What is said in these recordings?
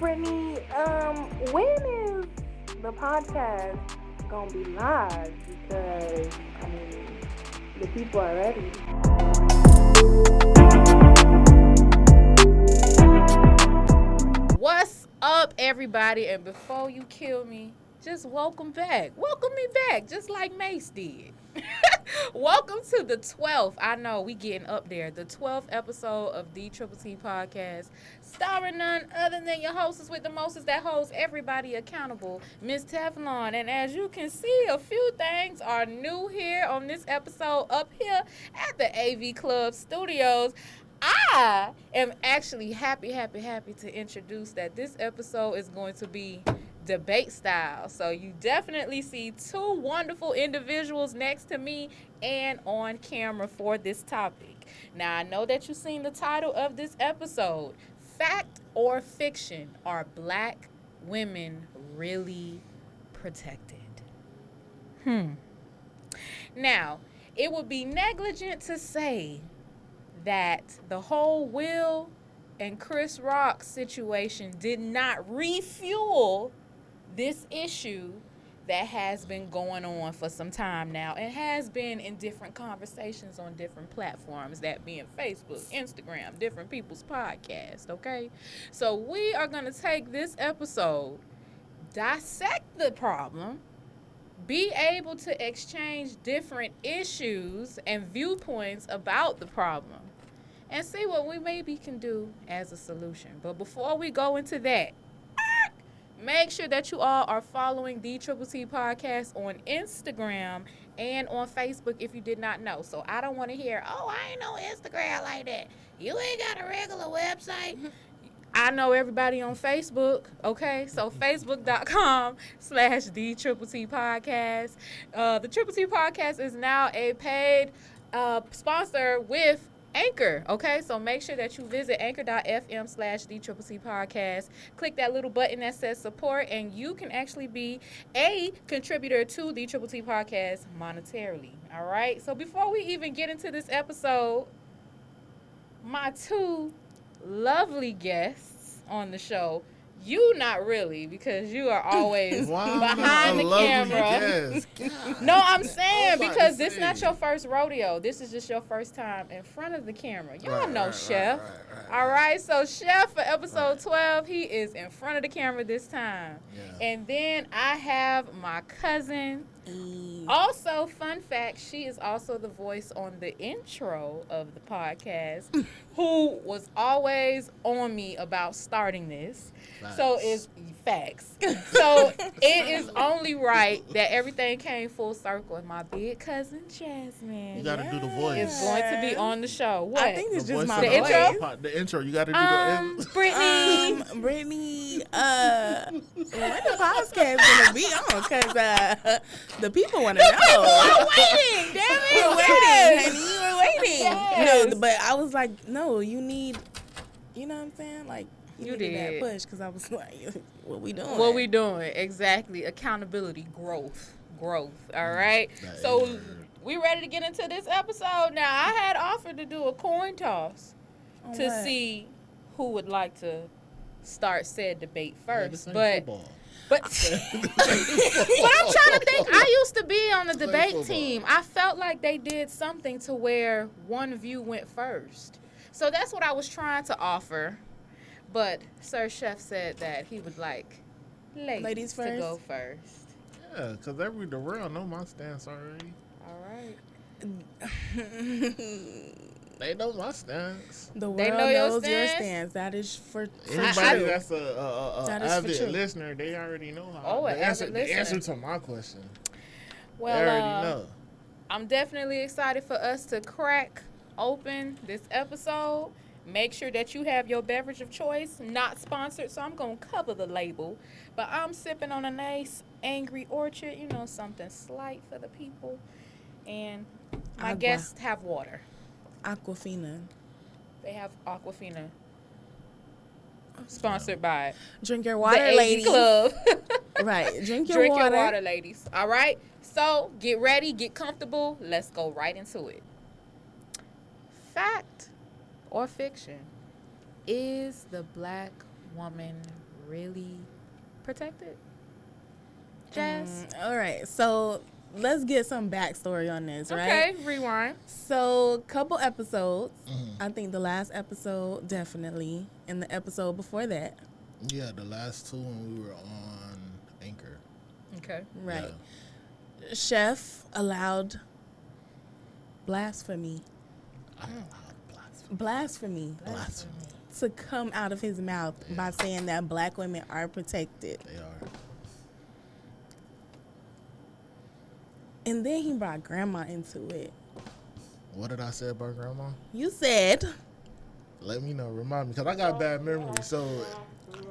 Brittany, when is the podcast gonna be live? Because the people are ready. What's up, everybody? And before you kill me, just welcome back. Welcome me back, just like Mace did. Welcome to the 12th. I know we getting up there. The 12th episode of the Triple T Podcast, starring none other than your hostess with the mostest that holds everybody accountable, Miss Teflon. And as you can see, a few things are new here on this episode up here at the AV Club Studios. I am actually happy to introduce that this episode is going to be debate style. So you definitely see two wonderful individuals next to me and on camera for this topic. Now, I know that you've seen the title of this episode. Fact or fiction? Are black women really protected? Now, it would be negligent to say that the whole Will and Chris Rock situation did not refuel this issue that has been going on for some time now and has been in different conversations on different platforms, that being Facebook, Instagram, different people's podcasts, okay? So we are going to take this episode, dissect the problem, be able to exchange different issues and viewpoints about the problem, and see what we maybe can do as a solution. But before we go into that, make sure that you all are following the Triple T Podcast on Instagram and on Facebook if you did not know. So I don't want to hear, oh, I ain't no Instagram like that. You ain't got a regular website. I know everybody on Facebook, okay? So Facebook.com/the Triple T Podcast. The Triple T Podcast is now a paid sponsor with Anchor, okay? So make sure that you visit anchor.fm/the Triple T Podcast. Click that little button that says support, and you can actually be a contributor to the Triple T Podcast monetarily, all right? So before we even get into this episode, my two lovely guests on the show, you not really, because you are always behind the camera. No, I'm saying because this is not your first rodeo. This is just your first time in front of the camera. Y'all know Chef. All right, so Chef for episode 12, he is in front of the camera this time. Yeah. And then I have my cousin. Also, fun fact, she is also the voice on the intro of the podcast, who was always on me about starting this. Facts. So it's facts. So it is only right that everything came full circle. And my big cousin Jasmine, you gotta do the voice, is going to be on the show. What? I think it's just my voice. intro. The intro. You gotta do the Brittany. Brittany. When the podcast gonna be on? Because the people want to know. We're waiting. Damn it. We're waiting, honey. We're waiting. Yes. No, but I was like, no, you need. You know what I'm saying? Like. You did that push because I was like, what we doing? What we doing? Exactly. Accountability, growth. All right. So we ready to get into this episode. Now, I had offered to do a coin toss to see who would like to start said debate first, but I'm trying to think. I used to be on the debate team. I felt like they did something to where one view went first. So that's what I was trying to offer. But Sir Chef said that he would like ladies first to go first. Yeah, because the world know my stance already. All right. They know my stance. The world knows your stance. That is for anybody that's a avid listener. They already know how. The answer to my question. Well, they already know. I'm definitely excited for us to crack open this episode. Make sure that you have your beverage of choice. Not sponsored, so I'm going to cover the label. But I'm sipping on a nice Angry Orchard, something slight for the people. And my guests have water. Aquafina. They have Aquafina. Sponsored by Drink Your Water, the ladies. Club. Right. Drink your water, ladies. All right. So get ready, get comfortable. Let's go right into it. Fact or fiction? Is the black woman really protected? Jazz? All right. So let's get some backstory on this, right? Okay, rewind. So, couple episodes. I think the last episode, definitely. And the episode before that. Yeah, the last two when we were on Anchor. Okay. Right. Yeah. Chef allowed blasphemy Blasphemy. to come out of his mouth by saying that black women are protected. They are. And then he brought grandma into it. What did I say about grandma? You said... Let me know. Remind me. Because I got bad memory. So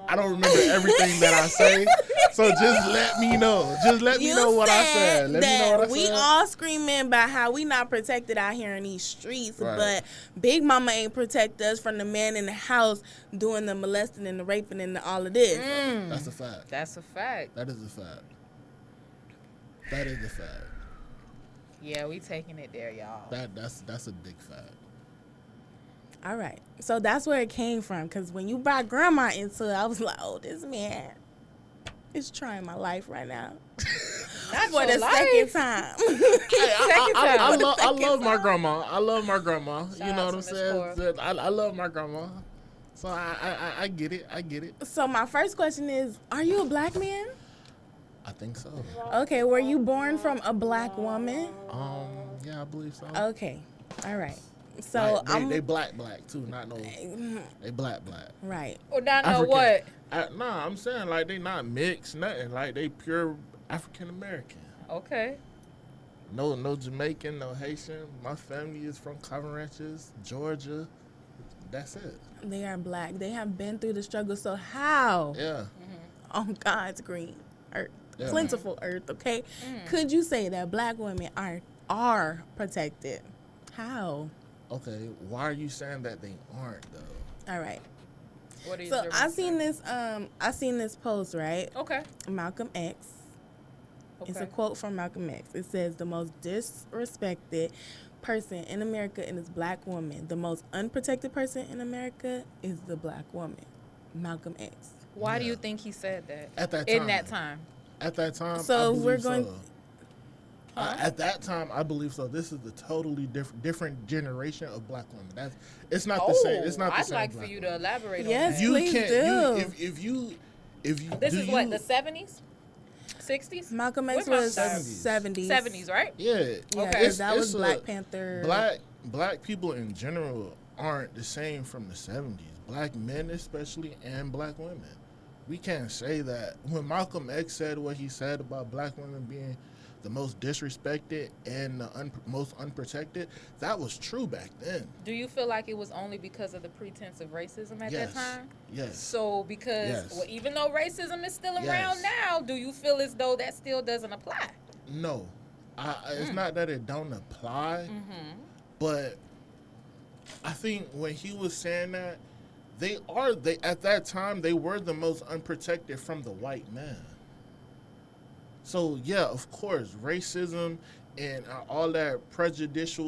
I don't remember everything that I say. So just let me know. Just let me know what I said. Let me know what I we said. all screaming about how we not protected out here in these streets, Right. but Big Mama ain't protect us from the man in the house doing the molesting and the raping and all of this. That's a fact. That's a fact. That is a fact. That is a fact. Yeah, we taking it there, y'all. That's a big fact. All right. So that's where it came from. Because when you brought grandma into it, I was like, oh, this man is trying my life right now. Not For your the life. second time. I love my grandma. I love my grandma. Shout You know out what I'm to Miss saying? Cora. I love my grandma. So I get it. I get it. So my first question is, are you a black man? I think so. Okay. Were you born from a black woman? Yeah, I believe so. Okay. All right. So Like, they black too, not no. They black. Right. Or not know African. what? Nah, I'm saying like they not mixed, nothing. Like they pure African American. Okay. No Jamaican, no Haitian. My family is from Cotton Ranches, Georgia. That's it. They are black. They have been through the struggle. So how Yeah. on God's green earth, Yeah. plentiful earth, okay, could you say that black women are protected? How? Okay, why are you saying that they aren't though? All right. What is So your I reason? seen this post, right? Okay. Malcolm X. It's a Okay. quote from Malcolm X. It says, the most disrespected person in America is black woman. The most unprotected person in America is the black woman. Malcolm X. Why do Yeah. you think he said that? At that In time. that time. At that time, So I believe we're going- so. At that time, I believe so. This is the totally different generation of black women. It's not the same. It's not the I'd same. like black for you women. to elaborate Yes, on that. You please can't. do. If you. This do is what, you- the 70s? 60s? Malcolm X What about was 70s. 70s, right? Yeah. Yeah, Okay. 'cause that was it's a- Black Panther. Black people in general aren't the same from the 70s. Black men especially and black women. We can't say that. When Malcolm X said what he said about black women being the most disrespected and the most unprotected, that was true back then. Do you feel like it was only because of the pretense of racism at Yes. that time? Yes. So because, Yes. well, even though racism is still Yes. around now, do you feel as though that still doesn't apply? No. It's not that it don't apply, but I think when he was saying that, they at that time they were the most unprotected from the white man. So yeah, of course, racism and all that prejudice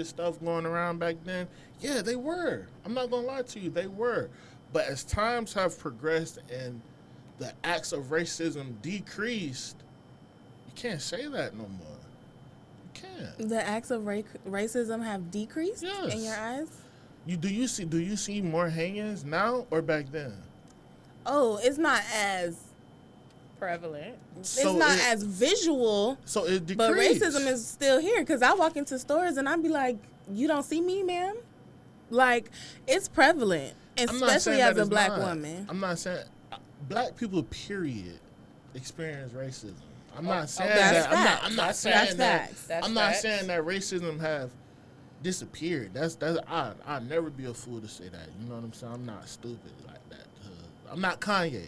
stuff going around back then. Yeah, they were. I'm not gonna lie to you, they were. But as times have progressed and the acts of racism decreased, you can't say that no more. You can't. The acts of racism have decreased Yes. in your eyes? Do you see more hangings now or back then? Oh, it's not as Prevalent. it's not as visual, So it decreased. but racism is still here. Because I walk into stores and I be like, "You don't see me, ma'am." Like, it's prevalent, I'm not especially saying as that a it's black not. woman. I'm not saying black people. Period. Experience racism. I'm not saying That's that. facts. I'm not That's saying that. facts. That's I'm not facts. saying that racism have disappeared. I'll never be a fool to say that. You know what I'm saying? I'm not stupid like that. I'm not Kanye.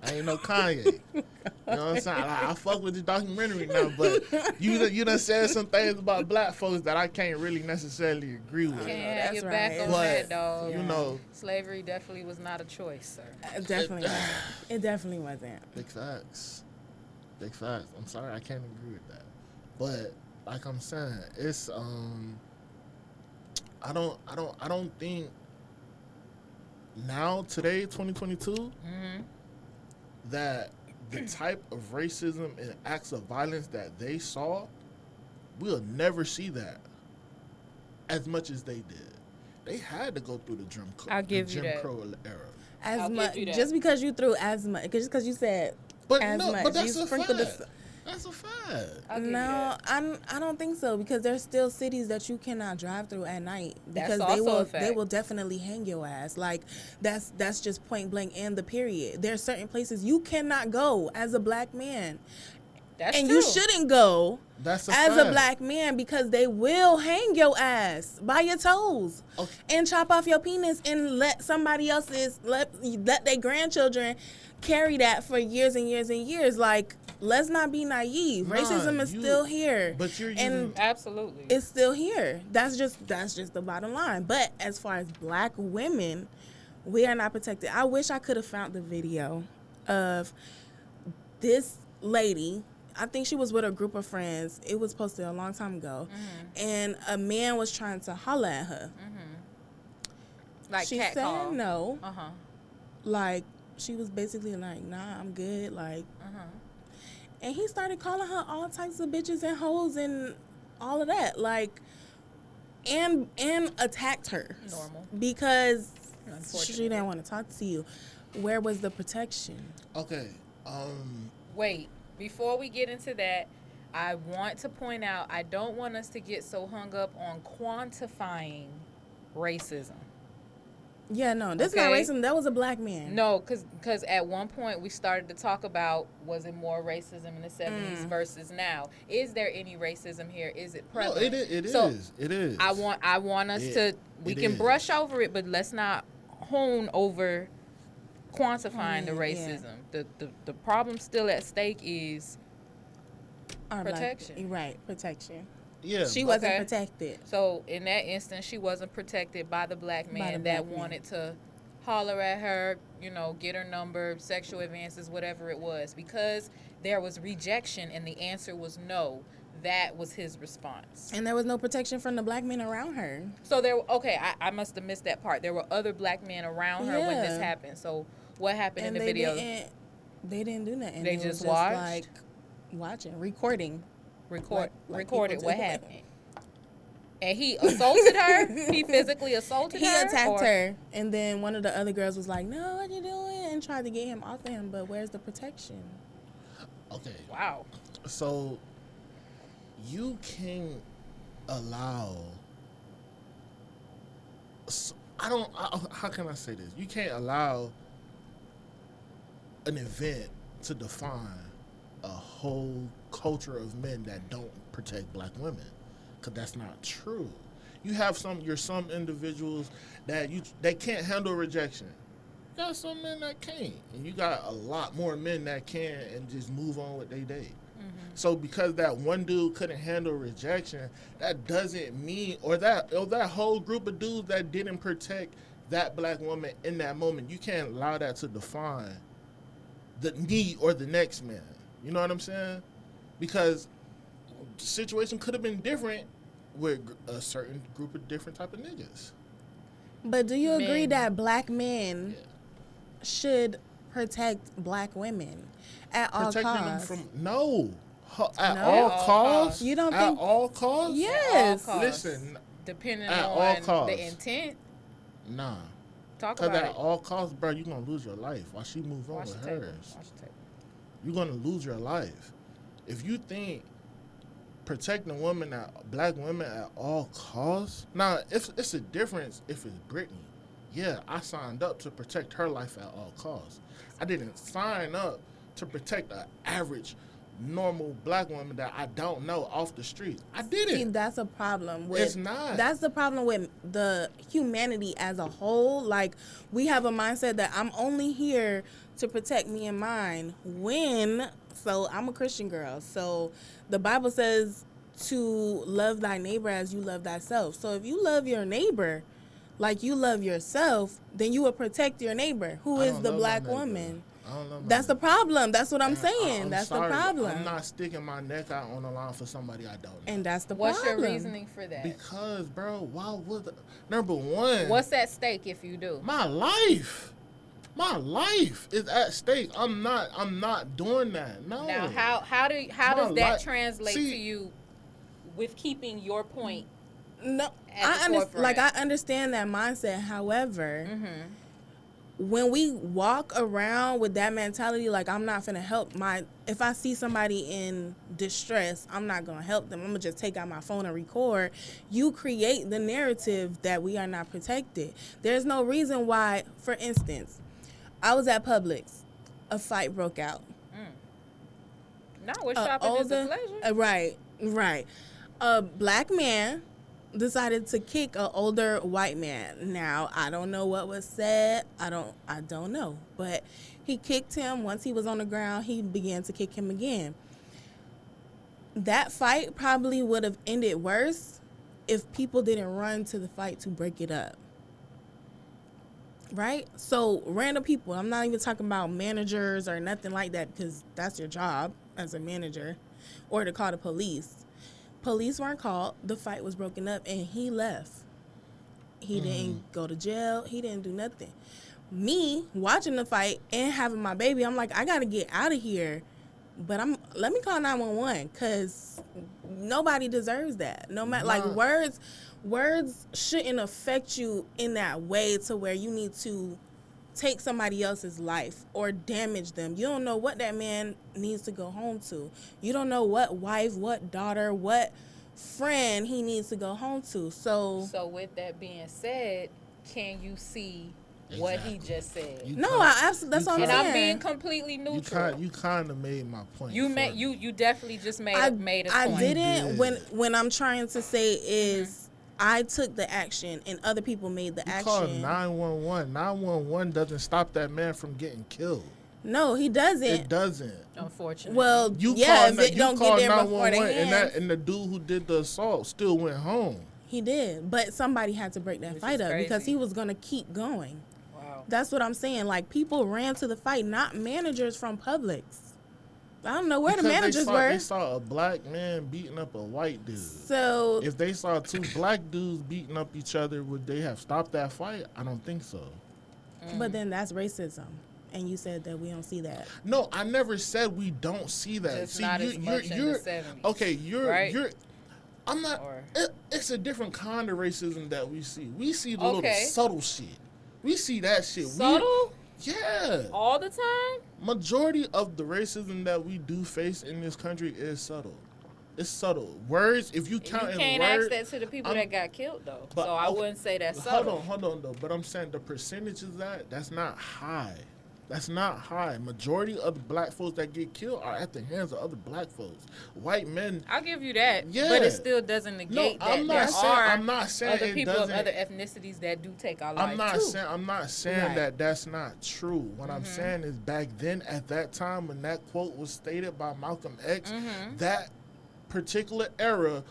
I ain't no Kanye. You know what I'm saying? I fuck with the documentary now, but you done said some things about black folks that I can't really necessarily agree with. Can't that's have your back right. on But, that, dog. you know, Slavery definitely was not a choice, sir. It definitely wasn't. It definitely wasn't. big facts. Big facts. I'm sorry, I can't agree with that. But like I'm saying, it's I don't think now, today, 2022, that the type of racism and acts of violence that they saw, we'll never see that as much as they did. They had to go through the Jim Crow era. As I'll much, give you that. just because you threw as much, just because you said But as no, much, but that's you a sprinkled fact. That's a fact. No, I don't think so, because there's still cities that you cannot drive through at night because That's also a fact. they will definitely hang your ass. Like that's just point blank and the period. There are certain places you cannot go as a black man. That's and true. you shouldn't go That's a as fact. a black man, because they will hang your ass by your toes and chop off your penis and let somebody else's let their grandchildren carry that for years and years and years. Like, let's not be naive. Racism is still here. But you're and Absolutely. it's still here. That's just the bottom line. But as far as black women, we are not protected. I wish I could have found the video of this lady. I think she was with a group of friends. It was posted a long time ago. And a man was trying to holler at her. Like she cat said call. no. Uh-huh. Like, she was basically like, nah, I'm good. Like, and he started calling her all types of bitches and hoes and all of that. Like, and attacked her. Normal. Because she Unfortunately. didn't want to talk to you. Where was the protection? Okay. Wait, before we get into that, I want to point out, I don't want us to get so hung up on quantifying racism. Yeah, no, this is not Okay. racism. That was a black man. No, because at one point we started to talk about, was it more racism in the 70s versus now? Is there any racism here? Is it No, prevalent? it So, is. It is. I want us to, we it can is. brush over it, but let's not hone over quantifying the Yeah. racism. The problem still at stake is Our black- protection. right, protection. Yeah. She wasn't Okay. protected. So in that instance, she wasn't protected by the black man the that black man. wanted to holler at her, get her number, sexual advances, whatever it was, because there was rejection and the answer was no. That was his response. And there was no protection from the black men around her. So I must have missed that part. There were other black men around her when this Yeah. happened. So what happened And in the they video? they didn't do nothing. They It was just watched? like watching, recording. Recorded people what do. happened. And he assaulted her? He physically assaulted He her? attacked Or- her, and then one of the other girls was like, "No, what you doing?" and tried to get him off of him. But where's the protection? Okay. Wow. So you can't allow. How can I say this? You can't allow an event to define a whole culture of men that don't protect black women, because that's not true. You have some individuals that can't handle rejection. You got some men that can't, and you got a lot more men that can and just move on with their day. So because that one dude couldn't handle rejection, that doesn't mean, or that whole group of dudes that didn't protect that black woman in that moment, you can't allow that to define the me or the next man. You know what I'm saying? Because the situation could have been different with a certain group of different type of niggas. But do you agree Men. that black men should protect black women at all Protecting costs? them from at No. all At all costs. costs. You don't at think? all costs? Yes. All costs. Listen, Depending at all on costs. the intent. nah. Talk Because about at it. all costs, bro, you're going to lose your life while she move on Watch with the table. hers. Watch the table. You're going to lose your life. If you think protecting black women at all costs, now, if it's a difference if it's Brittany. Yeah, I signed up to protect her life at all costs. I didn't sign up to protect an average, normal black woman that I don't know off the street. I See, didn't. that's a problem with. It's not. That's the problem with the humanity as a whole. Like, we have a mindset that I'm only here to protect me and mine. So I'm a Christian girl. So the Bible says to love thy neighbor as you love thyself. So if you love your neighbor like you love yourself, then you will protect your neighbor, who I is don't the love my black neighbor. woman. I don't know. That's the problem. That's what I'm I'm saying. That's sorry, the problem. I'm not sticking my neck out on the line for somebody I don't know. And that's the What's problem. your reasoning for that? Because, bro, why would number one? What's at stake if you do? My life. My life is at stake. I'm not doing that. No. Now, how does that translate See, to you with keeping your point? No, At the forefront? I understand that mindset. However, when we walk around with that mentality, like I'm not gonna help if I see somebody in distress, I'm not gonna help them. I'm gonna just take out my phone and record. You create the narrative that we are not protected. There's no reason why. For instance, I was at Publix. A fight broke out. No, we're shopping is a pleasure. Right. A black man decided to kick an older white man. Now, I don't know what was said. I don't know. But he kicked him. Once he was on the ground, he began to kick him again. That fight probably would have ended worse if people didn't run to the fight to break it up. Right? So random people, I'm not even talking about managers or nothing like that, because that's your job as a manager, or to call the police. Police weren't called. The fight was broken up and he left. He didn't go to jail. He didn't do nothing. Me watching the fight and having my baby, I'm like, I got to get out of here. But let me call 911, because nobody deserves that. No matter, like, words shouldn't affect you in that way to where you need to take somebody else's life or damage them. You don't know what that man needs to go home to. You don't know what wife, what daughter, what friend he needs to go home to. So with that being said, can you see what he just said? That's what I'm saying. And I'm being completely neutral. You kind of made my point. You definitely just made a point. I didn't. When I'm trying to say is, I took the action and other people made the action. Call 911. 911 doesn't stop that man from getting killed. No, he doesn't. It doesn't. Unfortunately. Well, if it don't get there before the hands. And the dude who did the assault still went home. He did, but somebody had to break that fight up because he was gonna keep going. Wow. That's what I'm saying. Like, people ran to the fight, not managers from Publix. I don't know where the managers were. They saw a black man beating up a white dude. So if they saw two black dudes beating up each other, would they have stopped that fight? I don't think so. But then that's racism. And you said that we don't see that. No, I never said we don't see that. It's not as much in the 70s. Okay, right? I'm not. It's a different kind of racism that we see. We see the little subtle shit. We see that shit. Subtle? Yeah. All the time? Majority of the racism that we do face in this country is subtle. It's subtle. Words, if you count in words. You can't ask that to the people that got killed, though. So I wouldn't say that's subtle. Hold on, though. But I'm saying the percentage of that's not high. That's not high. Majority of the black folks that get killed are at the hands of other black folks. White men. I'll give you that. Yeah. But it still doesn't negate that I'm not saying other it people doesn't, of other ethnicities that do take our lives, I'm not saying that that's not true. What I'm saying is, back then, at that time, when that quote was stated by Malcolm X, that particular era,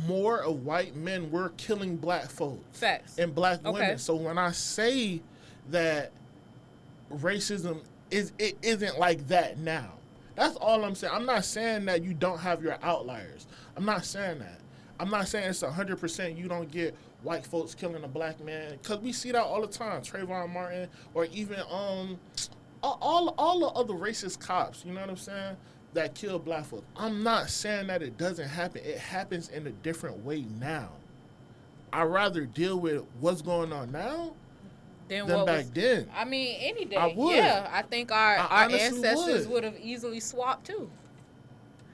more of white men were killing black folks. Facts. And black women. So when I say that racism isn't like that now, that's all I'm saying. I'm not saying that you don't have your outliers. I'm not saying that. I'm not saying it's 100% you don't get white folks killing a black man, because we see that all the time. Trayvon Martin, or even all the other racist cops, you know what I'm saying, that kill black folks. I'm not saying that it doesn't happen. It happens in a different way now. I'd rather deal with what's going on now than back then. I mean, any day. I would. Yeah, I think our ancestors would have easily swapped too.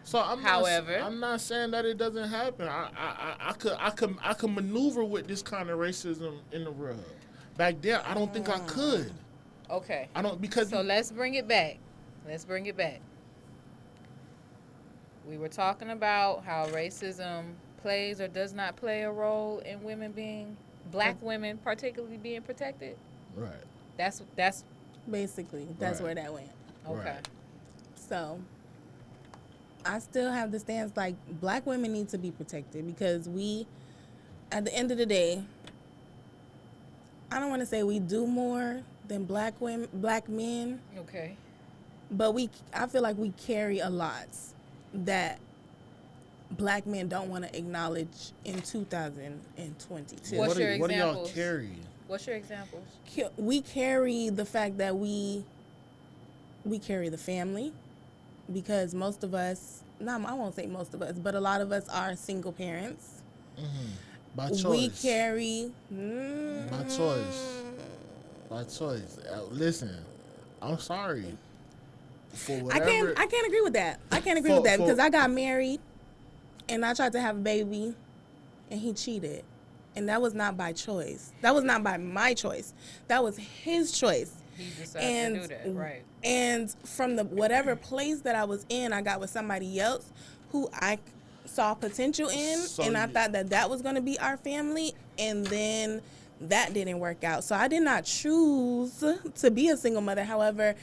So I'm not saying that it doesn't happen. I could maneuver with this kind of racism in the world. Back then, I don't think I could. Okay. I don't, because so let's bring it back. We were talking about how racism plays or does not play a role in black women particularly being protected. Right. That's basically where that went. Okay. Right. So I still have the stance, like, black women need to be protected, because we, at the end of the day, I don't want to say we do more than black men. Okay. but I feel like we carry a lot that black men don't want to acknowledge in 2022. What's your What do y'all examples? carry? What's your examples? We carry the fact that we carry the family, because most of us, I won't say most of us, but a lot of us are single parents. By choice. We carry By choice. By choice. Listen, I'm sorry. For whatever. I can't agree with that. I can't agree with that because I got married and I tried to have a baby and he cheated. And that was not by choice. That was not by my choice. That was his choice. He decided to do that, right? And from the whatever place that I was in, I got with somebody else who I saw potential in, and I thought that was going to be our family, and then that didn't work out. So I did not choose to be a single mother. However,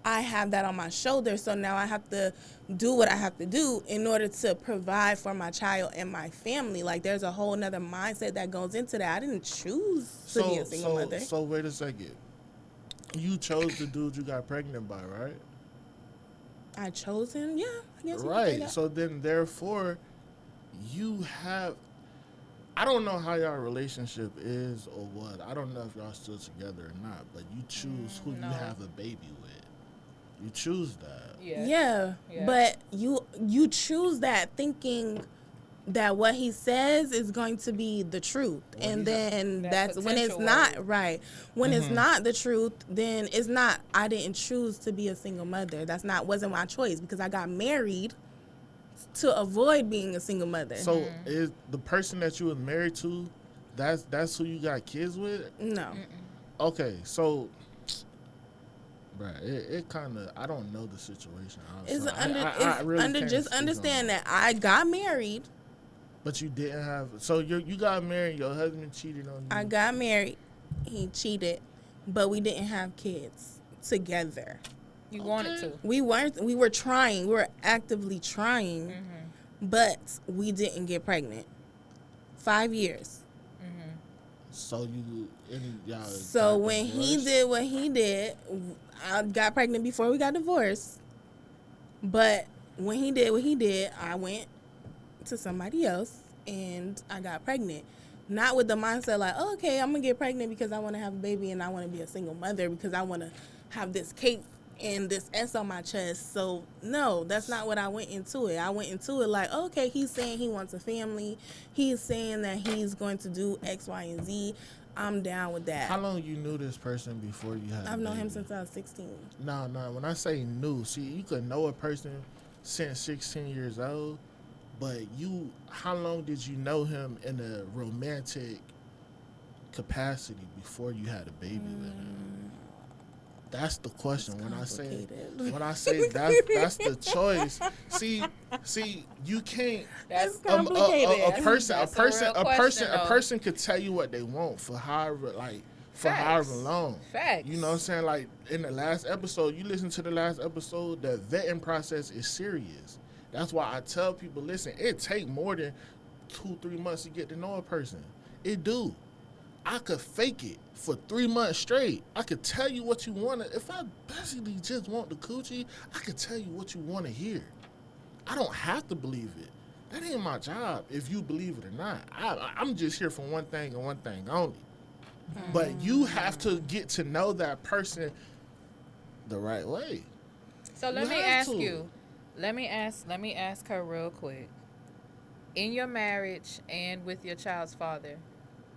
I have that on my shoulders, so now I have to do what I have to do in order to provide for my child and my family. Like, there's a whole nother mindset that goes into that. I didn't choose to be a single mother. So wait a second. You chose the dude you got pregnant by, right? I chose him, yeah. I guess right. So then, therefore, you have. I don't know how y'all relationship is or what. I don't know if y'all still together or not. But you choose who you have a baby with. You choose that. Yeah. But you choose that thinking that what he says is going to be the truth, and then that's when it's not right. When it's not the truth, then it's not. I didn't choose to be a single mother. Wasn't my choice, because I got married to avoid being a single mother. So is the person that you was married to, that's who you got kids with? No. Okay, so. Bruh, it kind of, I don't know the situation. Just understand that I got married. But you didn't have, so you got married, your husband cheated on you. I got married, he cheated, but we didn't have kids together. You wanted to. We were trying, we were actively trying, but we didn't get pregnant. 5 years. So when he did what he did, I got pregnant before we got divorced. But when he did what he did, I went to somebody else and I got pregnant. Not with the mindset like, oh, okay, I'm gonna get pregnant because I want to have a baby and I want to be a single mother because I want to have this cape and this S on my chest. So no, that's not what I went into it. I went into it like, okay, he's saying he wants a family. He's saying that he's going to do X, Y, and Z. I'm down with that. How long you knew this person before you had I've known him since I was 16. No. When I say knew, see, you could know a person since 16 years old, but how long did you know him in a romantic capacity before you had a baby with him? That's the question. When I say that's the choice. See, you can't. That's complicated. A person could tell you what they want for however long. Facts. You know what I'm saying? Like in the last episode, you listen to the last episode. The vetting process is serious. That's why I tell people, listen, it take more than 2-3 months to get to know a person. It do. I could fake it for 3 months straight. I could tell you what you want to. If I basically just want the coochie, I could tell you what you want to hear. I don't have to believe it. That ain't my job if you believe it or not. I'm just here for one thing and one thing only. But you have to get to know that person the right way. So let me ask you. Let me ask her real quick. In your marriage and with your child's father,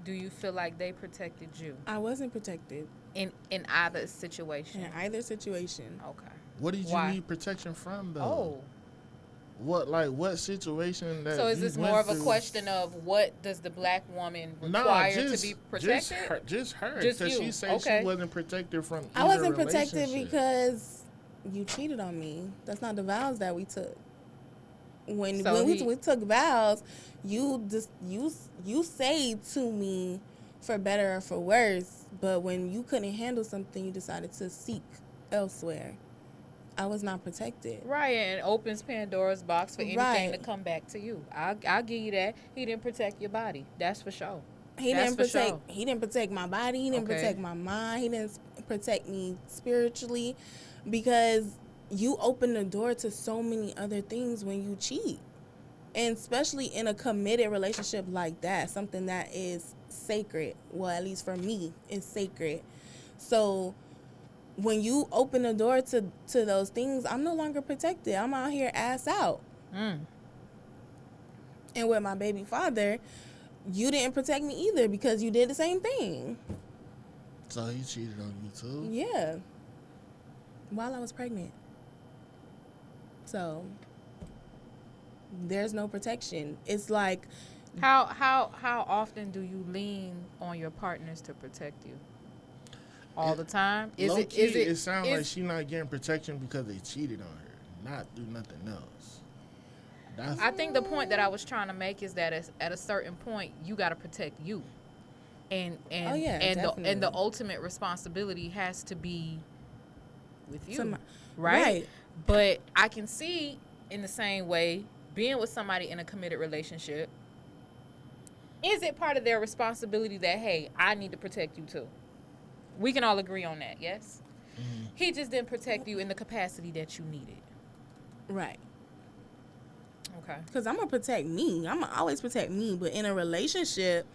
do you feel like they protected you? I wasn't protected. In either situation? In either situation. Okay. What did you need protection from, though? Oh. What situation that So is this more of a question of what does the black woman require to be protected? Just her. Just Because you. she said she wasn't protected from I wasn't protected relationship. because you cheated on me. That's not the vows that we took. When we took vows, you say to me for better or for worse, but when you couldn't handle something, you decided to seek elsewhere. I was not protected. Right, and it opens Pandora's box for anything to come back to you. I'll give you that. He didn't protect your body. That's for sure. He didn't protect my body. He didn't protect my mind. He didn't protect me spiritually, because you open the door to so many other things when you cheat. And especially in a committed relationship like that, something that is sacred. Well, at least for me, it's sacred. So when you open the door to those things, I'm no longer protected. I'm out here ass out. And with my baby father, you didn't protect me either because you did the same thing. So he cheated on you too? Yeah. While I was pregnant. So there's no protection. It's like, How often do you lean on your partners to protect you? All the time? It sounds like she's not getting protection because they cheated on her, not through nothing else. I think the point that I was trying to make is that at a certain point you got to protect you, and the ultimate responsibility has to be with you, right? But I can see in the same way, being with somebody in a committed relationship, is it part of their responsibility that, hey, I need to protect you too? We can all agree on that, yes? Mm-hmm. He just didn't protect you in the capacity that you needed. Right. Okay. Because I'm going to protect me. I'm going to always protect me. But in a relationship.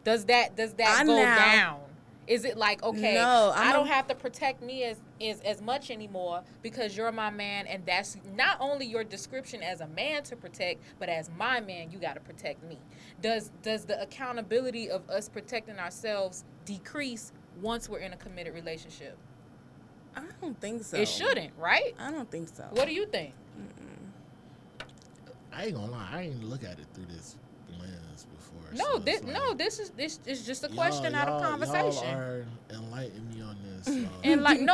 Does that go down? Is it like, okay, no, I don't have to protect me as much anymore because you're my man, and that's not only your description as a man to protect, but as my man, you got to protect me. Does the accountability of us protecting ourselves decrease once we're in a committed relationship? I don't think so. It shouldn't, right? I don't think so. What do you think? I ain't gonna lie, I ain't look at it through this lens before. No, so this is just a question out of conversation. Y'all are enlightening me on this. And like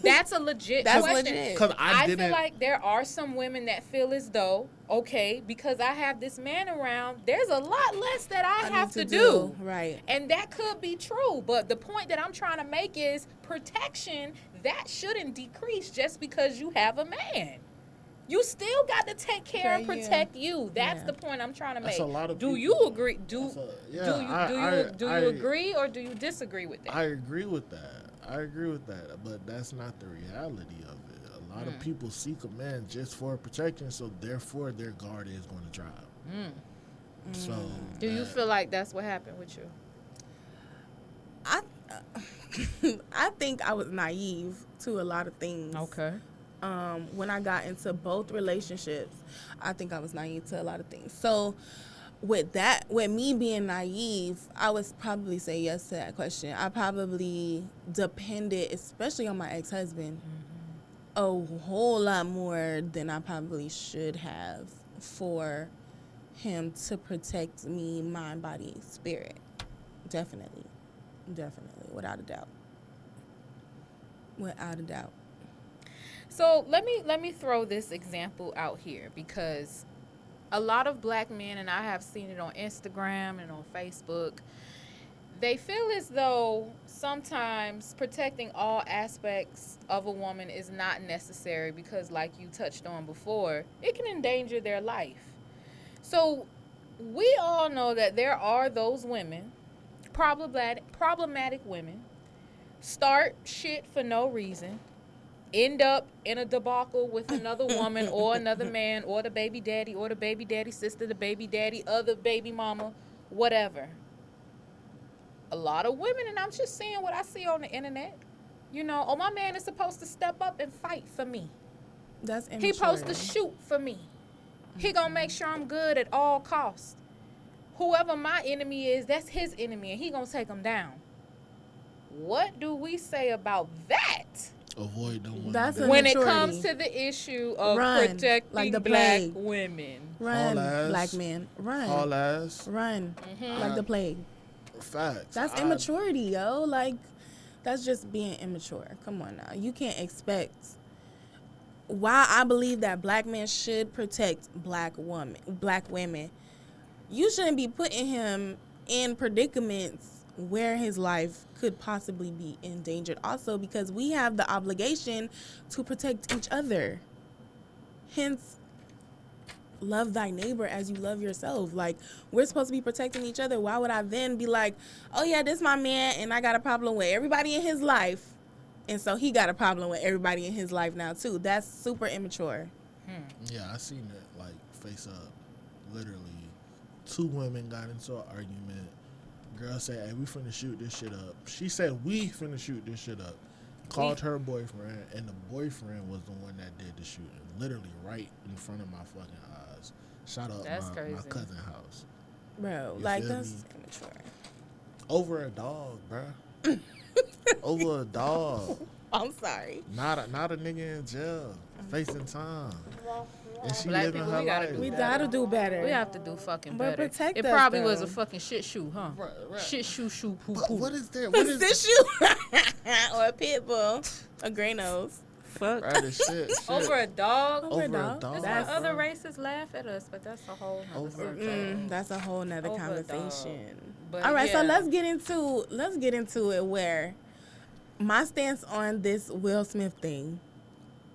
that's a legit question. Because I feel like there are some women that feel as though, okay, because I have this man around, there's a lot less that I have to do. Right. And that could be true. But the point that I'm trying to make is protection, that shouldn't decrease just because you have a man. You still got to take care and protect you. That's the point I'm trying to make. That's a lot of do people. You agree? Do you agree or do you disagree with that? I agree with that. But that's not the reality of it. A lot of people seek a man just for protection, so therefore their guard is going to drop. So do you feel like that's what happened with you? I think I was naive to a lot of things. Okay. When I got into both relationships, I think I was naive to a lot of things. So with me being naive, I would probably say yes to that question. I probably depended, especially on my ex-husband, a whole lot more than I probably should have for him to protect me, mind, body, spirit. Definitely, without a doubt. So let me throw this example out here, because a lot of black men, and I have seen it on Instagram and on Facebook, they feel as though sometimes protecting all aspects of a woman is not necessary because, like you touched on before, it can endanger their life. So we all know that there are those women, problematic women, start shit for no reason, end up in a debacle with another woman or another man or the baby daddy sister, the baby daddy, other baby mama, whatever. A lot of women, and I'm just saying what I see on the internet, oh, my man is supposed to step up and fight for me. That's immature. He supposed to shoot for me. He gonna make sure I'm good at all costs. Whoever my enemy is, that's his enemy, and he gonna take him down. What do we say about that? Avoid the women. That's when it comes to the issue of protecting like the black plague. women. Run, black men. Run. Haul ass. Run. Like the plague. Facts. That's immaturity, yo. Like, that's just being immature. Come on now. You can't expect. Why I believe that black men should protect black women, you shouldn't be putting him in predicaments where his life could possibly be endangered. Also, because we have the obligation to protect each other. Hence, love thy neighbor as you love yourself. Like, we're supposed to be protecting each other. Why would I then be like, oh yeah, this my man and I got a problem with everybody in his life, and so he got a problem with everybody in his life now too. That's super immature. Yeah, I seen it like face up. Literally, 2 women got into an argument. Girl said, "Hey, we finna shoot this shit up." She said, "We finna shoot this shit up." Called her boyfriend, and the boyfriend was the one that did the shooting. Literally right in front of my fucking eyes. Shot up my cousin's house. Bro, You like feel that's me? immature. Over a dog, bruh. Over a dog. I'm sorry. Not a nigga in jail. Facing time. And she Black living people, her we gotta life. do We better. gotta do better. We have to do fucking But better. protect It us, probably was though. a fucking shit shoe, huh? Right. Shit shoe, poo, But poo. what is there? What is This shoe or a pit bull, a gray nose. Fuck. Right, as shit. Over a dog? Over a Over a dog. dog. That's why other bro. races laugh at us, but that's a whole nother Over- subject. That's a whole nother Over a dog. conversation. But All right, so yeah. let's get into it. Where my stance on this Will Smith thing.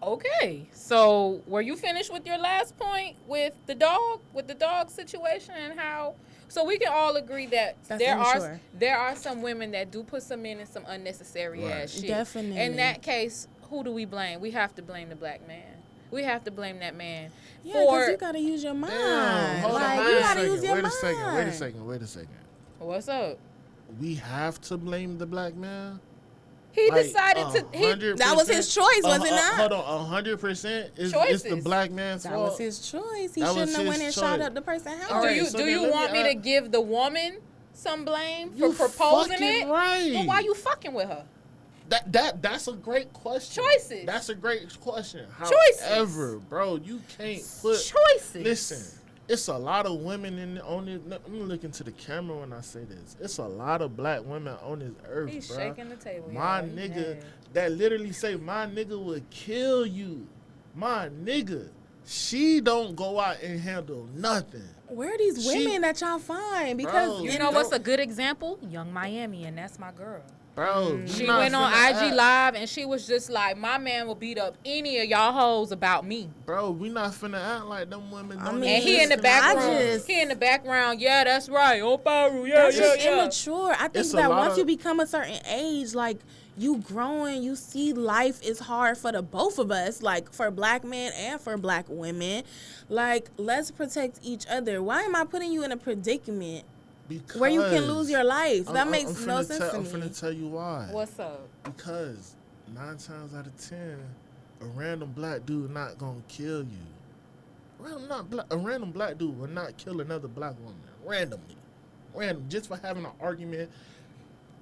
Okay, so were you finished with your last point with the dog situation and how? So we can all agree that That's there immature. are some women that do put some men in some unnecessary Right. ass shit. Definitely. In that case, who do we blame? We have to blame the black man. We have to blame that man Yeah, for because you gotta use your mind. Damn, hold like on. you Wait a gotta second. use your Wait a mind. second. Wait a second. what's up. We have to blame the black man. He Like, decided to. He, 100%. That was his choice, was it not? Hold on, 100% is the Choices. black man's That fault. was his choice. He That was shouldn't have his went and shot choice. up the person's house. All do right, you so do then you let want me me to ask- give the woman some blame for You proposing fucking it? right. But why you fucking with her? That's a great question. Choices. That's a great question. Choices. However, bro, you can't put. Choices. Listen, it's a lot of women on it. Let me look into the camera when I say this. It's a lot of black women on this earth, He's bro. shaking the table. My y'all. He nigga mad. that literally say my nigga would kill you. My nigga, she don't go out and handle nothing. Where are these She- women that y'all find? Because Bro, You You know know- what's a good example? Young Miami, and that's my girl. Bro, She you not went on finna IG act- Live and she was just like, my man will beat up any of y'all hoes about me. Bro, we not finna act like them women. I don't mean, And he in the exist background. just- He in the background. Yeah, that's right. On Paru. Yeah, that's yeah, just yeah. immature. I think It's a that lot once of- you become a certain age, like you growing, you see life is hard for the both of us, like for black men and for black women. Like, let's protect each other. Why am I putting you in a predicament Because where you can lose your life? That I'm makes no finna sense to I'm me. finna tell you why. What's up? Because 9 times out of 10, a random black dude not gonna kill you. A random black dude will not kill another black woman randomly, just for having an argument.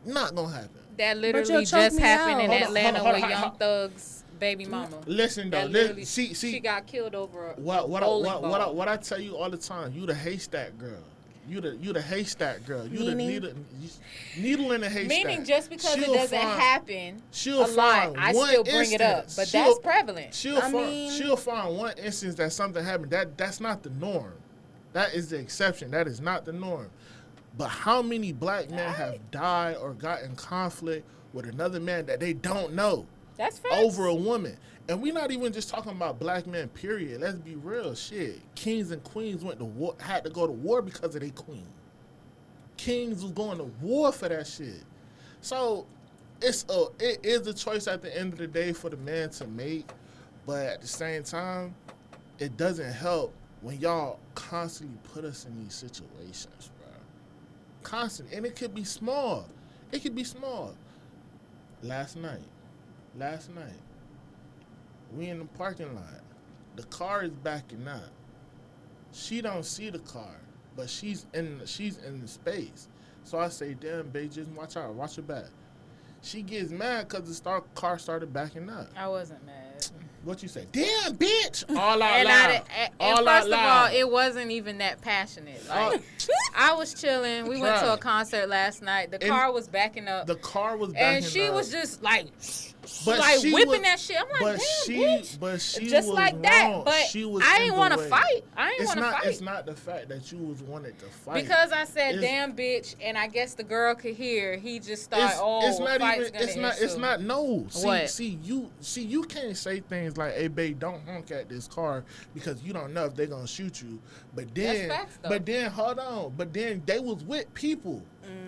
Not gonna happen. That you'll literally choke just me happened out. in Hold on, Atlanta hold on, with hold on, Young hold on. Thug's baby mama. Listen though, That literally, see, she got killed over a what bowling ball. I tell you all the time. You the haystack girl. You the haystack girl. You Meaning? the needle in the haystack. Meaning just because She'll it doesn't find- happen she'll a lot, find I one still bring it up. instance. But She'll- that's prevalent. She'll find one instance that something happened. That's not the norm. That is the exception. That is not the norm. But how many black men have died or got in conflict with another man that they don't know That's facts. over a woman? And we're not even just talking about black men, period. Let's be real. Shit. Kings and queens went to war, had to go to war because of their queen. Kings was going to war for that shit. So it is a choice at the end of the day for the man to make. But at the same time, it doesn't help when y'all constantly put us in these situations, bro. Constantly. And it could be small. It could be small. Last night, we in the parking lot. The car is backing up. She don't see the car, but she's in the space. So I say, damn, babe, just watch out. Watch your back. She gets mad because the car started backing up. I wasn't mad. What you say? Damn, bitch! All out And, loud. and All first out of loud. all, it wasn't even that passionate. All- Like, I was chilling. We went to a Right. concert last night. The And car was backing up. The car was backing And she up. was just like, But like she whipping was- that shit. I'm like, damn, but bitch. she Just was like wrong. that. But She was I in didn't the want to way. fight. I didn't It's want to not. fight. It's not the fact that you was wanted to fight. Because I said, It's- damn, bitch, and I guess the girl could hear. He just thought, it's not fight's even. gonna It's not. It's ensue. not. No. What? See, you can't say things like, "Hey, babe, don't honk at this car," because you don't know if they're gonna shoot you. But then, facts, though. hold on. But then they was with people.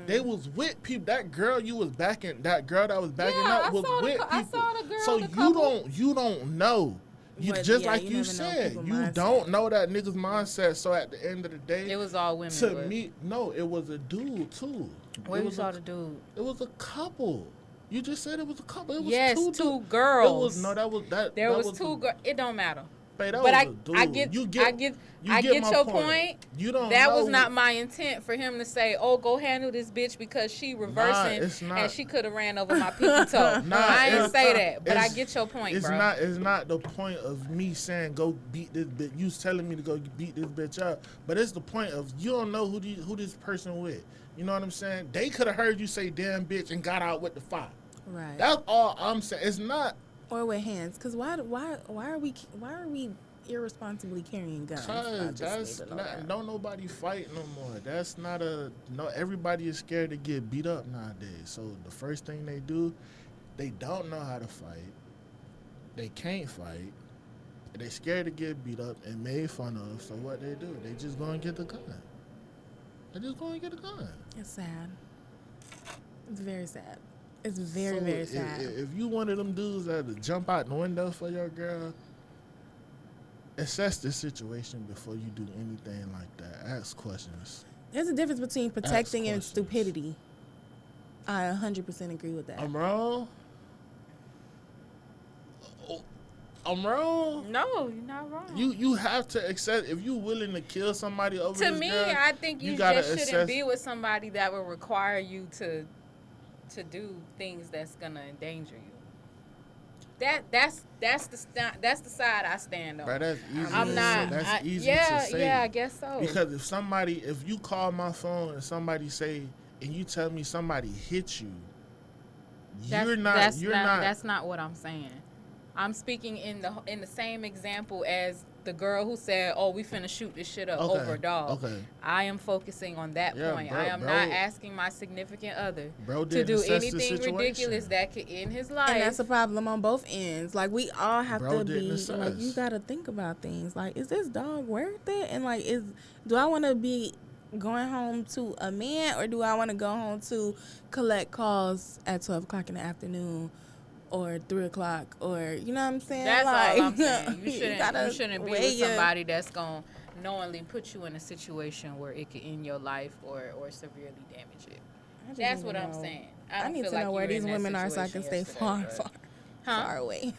They was with people. That girl you was backing, that girl that was backing up was with people. I saw the girl. So the couple. you don't know. You But, just yeah, like you you never know said, people's you mindset. don't know that nigga's mindset. So at the end of the day, It was all women. to but- me, no, it was a dude too. Where It you was saw a- the dude? It was a couple. You just said it was a couple. It was Yes, two two dudes. girls. It was no, that was that. There that was a- two girls. It don't matter. Babe, that But was I a dude. get You I get my your point. You don't. That know was not who- my intent for him to say, "Oh, go handle this bitch because she reversing it's not. and she could have ran over my pinky toe." Nah, I ain't it's- say that, but I it's- get your point, It's bro. not. It's not the point of me saying go beat this bitch. You telling me to go beat this bitch up, but it's the point of you don't know who this person with. You know what I'm saying? They could have heard you say "damn bitch" and got out with the fight. Right. That's all I'm saying. It's not Or with hands, because why are we irresponsibly carrying guns? I cause just that's need to know not, that. don't nobody fight no more. That's not a no. Everybody is scared to get beat up nowadays. So the first thing they do, they don't know how to fight. They can't fight. They scared to get beat up and made fun of. So what they do? They just go and get the gun. They just go and get a gun. It's sad. It's very sad. It's very, So very sad. If you one of them dudes that jump out the window for your girl, assess the situation before you do anything like that. Ask questions. There's a difference between protecting and questions. stupidity. I 100% agree with that. I'm wrong. I'm wrong. No, you're not wrong. You have to accept if you willing to kill somebody over to this me, girl, I think you gotta just shouldn't assess- be with somebody that will require you to do things that's gonna endanger you. That's the side I stand on. Bro, that's easy. I'm to not. Say. That's I- easy yeah, to say. yeah, I guess so. Because if you call my phone and somebody say, and you tell me somebody hit you, you're not. That's not what I'm saying. I'm speaking in the same example as the girl who said, "Oh, we finna shoot this shit up Okay, over a dog." okay. I am focusing on that Yeah, point. bro, I am bro. not asking my significant other Bro to didn't do assess the anything situation. ridiculous that could end his life. And that's a problem on both ends. Like, we all have Bro to didn't be, like, assess. you got to think about things. Like, is this dog worth it? And, like, do I want to be going home to a man, or do I want to go home to collect calls at 12 o'clock in the afternoon or 3 o'clock, or, you know what I'm saying? That's like, all I'm saying. You gotta shouldn't be weigh with your- somebody that's gonna knowingly put you in a situation where it could end your life or severely damage it. I just That's need what to I'm know. saying. I don't need feel to like know you where were in these that women are so I situation can stay yesterday, far, but- far away.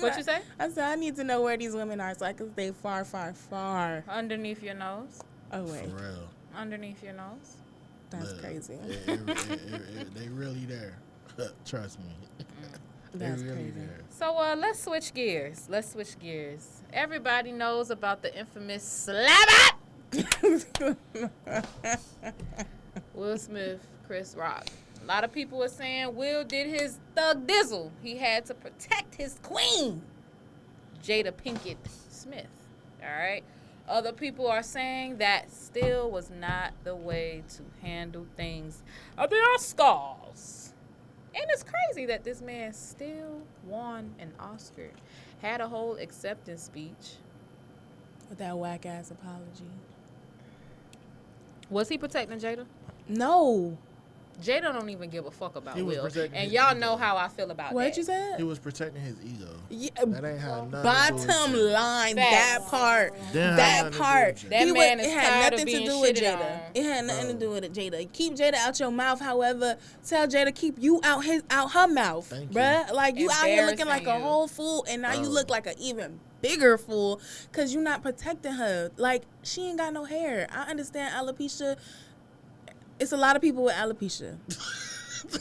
What you say? I said, I need to know where these women are so I can stay far, far, far Underneath your nose. away. For real. Underneath your nose. That's Look, crazy. They really there. Trust me. That's they really crazy. there. So let's switch gears. Everybody knows about the infamous slap it. Will Smith, Chris Rock. A lot of people are saying Will did his thug dizzle. He had to protect his queen, Jada Pinkett Smith. All right. Other people are saying that still was not the way to handle things at the Oscars. And it's crazy that this man still won an Oscar. Had a whole acceptance speech. With that whack ass apology. Was he protecting Jada? No. Jada don't even give a fuck about He was Will. protecting And his y'all ego. know how I feel about What that. you said? He was protecting his ego. Yeah, That ain't had nothing bottom to do with line, Facts. that part. Damn, That nothing to do part. with Jada. That He man it is had tired of nothing to being do with shitted Jada. on. It had nothing to Bro. do with it, Jada. Keep Jada out your mouth. However, tell Jada keep you out her mouth, Thank you. bruh. Like, you out here looking like a Embarrassing you. whole fool, and now you Bro. look like an even bigger fool because you're not protecting her. Like, she ain't got no hair. I understand alopecia. It's a lot of people with alopecia.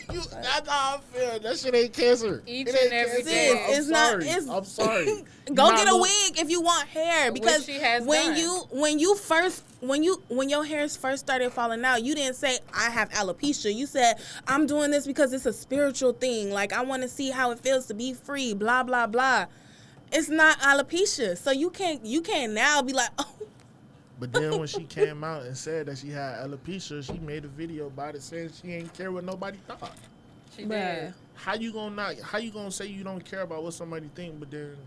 That's how I feel. That shit ain't cancer. Each It ain't and every cancer. day. I'm It's not- sorry. it's- I'm sorry. Go Not get a look- wig if you want hair, because she has when done. when your hairs first started falling out, you didn't say I have alopecia. You said I'm doing this because it's a spiritual thing. Like, I want to see how it feels to be free. Blah blah blah. It's not alopecia, so you can't now be like, oh, But then when she came out and said that she had alopecia, she made a video about it saying she ain't care what nobody thought. She bruh. did. How you gonna say you don't care about what somebody think, but then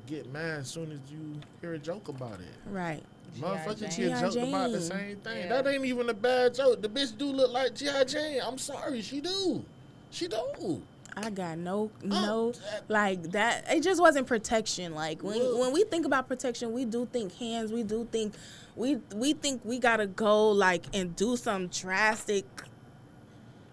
get mad as soon as you hear a joke about it? Right. Motherfuckers get G.I. joked about the Jane. same thing. Yeah. That ain't even a bad joke. The bitch do look like G.I. Jane. I'm sorry, she do. She do. I got no, Oh, like that. It just wasn't protection. Like when we think about protection, we do think hands. We do think, we think we gotta go like and do some drastic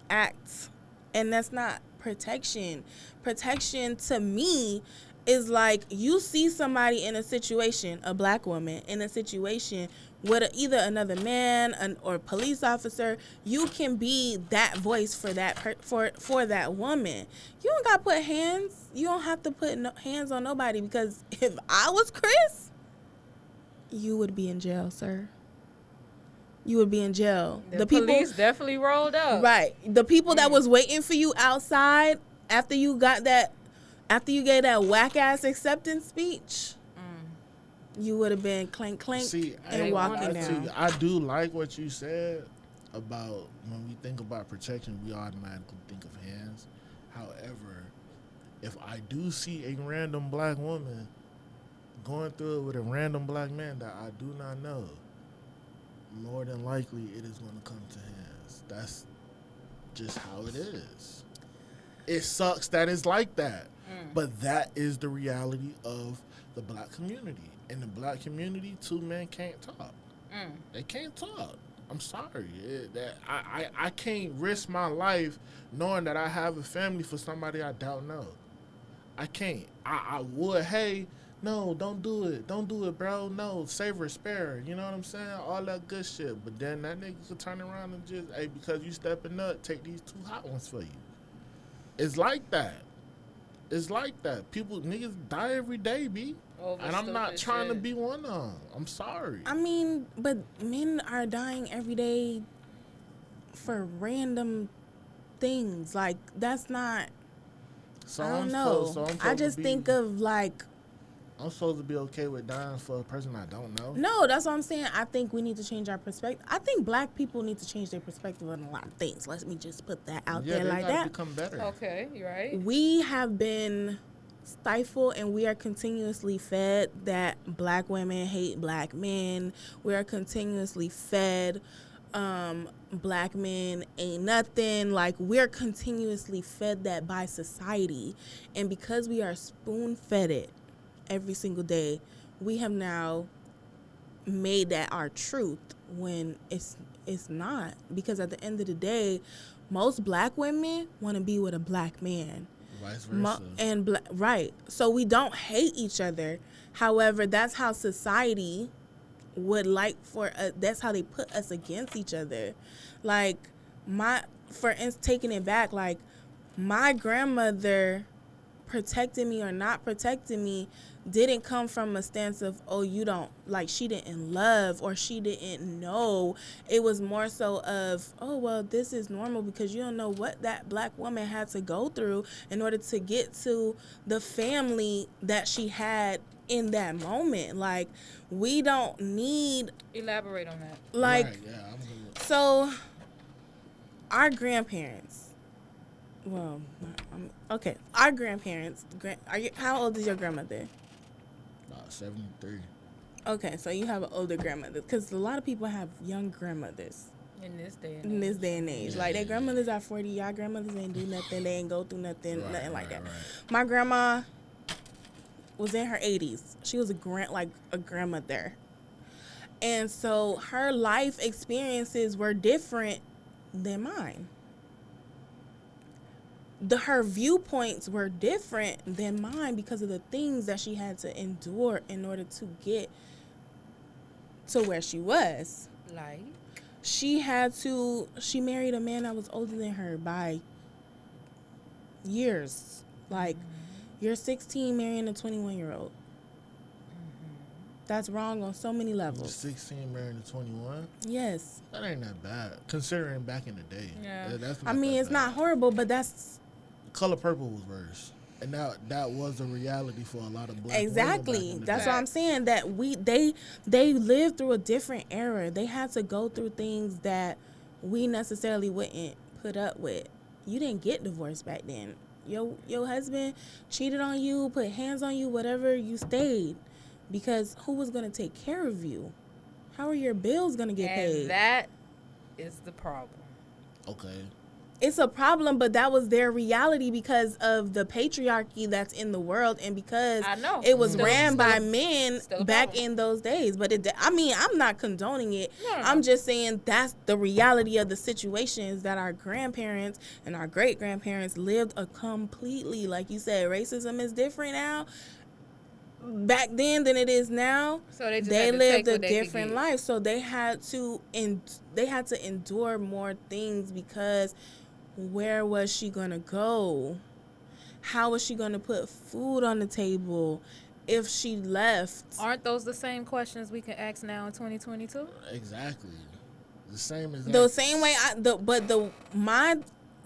acts, and that's not protection. Protection to me is like you see somebody in a situation, a black woman in a situation with either another man or police officer. You can be that voice for that for that woman. You don't got to put hands. You don't have to put hands on nobody, because if I was Chris, you would be in jail, sir. You would be in jail. The police definitely rolled up. Right. The people that was waiting for you outside after you gave that whack ass acceptance speech, you would have been clank clank and walking down. I do like what you said about when we think about protection, we automatically think of hands. However, if I do see a random black woman going through it with a random black man that I do not know, more than likely it is going to come to hands. That's just how it is. It sucks that it's like that. But that is the reality of the black community. In the black community, two men can't talk. They can't talk. I'm sorry. I can't risk my life knowing that I have a family for somebody I don't know. I can't. I would, hey, no, don't do it. Don't do it, bro. No, save her, spare her. You know what I'm saying? All that good shit. But then that nigga could turn around and just, hey, because you stepping up, take these two hot ones for you. It's like that. It's like that. Niggas die every day, B. And I'm not trying to be one of them. I'm sorry. I mean, but men are dying every day for random things. Like, that's not, I don't know. I just think of like, I'm supposed to be okay with dying for a person I don't know? No, that's what I'm saying. I think we need to change our perspective. I think black people need to change their perspective on a lot of things. Let me just put that out there like that. Yeah, they become better. Okay, you're right. We have been stifled and we are continuously fed that black women hate black men. We are continuously fed black men ain't nothing. Like, we're continuously fed that by society. And because we are spoon-fed it every single day, we have now made that our truth when it's not. Because at the end of the day, most black women want to be with a black man. Vice versa. Right. So we don't hate each other. However, that's how society would like for that's how they put us against each other. Like, for instance, taking it back, like, my grandmother protecting me or not protecting me didn't come from a stance of, oh, you don't, like, she didn't love or she didn't know. It was more so of, oh, well, this is normal, because you don't know what that black woman had to go through in order to get to the family that she had in that moment. Like, we don't need, elaborate on that. like, right, yeah, I'm good. So our grandparents, well, okay, our grandparents, how old is your grandmother? About 73. Okay, so you have an older grandmother, because a lot of people have young grandmothers In this day in this day and age. Like, their grandmothers are 40, y'all grandmothers ain't do nothing, they ain't go through nothing, nothing like that. Right. My grandma was in her 80s. She was a grandmother. And so her life experiences were different than mine. Her viewpoints were different than mine because of the things that she had to endure in order to get to where she was. Like, She married a man that was older than her by years. Like, you're 16 marrying a 21-year-old. That's wrong on so many levels. 16 married to 21? Yes. That ain't that bad, considering back in the day. Yeah. That's I mean, it's not horrible, but that's... Color Purple was worse. And that was a reality for a lot of black women Exactly. back in the That's day. what I'm saying, that they lived through a different era. They had to go through things that we necessarily wouldn't put up with. You didn't get divorced back then. Your husband cheated on you, put hands on you, whatever, you stayed. Because who was going to take care of you? How are your bills gonna get paid? And that is the problem. Okay. It's a problem, but that was their reality because of the patriarchy that's in the world, and because I know. it was Still- ran still- by men still a back problem. in those days. But I'm not condoning it. No. I'm just saying that's the reality of the situations that our grandparents and our great grandparents lived a completely, like you said, racism is different now. Back then than it is now. So they just They had to lived take a what they could different get. life, so they had to endure more things because where was she gonna go? How was she gonna put food on the table if she left? Aren't those the same questions we can ask now in 2022? Exactly. The same as The same way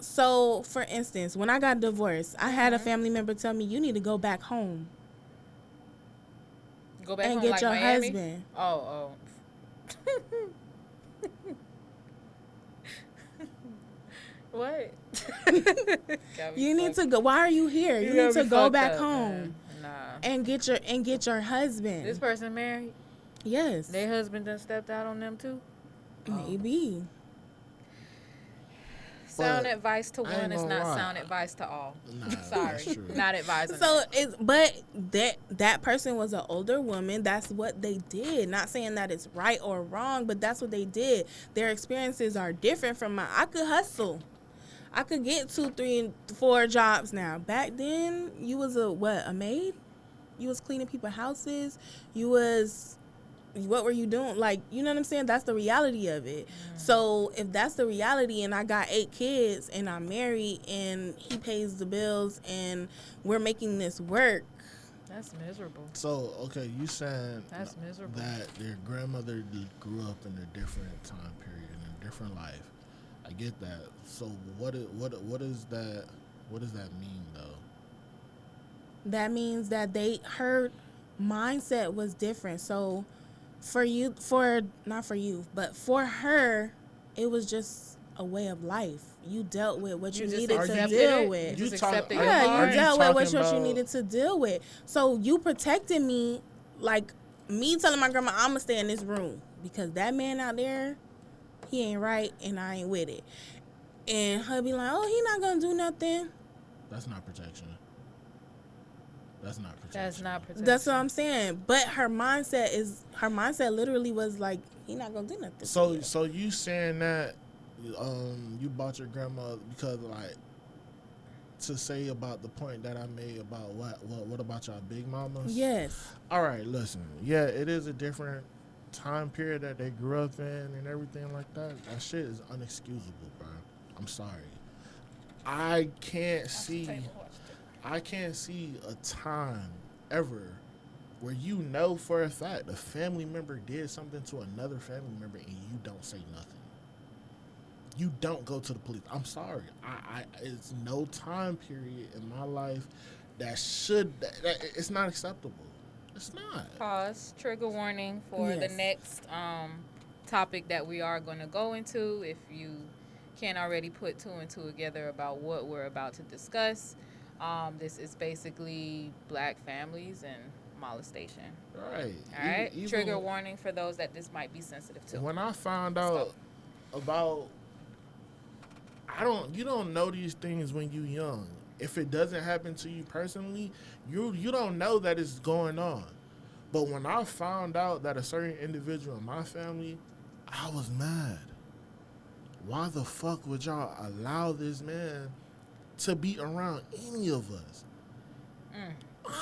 so for instance, when I got divorced, I had a family member tell me, you need to go back home Go back and home get like your Miami? husband. Oh. What? You need to go. Why are you here? You need to go back home Nah. and get your husband. This person married? Yes. Their husband done stepped out on them too? Maybe. Sound But advice to I ain't one is gonna not lie. sound advice to all. Nah, Sorry. that's true. Not advising. So that person was an older woman. That's what they did. Not saying that it's right or wrong, but that's what they did. Their experiences are different from mine. I could hustle. I could get 2, 3, and 4 jobs now. Back then, you was a maid? You was cleaning people's houses. What were you doing? Like, you know what I'm saying? That's the reality of it. So if that's the reality and I got 8 kids and I'm married and he pays the bills and we're making this work. That's miserable. So, okay, you saying That's miserable. that their grandmother grew up in a different time period, in a different life. I get that. So what does that mean though? That means that her mindset was different. So for her, it was just a way of life. You dealt with what you just needed to accepted deal it? with. You just accepted your Yeah, part? you dealt with what talking you about- needed to deal with. So you protected me, like me telling my grandma, I'm gonna stay in this room because that man out there, he ain't right and I ain't with it. And her be like, oh, he not gonna do nothing. That's not protection. That's not protection. That's not protection. That's what I'm saying. But her mindset literally was like, he not gonna do nothing. to you. So you saying that you bought your grandma because like to say about the point that I made about what about y'all big mamas? Yes. All right, listen. Yeah, it is a different time period that they grew up in and everything like that. That shit is unexcusable, bro. I'm sorry. I can't see a time ever where you know for a fact a family member did something to another family member and you don't say nothing. You don't go to the police. I'm sorry. It's no time period in my life that it's not acceptable. It's not. Pause. Trigger warning for the Yes. next topic that we are going to go into. If you can't already put 2 and 2 together about what we're about to discuss, this is basically black families and molestation. Right. All right. Even Trigger warning for those that this might be sensitive to. when I found out about, you don't know these things when you young. If it doesn't happen to you personally, you don't know that it's going on. But when I found out that a certain individual in my family, I was mad. Why the fuck would y'all allow this man to be around any of us?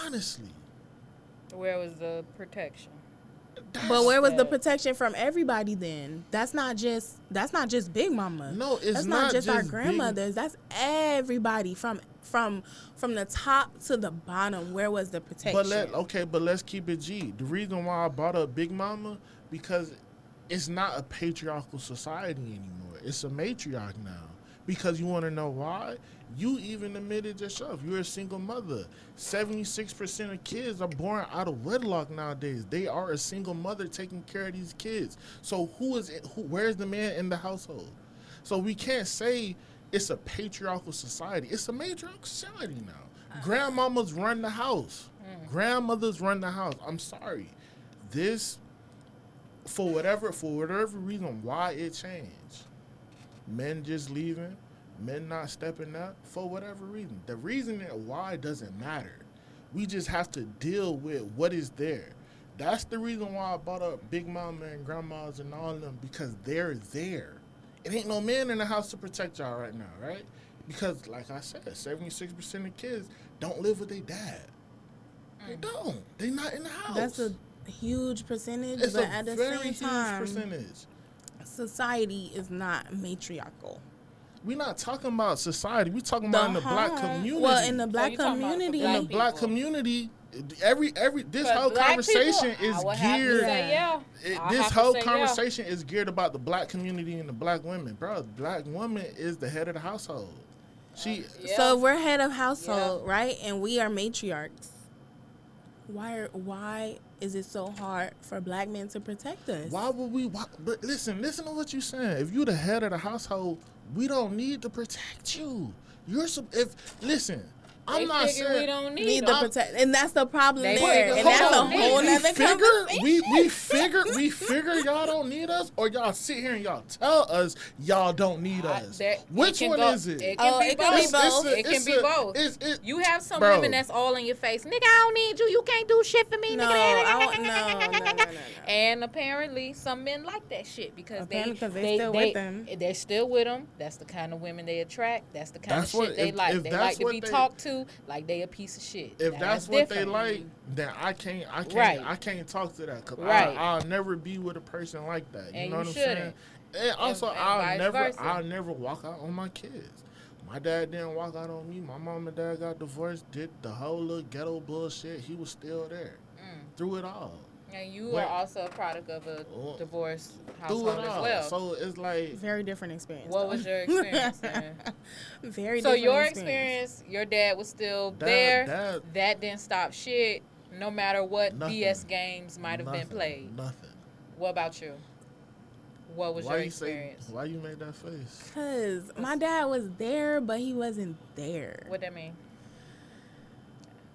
Honestly. Where was the protection? But where was the that. protection from everybody then? That's not just Big Mama. No, it's that's not just our just grandmothers. That's everybody from the top to the bottom. Where was the protection? But let's keep it G. The reason why I brought up Big Mama, because it's not a patriarchal society anymore. It's a matriarch now. Because you want to know why? You even admitted yourself. You're a single mother. 76% of kids are born out of wedlock nowadays. They are a single mother taking care of these kids. So where's the man in the household? So we can't say it's a patriarchal society. It's a matriarchal society now. Grandmamas run the house. Grandmothers run the house. I'm sorry. This for whatever reason why it changed. Men just leaving, men not stepping up for whatever reason. The reason why doesn't matter. We just have to deal with what is there. That's the reason why I brought up Big Mama and grandmas and all of them, because they're there. It ain't no man in the house to protect y'all right now, right? Because, like I said, 76% of kids don't live with their dad. They don't. They not in the house. That's a huge percentage, it's but a at the very same huge time, percentage. society is not matriarchal. We're not talking about society. We're talking about in the black community. Well, in the black you talking about the community, in the black black people. community, this For whole black conversation people, is I would have to geared. say yeah. I This have to whole say yeah. conversation is geared about the black community and the black women, bro. The black woman is the head of the household. She Yeah. so if we're head of household, right, and we are matriarchs. Why is it so hard for black men to protect us? Why would we? But listen to what you're saying. If you're the head of the household, we don't need to protect you. Listen. I'm They not figure saying we don't Need need to them. protect, and that's the problem They there, figure and we that's a don't need whole them. nother conversation. we figure y'all don't need us, or y'all sit here and y'all tell us y'all don't need us. Which one is it? It can be both. It can be both. You have some bro. women that's all in your face. Nigga, I don't need you. You can't do shit for me. No, nigga. no. And apparently, some men like that shit because Apparently, 'cause they still with them. They're still with them. That's the kind of women they attract. That's the kind That's of shit what- they if- like. if They that's like to what be they- talked to like they a piece of shit. If that's what different. they like, then I can't Right. I can't talk to that because Right. I'll never be with a person like that. You And know you what I'm shouldn't. saying? And also, and I'll vice versa. never walk out on my kids. My dad didn't walk out on me. My mom and dad got divorced, did the whole little ghetto bullshit. He was still there through it all. And you But- are also a product of a divorced Through household it as all. well. So it's like, Very different experience. What though. was your experience? Man? Very So different your experience, your dad was still there. That didn't stop shit, no matter what Nothing. BS games might have been played. Nothing. What about you? What was your experience? Why you made that face? Because my dad was there, but he wasn't there. What that mean?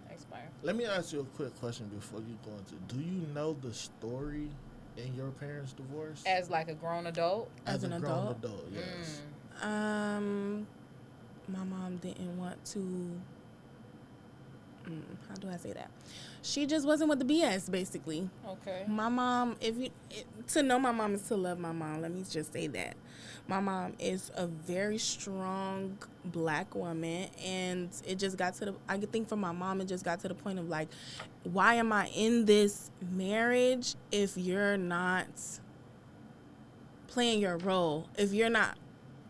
Explain. Let me ask you a quick question before you go into. Do you know the story in your parents' divorce? As like a grown adult? As an a grown adult? adult, yes. My mom didn't want to. How do I say that? She just wasn't with the BS, basically. Okay. My mom, to know my mom is to love my mom. Let me just say that. My mom is a very strong black woman, and it just got to I think for my mom, it just got to the point of like, why am I in this marriage if you're not playing your role? If you're not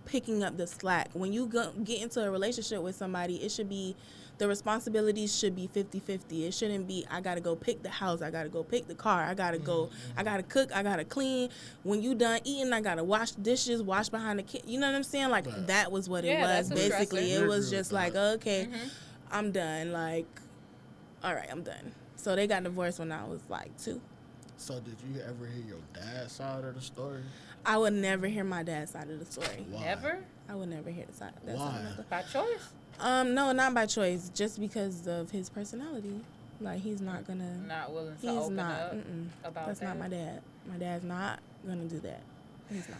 picking up the slack? When you get into a relationship with somebody, it should be, the responsibilities should be 50-50. It shouldn't be, I got to go pick the house, I got to go pick the car, I got to go, I got to cook, I got to clean. When you done eating, I got to wash dishes, wash behind the kid. You know what I'm saying? Like, that was what it was. that's a Basically, stressor. it was just like, okay, Mm-hmm. I'm done. Like, all right, I'm done. So they got divorced when I was like 2. So did you ever hear your dad's side of the story? I would never hear my dad's side of the story. Why? Never? I would never hear the side. That Why? side of the By choice? No, not by choice. Just because of his personality. Like, he's not gonna. Not willing to He's open not. up about That's that? not my dad. My dad's not gonna do that. He's not.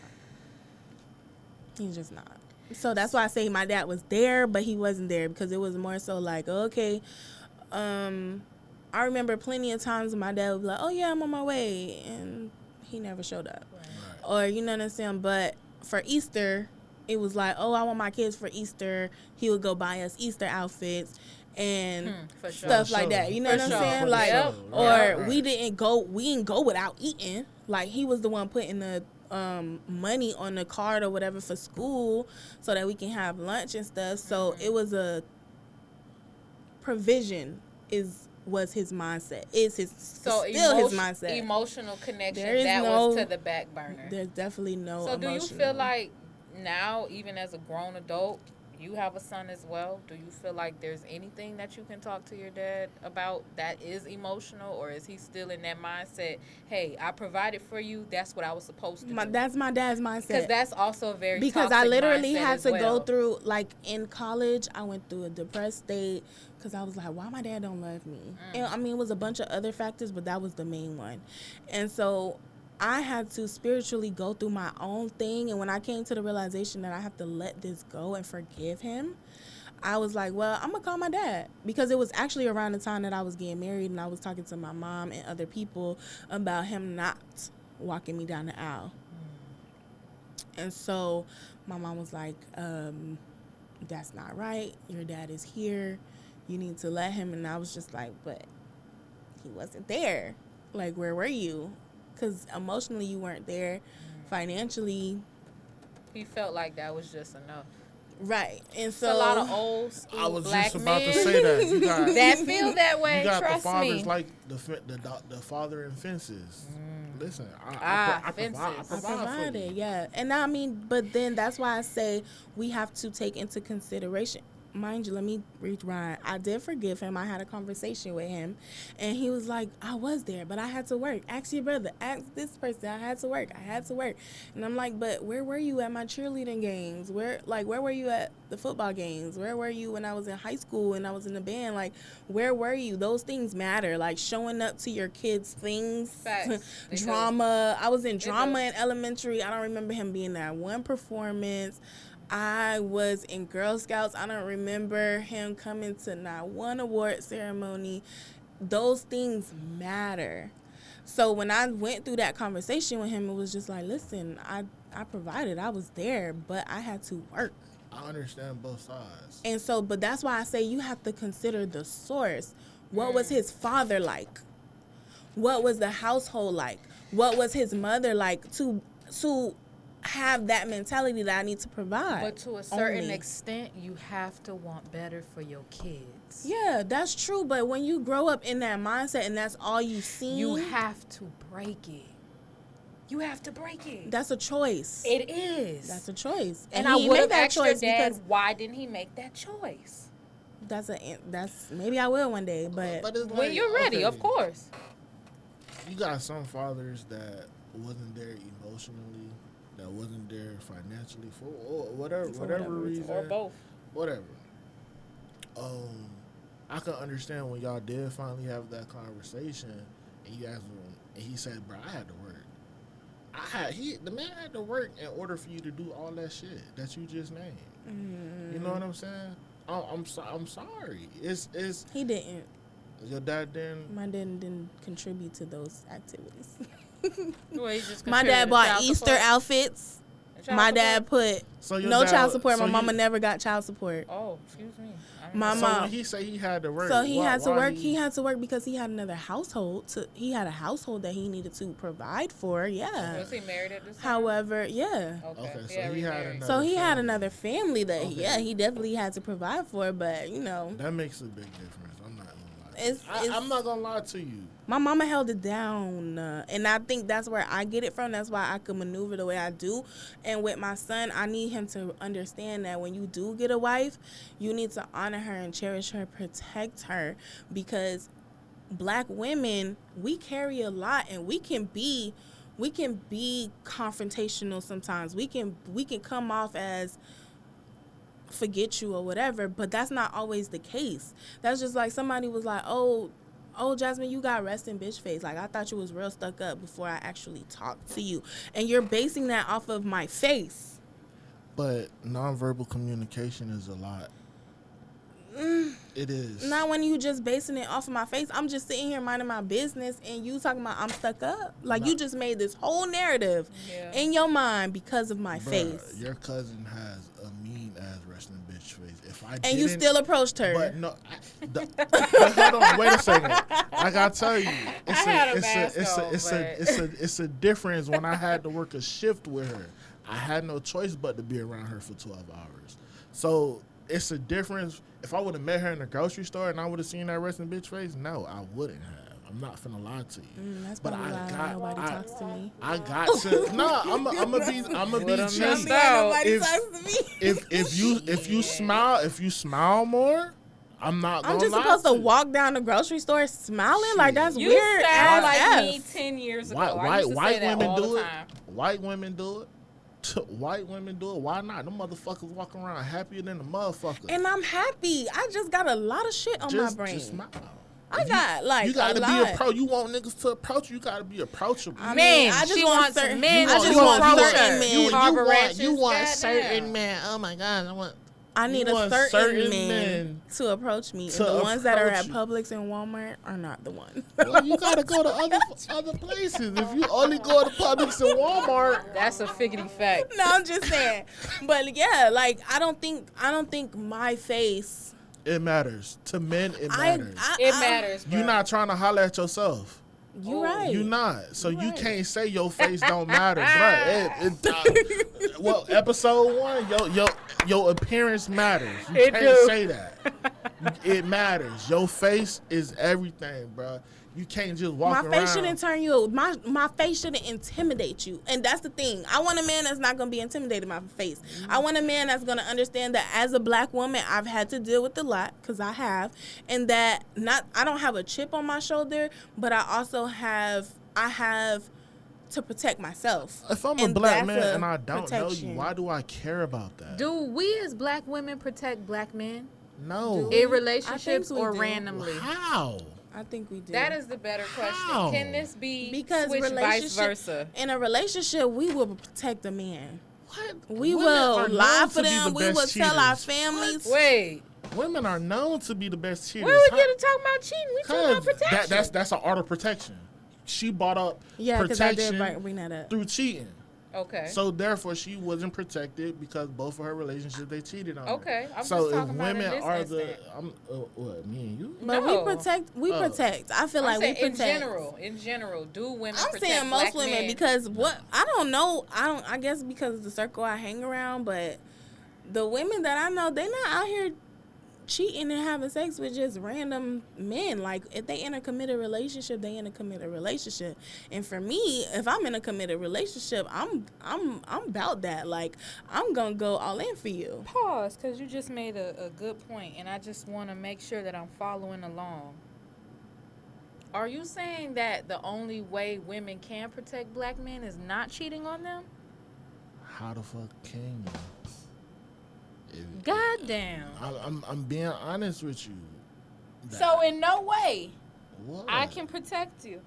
He's just not. So that's why I say my dad was there, but he wasn't there because it was more so like, okay. I remember plenty of times my dad would be like, "Oh yeah, I'm on my way," and he never showed up. Right. Or, you know what I'm saying? But for Easter, it was like, oh, I want my kids for Easter. He would go buy us Easter outfits and for sure. stuff For like sure. that. You know For what I'm sure. saying? For Like, sure. or Right. we didn't go without eating. Like, he was the one putting the money on the card or whatever for school so that we can have lunch and stuff. So it was a provision was his mindset. Is his So still his mindset. Emotional connection, There is that no- was to the back burner. There's definitely no So do you emotional. feel like now, even as a grown adult, you have a son as well, do you feel like there's anything that you can talk to your dad about that is emotional, or is he still in that mindset, hey, I provided for you, that's what I was supposed to do? That's my dad's Because mindset. that's also a very Because toxic I literally mindset had as to well. go through, like, in college, I went through a depressed state because I was like, why my dad don't love me? And I mean, it was a bunch of other factors, but that was the main one. And so I had to spiritually go through my own thing. And when I came to the realization that I have to let this go and forgive him, I was like, well, I'm going to call my dad. Because it was actually around the time that I was getting married, and I was talking to my mom and other people about him not walking me down the aisle. And so my mom was like, that's not right. Your dad is here. You need to let him. And I was just like, but he wasn't there. Like, where were you? Because emotionally you weren't there. Financially. He felt like that was just enough. Right. And It's so a lot of old school I was black just about men to say that. You got, that feel that way. you got the Trust fathers me. like the father in fences. Listen, I Fences. provide I for provided, you. yeah. And I mean, but then that's why I say we have to take into consideration. Mind you, let me rewind. I did forgive him. I had a conversation with him, and he was like, I was there, but I had to work. Ask your brother. Ask this person. I had to work. And I'm like, but where were you at my cheerleading games? Where were you at the football games? Where were you when I was in high school and I was in the band? Like, where were you? Those things matter. Like, showing up to your kids' things. Facts. They do. Drama. I was in drama do. in elementary. I don't remember him being there at one performance. I was in Girl Scouts. I don't remember him coming to not one award ceremony. Those things matter. So when I went through that conversation with him, it was just like, listen, I provided. I was there, but I had to work. I understand both sides. And so, but that's why I say you have to consider the source. What was his father like? What was the household like? What was his mother like to have that mentality that I need to provide? But to a certain only. extent, you have to want better for your kids. Yeah, that's true. But when you grow up in that mindset and that's all you see, You have to break it. You have to break it. that's a choice. It is. That's a choice. and he I would made have asked your dad, because why didn't he make that choice? that's maybe I will one day, but it's When like, you're ready, okay, of course. You got some fathers that wasn't there emotionally, that wasn't there financially for whatever reason, Or both. whatever. I can understand when y'all did finally have that conversation, and you asked him, and he said, "Bro, I had to work. The man had to work in order for you to do all that shit that you just named. You know what I'm saying? I'm sorry. It's he didn't. your dad didn't. My dad didn't contribute to those activities. Well, he just My contributed dad to bought child Easter support. outfits. Child My support? dad put So your no dad- child support. so My mama you- never got child support. Oh, excuse me. My So mom. when he said he had to work, So he why- had to why work. He had to work because he had another household. He had a household that he needed to provide for. Yeah. Was he married at this time? However, yeah. Okay, so Yeah, he had remarried. another. So he had family. another family that, Okay. yeah, he definitely had to provide for. But That makes a big difference. I'm not gonna lie. It's- I'm not gonna lie to you. my mama held it down, and I think that's where I get it from. That's why I can maneuver the way I do. And with my son, I need him to understand that when you do get a wife, you need to honor her and cherish her, protect her, because black women, we carry a lot, and we can be confrontational sometimes. We can come off as forget you or whatever, but that's not always the case. That's just like somebody was like, oh, Jasmine, you got resting bitch face. Like, I thought you was real stuck up before I actually talked to you. And you're basing that off of my face. But nonverbal communication is a lot. It is. Not when you just basing it off of my face. I'm just sitting here minding my business and you talking about I'm stuck up. Like, you just made this whole narrative in your mind because of my Bruh, face. Your cousin has a mean-ass resting bitch face. If I And you still approached her. But no, hold on, wait a second. I gotta tell you, it's a difference when I had to work a shift with her. I had no choice but to be around her for 12 hours. So it's a difference. If I would have met her in the grocery store and I would have seen that resting bitch face, no, I wouldn't have. I'm not finna lie to you. That's But probably I why got- nobody talks to me. I got to. No, I'm gonna be missed cheesy. out. Nobody If- talks to me. If you smile more, I'm not gonna I'm just lie supposed to you. walk down the grocery store smiling? Like, that's You weird. sound as like F. me 10 years ago. White, I used to white say that women all do the it. time. White women do it. White women do it. Why not? Them motherfuckers walking around happier than the motherfucker. And I'm happy. I just got a lot of shit on my brain. Just smile. I got like you gotta a be lot. You want niggas to approach you. You gotta be approachable. I mean, Men, I just she want wants certain men. I to just want approach certain her. men. Carver Ranches, you want goddamn. certain men. Oh my God, I need You a want certain certain man men to approach me. to And the ones that are approach at you. Publix and Walmart are not the ones. Well, you gotta go to other places. If you only go to Publix and Walmart, That's a figgity fact. No, I'm just saying. But yeah, like I don't think my face. it matters. To men, it I, matters. It matters, bro. You're not trying to holler at yourself. You Oh, right. You not. So You you right. can't say your face don't matter, bro. Well, episode 1, your appearance matters. You It can't do. say that. It matters. Your face is everything, bro. You can't just walk My around. face shouldn't turn you. My face shouldn't intimidate you, and that's the thing. I want a man that's not gonna be intimidated by my face. I want a man that's gonna understand that as a black woman, I've had to deal with a lot because I have, and that I don't have a chip on my shoulder, but I have to protect myself. If I'm a And black that's man a and I don't know you, protection. why do I care about that? Do we as black women protect black men No. in relationships we or do. randomly? How? I think we do. That is the better question. How? Can this be because switched vice relationship versa? in a relationship, we will protect a man. What? We Women will are lie known for to be them. the We will best tell our cheaters. families. Wait, Women are known to be the best cheaters. where we How- get to talk about cheating? We talking about 'Cause protection. that's an art of protection. She brought up Yeah, because I did protection bring that up. through cheating. Okay. So therefore, she wasn't protected because both of her relationships they cheated on. her. Okay, I'm so just talking if about in women this are instant. what me and you? But No. we protect. We Oh. protect. I feel I'm like we saying protect. in general, do women I'm protect saying most black women men? because what I don't know. I guess because of the circle I hang around, but the women that I know, they not out here cheating and having sex with just random men. Like if they in a committed relationship, they in a committed relationship. And for me, if I'm in a committed relationship, I'm about that. Like I'm gonna go all in for you. Pause, because you just made a good point, and I just want to make sure that I'm following along. Are you saying that the only way women can protect black men is not cheating on them? How the fuck can you? If- Goddamn. I'm being honest with you. So in no way What? I can protect you.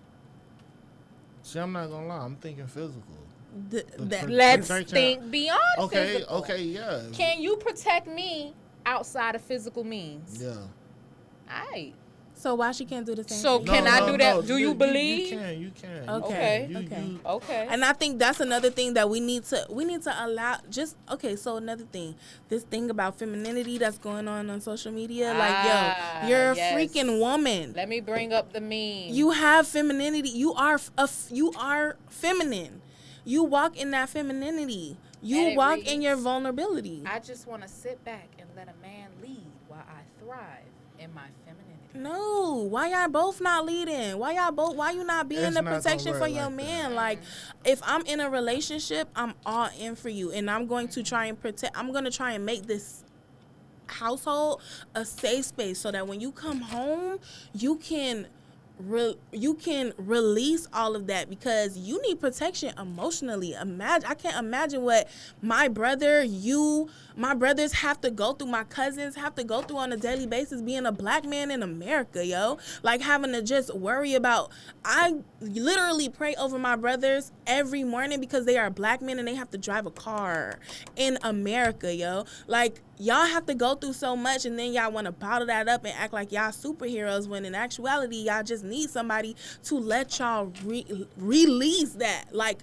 See, I'm not gonna lie. I'm thinking physical. That Let's Protection. think beyond Okay, physical. okay, yeah. Can you protect me outside of physical means? Yeah. Alright. so why she can't do the same So thing? can I do that? Do you believe? You can. Okay, You- okay. you- Okay. And I think that's another thing that we need to allow. Just okay. So another thing, this thing about femininity that's going on social media. Like, yo, you're a yes. freaking woman. Let me bring up the meme. You have femininity. You are feminine. You walk in that femininity. And You it walk in your reads, vulnerability. I just want to sit back and let a man lead while I thrive in my femininity. No, why y'all both not leading? Why you not being It's the not gonna protection work for your like man? that. Like, if I'm in a relationship, I'm all in for you, and I'm going to try and protect. I'm going to try and make this household a safe space so that when you come home, you can release all of that because you need protection emotionally. I can't imagine what my brothers have to go through, my cousins have to go through on a daily basis being a black man in America, yo. Like having to just worry about, I literally pray over my brothers every morning because they are black men and they have to drive a car in America, yo. Like, y'all have to go through so much and then y'all want to bottle that up and act like y'all superheroes when in actuality y'all just need somebody to let y'all release that. Like,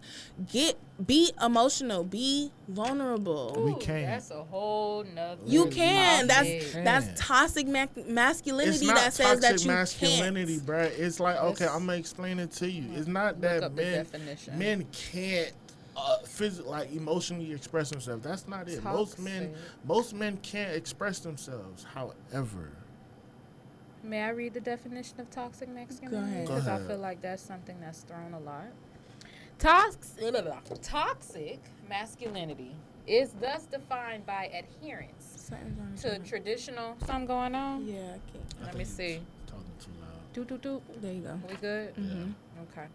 be emotional, be vulnerable. We Ooh, can't. That's a whole nother. You can. topic. That's toxic masculinity It's not that says that toxic you masculinity, can't. bruh. It's like, okay, Let's- I'm gonna explain it to you. It's not Look that up the definition. men can't like emotionally express themselves. That's not it. Most men can't express themselves. However, May I read the definition of toxic masculinity? Go ahead. Go Because I ahead. feel like that's something that's thrown a lot. Toxic masculinity is thus defined by adherence to traditional. Something going on? Yeah, I can't. Let me see. talking too loud. Do. There you go. We good? Mm-hmm. Okay.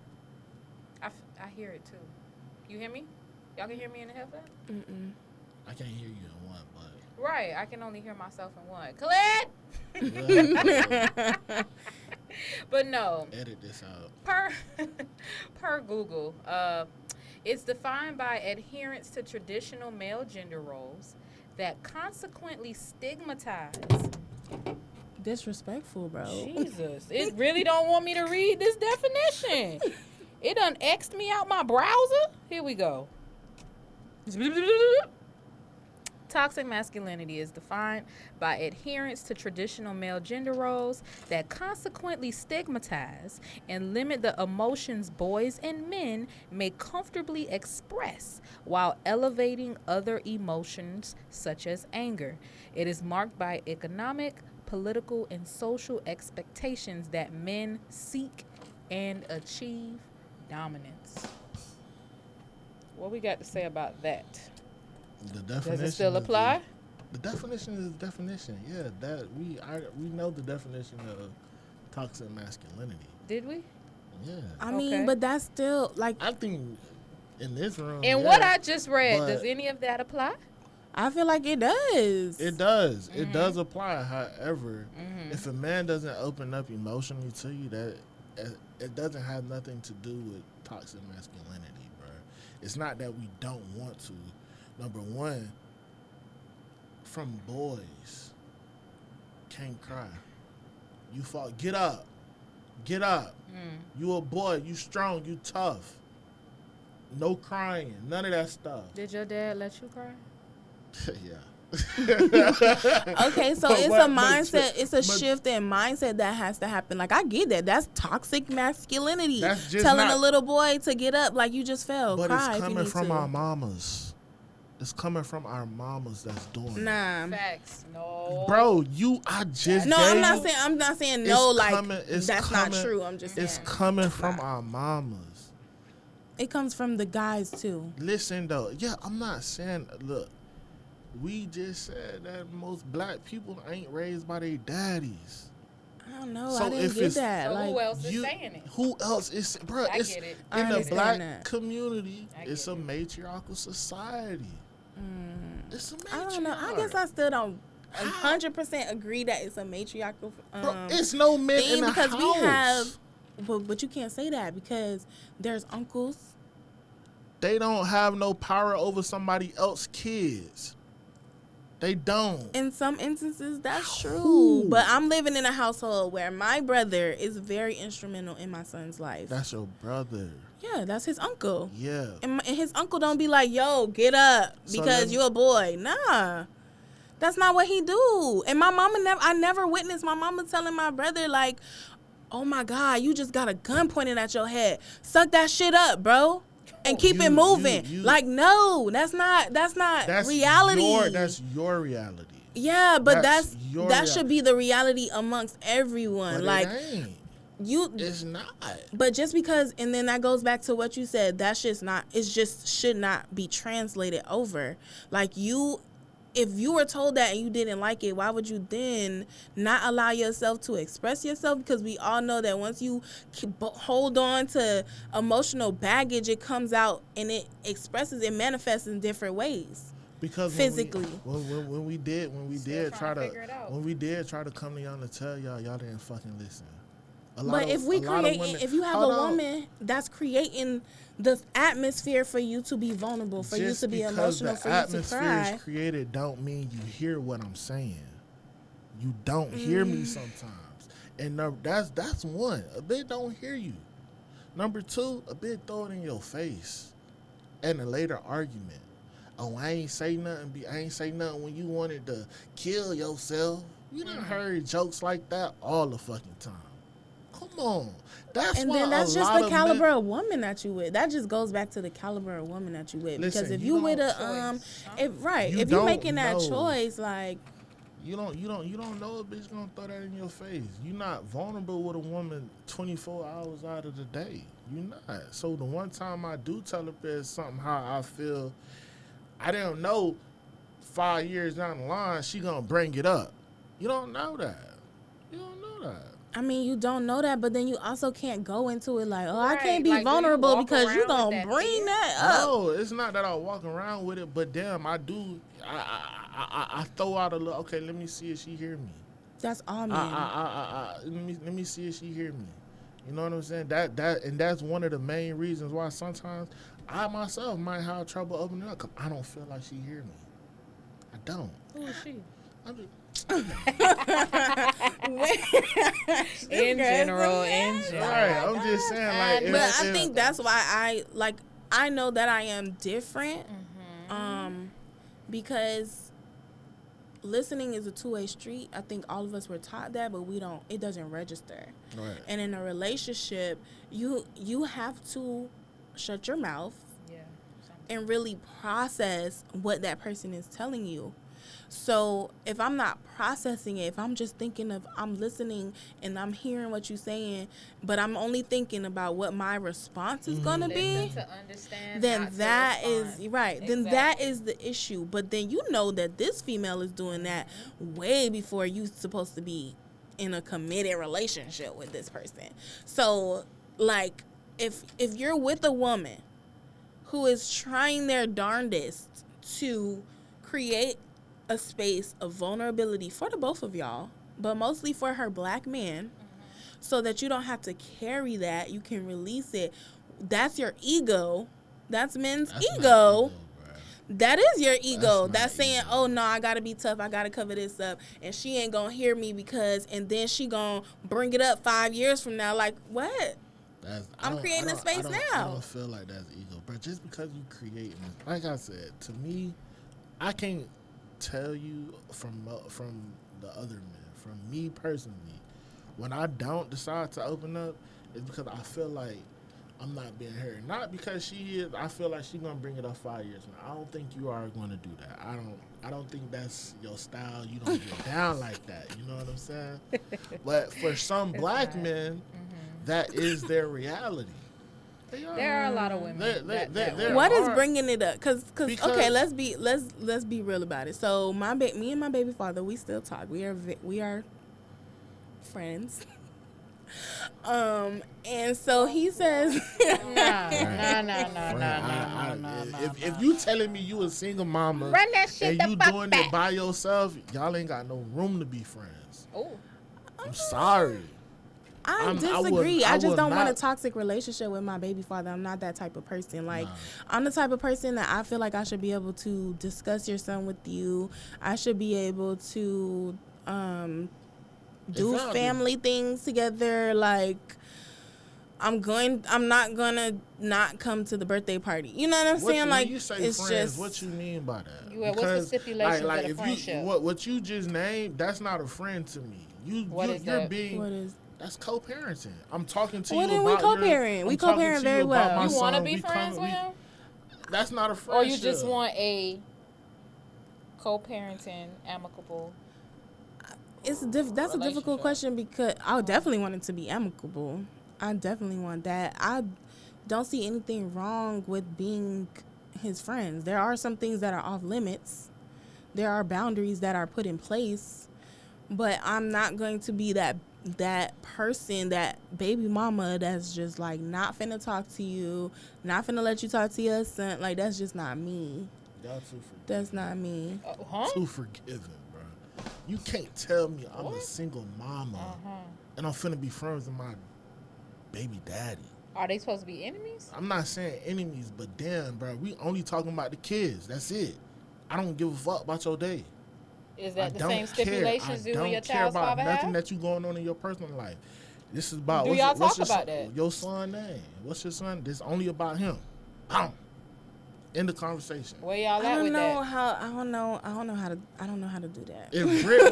I hear it too. You hear me? Y'all can hear me in the headphones? Mm-mm. I can't hear you in one, but Right. I can only hear myself in one. Colette! But no. Edit this out. Per Google, it's defined by adherence to traditional male gender roles that consequently stigmatize. Disrespectful, bro. Jesus, it really don't want me to read this definition. It done X'd me out my browser. Here we go. Toxic masculinity is defined by adherence to traditional male gender roles that consequently stigmatize and limit the emotions boys and men may comfortably express while elevating other emotions such as anger. It is marked by economic, political, and social expectations that men seek and achieve dominance. What we got to say about that? The definition. Does it still apply? The definition is the definition. Yeah, that we know the definition of toxic masculinity. Did we? Yeah. I mean, Okay. but that's still like I think in this room. And yeah, what I just read, but does any of that apply? I feel like it does. It does. It does apply. However, if a man doesn't open up emotionally to you, that it doesn't have nothing to do with toxic masculinity, bro. It's not that we don't want to. Number one, from boys, can't cry. You fall. Get up. Get up. You a boy. You strong. You tough. No crying. None of that stuff. Did your dad let you cry? Yeah. Okay, so But it's what- a mindset. It's a but- shift in mindset that has to happen. Like I get that. That's toxic masculinity. That's just Telling not- a little boy to get up like you just fell. But Cry it's if you coming need from to. our mamas. It's coming from our mamas that's doing it. Nah. Facts. No. Bro, I just No, gave I'm not saying It's no. Like coming- it's that's not coming- true. I'm just saying It's coming from our mamas. it comes from the guys too. Listen though, yeah, I'm not saying. Look, we just said that most black people ain't raised by their daddies. I don't know. So I didn't if get it's- that. So like, who else is saying it? Who else is, bro? I It's get it. I in the understand black that. community. I It's get a it. matriarchal society. It's a matriarch. I don't know. I guess I still don't 100% agree that it's a matriarchal Bro, it's no men thing in the because house. we have. But you can't say that because there's uncles. They don't have no power over somebody else's kids. They don't. In some instances, that's true. Who? But I'm living in a household where my brother is very instrumental in my son's life. That's your brother. Yeah, that's his uncle. Yeah. And his uncle don't be like, yo, get up So because then- you a boy. Nah. That's not what he do. And my mama I never witnessed my mama telling my brother like, oh my God, you just got a gun pointed at your head. Suck that shit up, bro. And keep it moving. you- Like, no, that's not reality. That's your reality. Yeah, but That's that your should be the reality amongst everyone. But like it ain't. you It's not. but just because, and then that goes back to what you said, that's just not, it's just should not be translated over. Like if you were told that and you didn't like it, why would you then not allow yourself to express yourself? Because we all know that once you hold on to emotional baggage, it comes out and it manifests in different ways. Because physically. when we did trying to figure it out. try to come to y'all and tell y'all didn't fucking listen. But if you have a woman that's creating the atmosphere for you to be vulnerable, for you to be emotional, for you to atmosphere cry. is created don't mean you hear what I'm saying. You don't hear me sometimes. And that's one. A bit don't hear you. Number two, a bit throw it in your face. In a later argument. Oh, I ain't say nothing when you wanted to kill yourself. You done heard jokes like that all the fucking time. Come on. That's And why then that's a just lot the of caliber men, of woman that you with. That just goes back to the caliber of woman that you with. Listen, Because if you you with don't a You if you're don't making that know. choice, like you don't know a bitch gonna throw that in your face. You're not vulnerable with a woman 24 hours out of the day. You're not. So the one time I do tell her there's something how I feel, I didn't know 5 years down the line she gonna bring it up. You don't know that. You don't know that. I mean, you don't know that, but then you also can't go into it like, oh, I Right, can't be like, do you vulnerable walk because you around gonna with that bring fear? that up. No, it's not that I walk around with it, but damn, I do. I throw out a little. Okay, let me see if she hear me. That's all men. Let me see if she hear me. You know what I'm saying? And that's one of the main reasons why sometimes I myself might have trouble opening up because I don't feel like she hear me. I don't. Who is she? I'm just, In general. right. I'm just saying, like, But I think that's why I know that I am different. Because listening is a two-way street. I think all of us were taught that, but it doesn't register. right. And in a relationship, you have to shut your mouth and really process what that person is telling you. So if I'm not processing it, if I'm just thinking I'm listening and I'm hearing what you're saying, but I'm only thinking about what my response is going to be, to understand, then that is right. Exactly. Then that is the issue. But then you know that this female is doing that way before you're supposed to be in a committed relationship with this person. So, like, if you're with a woman who is trying their darndest to create a space of vulnerability for the both of y'all, but mostly for her black man, so that you don't have to carry that, you can release it. That's your ego. That's men's ego. That is your ego. That's saying, oh, no, I got to be tough. I got to cover this up. And she ain't going to hear me and then she going to bring it up 5 years from now. Like, what? I'm creating a space now. I don't feel like that's ego, bro. Just because you create, like I said, to me, I can't tell you from the other men, from me personally, when I don't decide to open up, it's because I feel like I'm not being heard. Not because she is. I feel like she's gonna bring it up 5 years now. I don't think you are going to do that. I don't think that's your style. You don't get down like that. You know what I'm saying? But for some black men, that is their reality. There are a lot of women. What is bringing it up? Because okay, let's be real about it. So me and my baby father, we still talk. We are friends. And so he says, No. If you telling me you a single mama Run that shit and you the fuck doing back. it by yourself, y'all ain't got no room to be friends. Oh. I'm sorry. I disagree. I just don't want a not- toxic relationship with my baby father. I'm not that type of person. Like, I'm the type of person that I feel like I should be able to discuss your son with you. I should be able to do family things together. Like, I'm not gonna not come to the birthday party. You know what I'm saying? Like, when you say it's friends, just what you mean by that? What's the stipulations of the friendship? What you just named, that's not a friend to me. That's co-parenting. I'm talking to you about then we co-parent. We co-parent very well. You want to be friends with him? That's not a friendship. Or you just want a co-parenting, amicable? That's a difficult question because I definitely want it to be amicable. I definitely want that. I don't see anything wrong with being his friends. There are some things that are off limits. There are boundaries that are put in place, but I'm not going to be that person, that baby mama that's just like not finna talk to you, not finna let you talk to your son. Like, that's just not me. Y'all too forgiving. That's not me. Too forgiving, bro. You can't tell me I'm a single mama and I'm finna be friends with my baby daddy. Are they supposed to be enemies? I'm not saying enemies, but damn, bro, we only talking about the kids. That's it. I don't give a fuck about your day. Is that the same stipulations you and your child's father have? I don't care about nothing that you going on in your personal life. This is about Do y'all talk about that? Your son name. What's your son? This is only about him. End the conversation. Where y'all I at don't with know that? how. I don't know how to do that. If Britt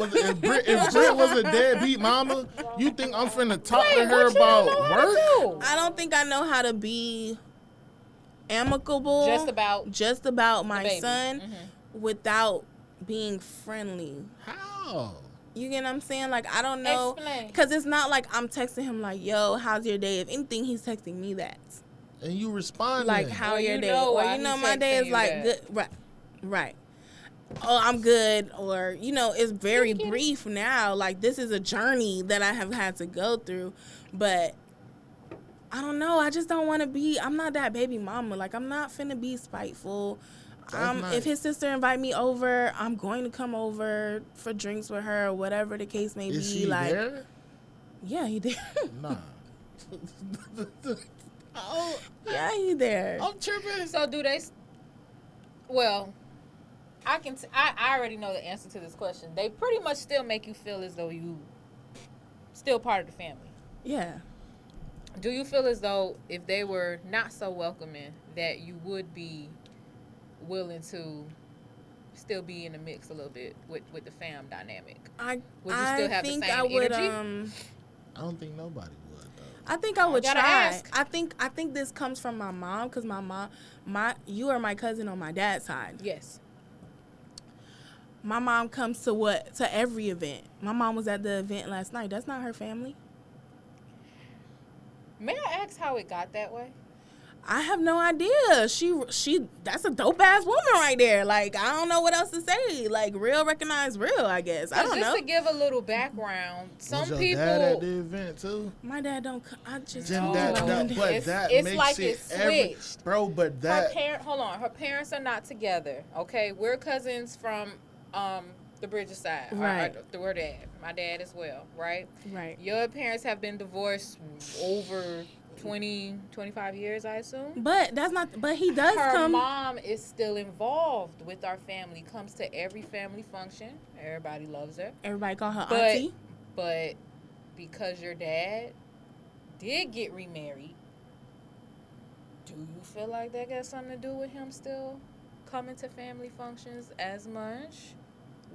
was a deadbeat mama, you think I'm finna talk to her about work? I don't think I know how to be amicable. Just about my son without being friendly. How? You get what I'm saying? Like, I don't know. Explain. Because it's not like I'm texting him like, yo, how's your day? If anything, he's texting me that. And you respond Like, how Or your you day? know Or, why you know, he's my day is texting like you good. Right. Oh, I'm good. Or, you know, it's very brief now. Like, this is a journey that I have had to go through. But I don't know. I just don't want to be. I'm not that baby mama. Like, I'm not finna be spiteful. If his sister invite me over, I'm going to come over for drinks with her or whatever the case may Is be. she Like, there? yeah, he there. Nah. Oh, Yeah, he there. I'm tripping. So do they? Well, I already know the answer to this question. They pretty much still make you feel as though you still part of the family. Yeah. Do you feel as though if they were not so welcoming that you would be willing to still be in the mix a little bit with the fam dynamic? Would you still have think the same I would. energy? I don't think nobody would though. I think I would gotta try. ask. I think this comes from my mom, because you are my cousin on my dad's side. Yes. My mom comes to every event. My mom was at the event last night. That's not her family. May I ask how it got that way? I have no idea. She that's a dope ass woman right there. Like, I don't know what else to say. Like, real recognize real, I guess. I don't just know. to give a little background, some Was your people. dad at the event too? My dad don't. I just. Then No. that It's makes like it it's switched. bro. But that Hold on. Her parents are not together. Okay, we're cousins from the Bridges side. Right. We're dad. My dad as well. Right. Right. Your parents have been divorced over 20, 25 years, I assume. But that's not. But he does Her come. mom is still involved with our family. Comes to every family function. Everybody loves her. Everybody call her But auntie. but because your dad did get remarried, do you feel like that got something to do with him still coming to family functions as much?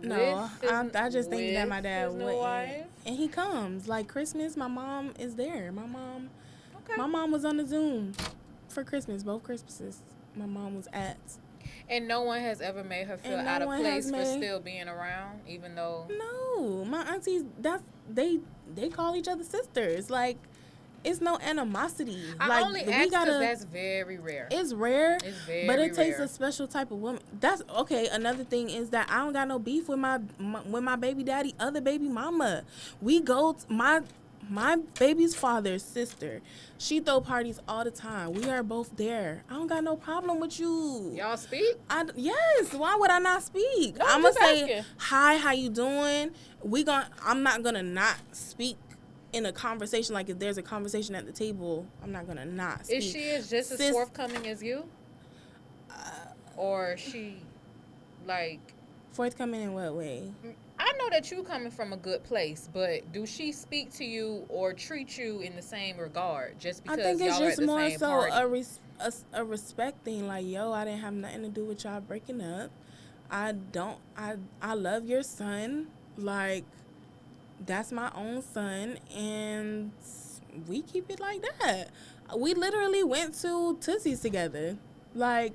No, With I just think that my with dad his new wouldn't. wife? And he comes like Christmas. My mom is there. Okay. My mom was on the Zoom for Christmas. Both Christmases, my mom was at. And no one has ever made her feel And no out of one place has for made- still being around, even though. No, my aunties. They call each other sisters. Like, it's no animosity. I like, only ask because that's very rare. It's rare. It's very But it takes rare. a special type of woman. That's okay. Another thing is that I don't got no beef with my baby daddy, other baby mama. We go my baby's father's sister. She throw parties all the time. We are both there. I don't got no problem with you. Y'all speak? Yes. Why would I not speak? No, I'm gonna just say asking. hi. How you doing? I'm not gonna not speak in a conversation. Like, if there's a conversation at the table, I'm not gonna not speak. Is she just as forthcoming as you? Or she, like... Forthcoming in what way? I know that you coming from a good place, but do she speak to you or treat you in the same regard just because I think it's y'all are just at the more same so party? a respect thing. Like, yo, I didn't have nothing to do with y'all breaking up. I love your son. Like, that's my own son, and we keep it like that. We literally went to Tootsie's together. Like,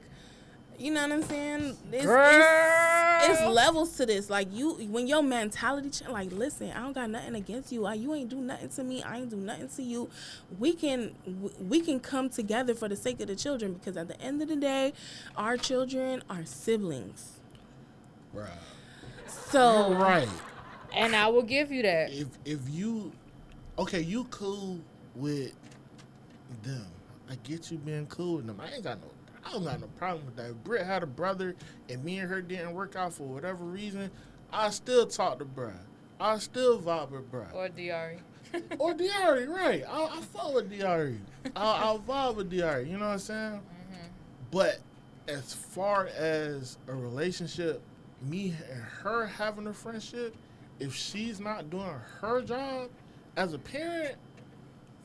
you know what I'm saying? It's levels to this. Like, when your mentality like, listen, I don't got nothing against you. You ain't do nothing to me. I ain't do nothing to you. We can come together for the sake of the children, because at the end of the day, our children are siblings. Bruh. So You're right. And I will give you that. If you you cool with them. I get you being cool with them. I don't got no problem with that. If Britt had a brother and me and her didn't work out for whatever reason, I still talk to bruh. I still vibe with bruh. Or Diari. Or Diari, right. I fuck with Diari. I'll vibe with Diari, you know what I'm saying? Mm-hmm. But as far as a relationship, me and her having a friendship, if she's not doing her job as a parent,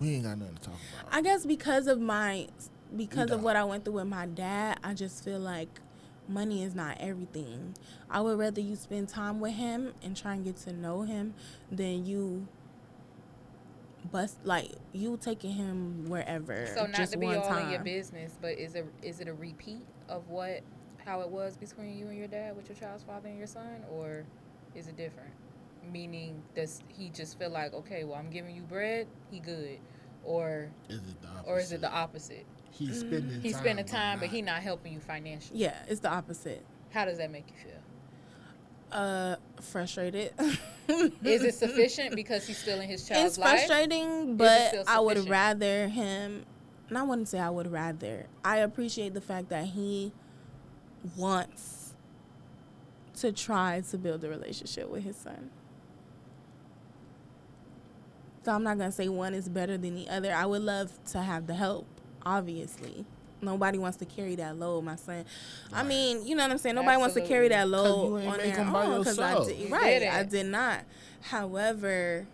we ain't got nothing to talk about. I guess because of what I went through with my dad, I just feel like money is not everything. I would rather you spend time with him and try and get to know him than you taking him wherever. So not just to be one all time. in your business, but is it a repeat of how it was between you and your dad with your child's father and your son, or is it different? Meaning, does he just feel like, okay, well, I'm giving you bread, he good, or Is it the opposite? or is it the opposite? He's spending time, but he's not helping you financially. Yeah, it's the opposite. How does that make you feel? Frustrated. Is it sufficient because he's still in his child's It's life? frustrating, Is but it still I would sufficient? rather him. And I wouldn't say I would rather. I appreciate the fact that he wants to try to build a relationship with his son. So I'm not going to say one is better than the other. I would love to have the help, obviously. Nobody wants to carry that load, my son. I mean, you know what I'm saying? Nobody wants to carry that load on their own. I did not. However,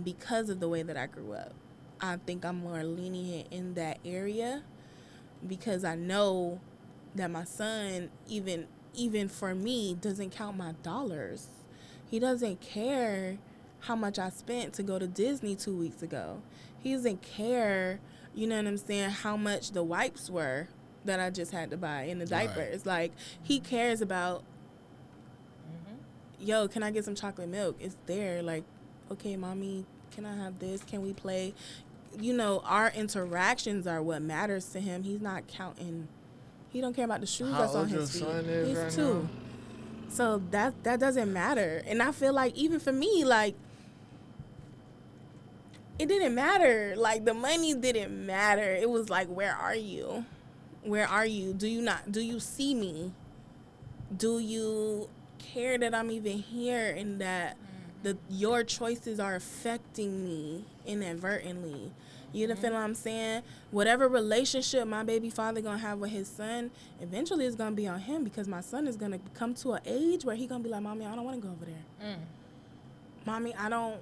because of the way that I grew up, I think I'm more lenient in that area because I know that my son, even for me, doesn't count my dollars. He doesn't care how much I spent to go to Disney 2 weeks ago. He doesn't care, you know what I'm saying, how much the wipes were that I just had to buy and the diapers. Like, he cares about, yo, can I get some chocolate milk? It's there. Like, okay, mommy, can I have this? Can we play? You know, our interactions are what matters to him. He's not counting. He don't care about the shoes that's on his feet. He's 2. Now? So that doesn't matter. And I feel like even for me, like, it didn't matter. Like, the money didn't matter. It was like, where are you? Where are you? Do you see me? Do you care that I'm even here and that your choices are affecting me inadvertently? You know what I'm saying? Whatever relationship my baby father going to have with his son, eventually it's going to be on him because my son is going to come to an age where he going to be like, Mommy, I don't want to go over there. Mommy, I don't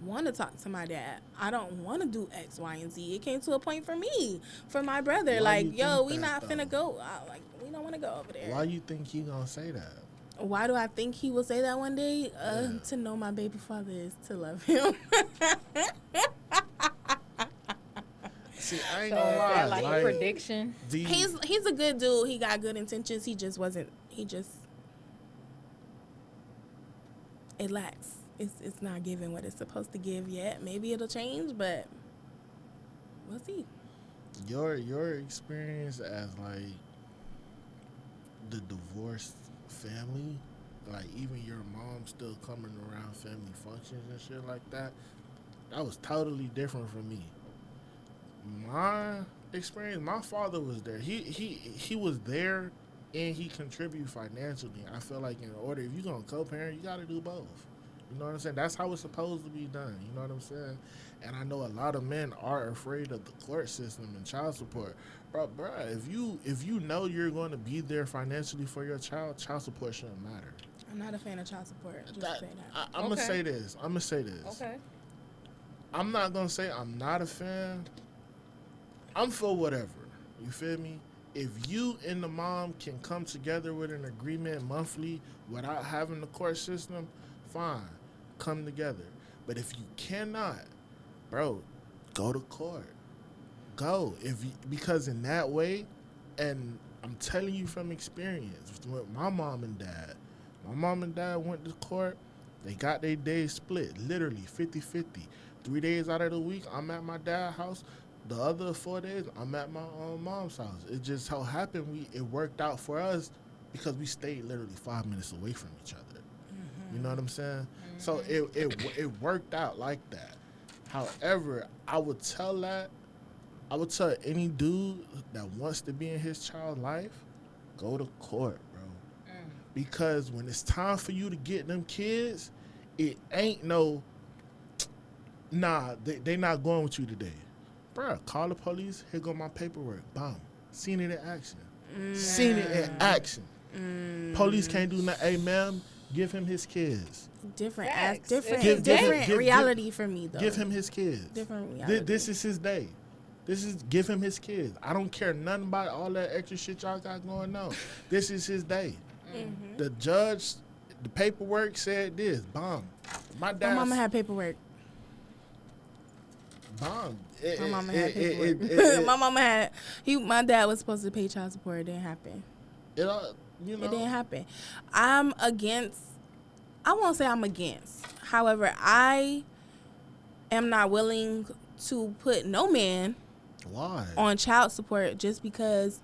want to talk to my dad. I don't want to do X, Y, and Z. It came to a point for me, for my brother. Why like, yo, we not finna go. We don't want to go over there. Why you think he gonna say that? Why do I think he will say that one day? To know my baby father is to love him. See, I ain't gonna lie. Like a prediction. He's a good dude. He got good intentions. He just it lacks. It's not giving what it's supposed to give yet. Maybe it'll change, but we'll see. Your experience as like the divorced family, like even your mom still coming around family functions and shit like that, that was totally different from me. My experience, my father was there. He was there and he contributed financially. I feel like in order, if you're gonna co-parent, you gotta do both. You know what I'm saying? That's how it's supposed to be done. You know what I'm saying? And I know a lot of men are afraid of the court system and child support. Bro, if you know you're going to be there financially for your child support shouldn't matter. I'm not a fan of child support. Just say that. I'm going to say this. Okay. I'm not going to say I'm not a fan. I'm for whatever. You feel me? If you and the mom can come together with an agreement monthly without having the court system, fine. Come together. But if you cannot, bro, go to court. Go. Because in that way, and I'm telling you from experience, with my mom and dad went to court. They got their days split, literally 50-50. 3 days out of the week, I'm at my dad's house. The other 4 days, I'm at my mom's house. It just so happened it worked out for us because we stayed literally 5 minutes away from each other. You know what I'm saying? So it worked out like that. However, I would tell any dude that wants to be in his child's life, go to court, bro. Because when it's time for you to get them kids, it ain't they not going with you today. Bro, call the police, here go my paperwork. Boom. Seen it in action. Police can't do nothing. Hey, ma'am, give him his kids. Different reality for me, though. Give him his kids. Different reality. This is his day. Give him his kids. I don't care nothing about all that extra shit y'all got going on. This is his day. The judge, the paperwork said this. Bomb. My mama had paperwork. Bomb. My mama had paperwork. My mama had. My dad was supposed to pay child support. It didn't happen. It didn't happen. I'm against. I won't say I'm against. However, I am not willing to put no man on child support just because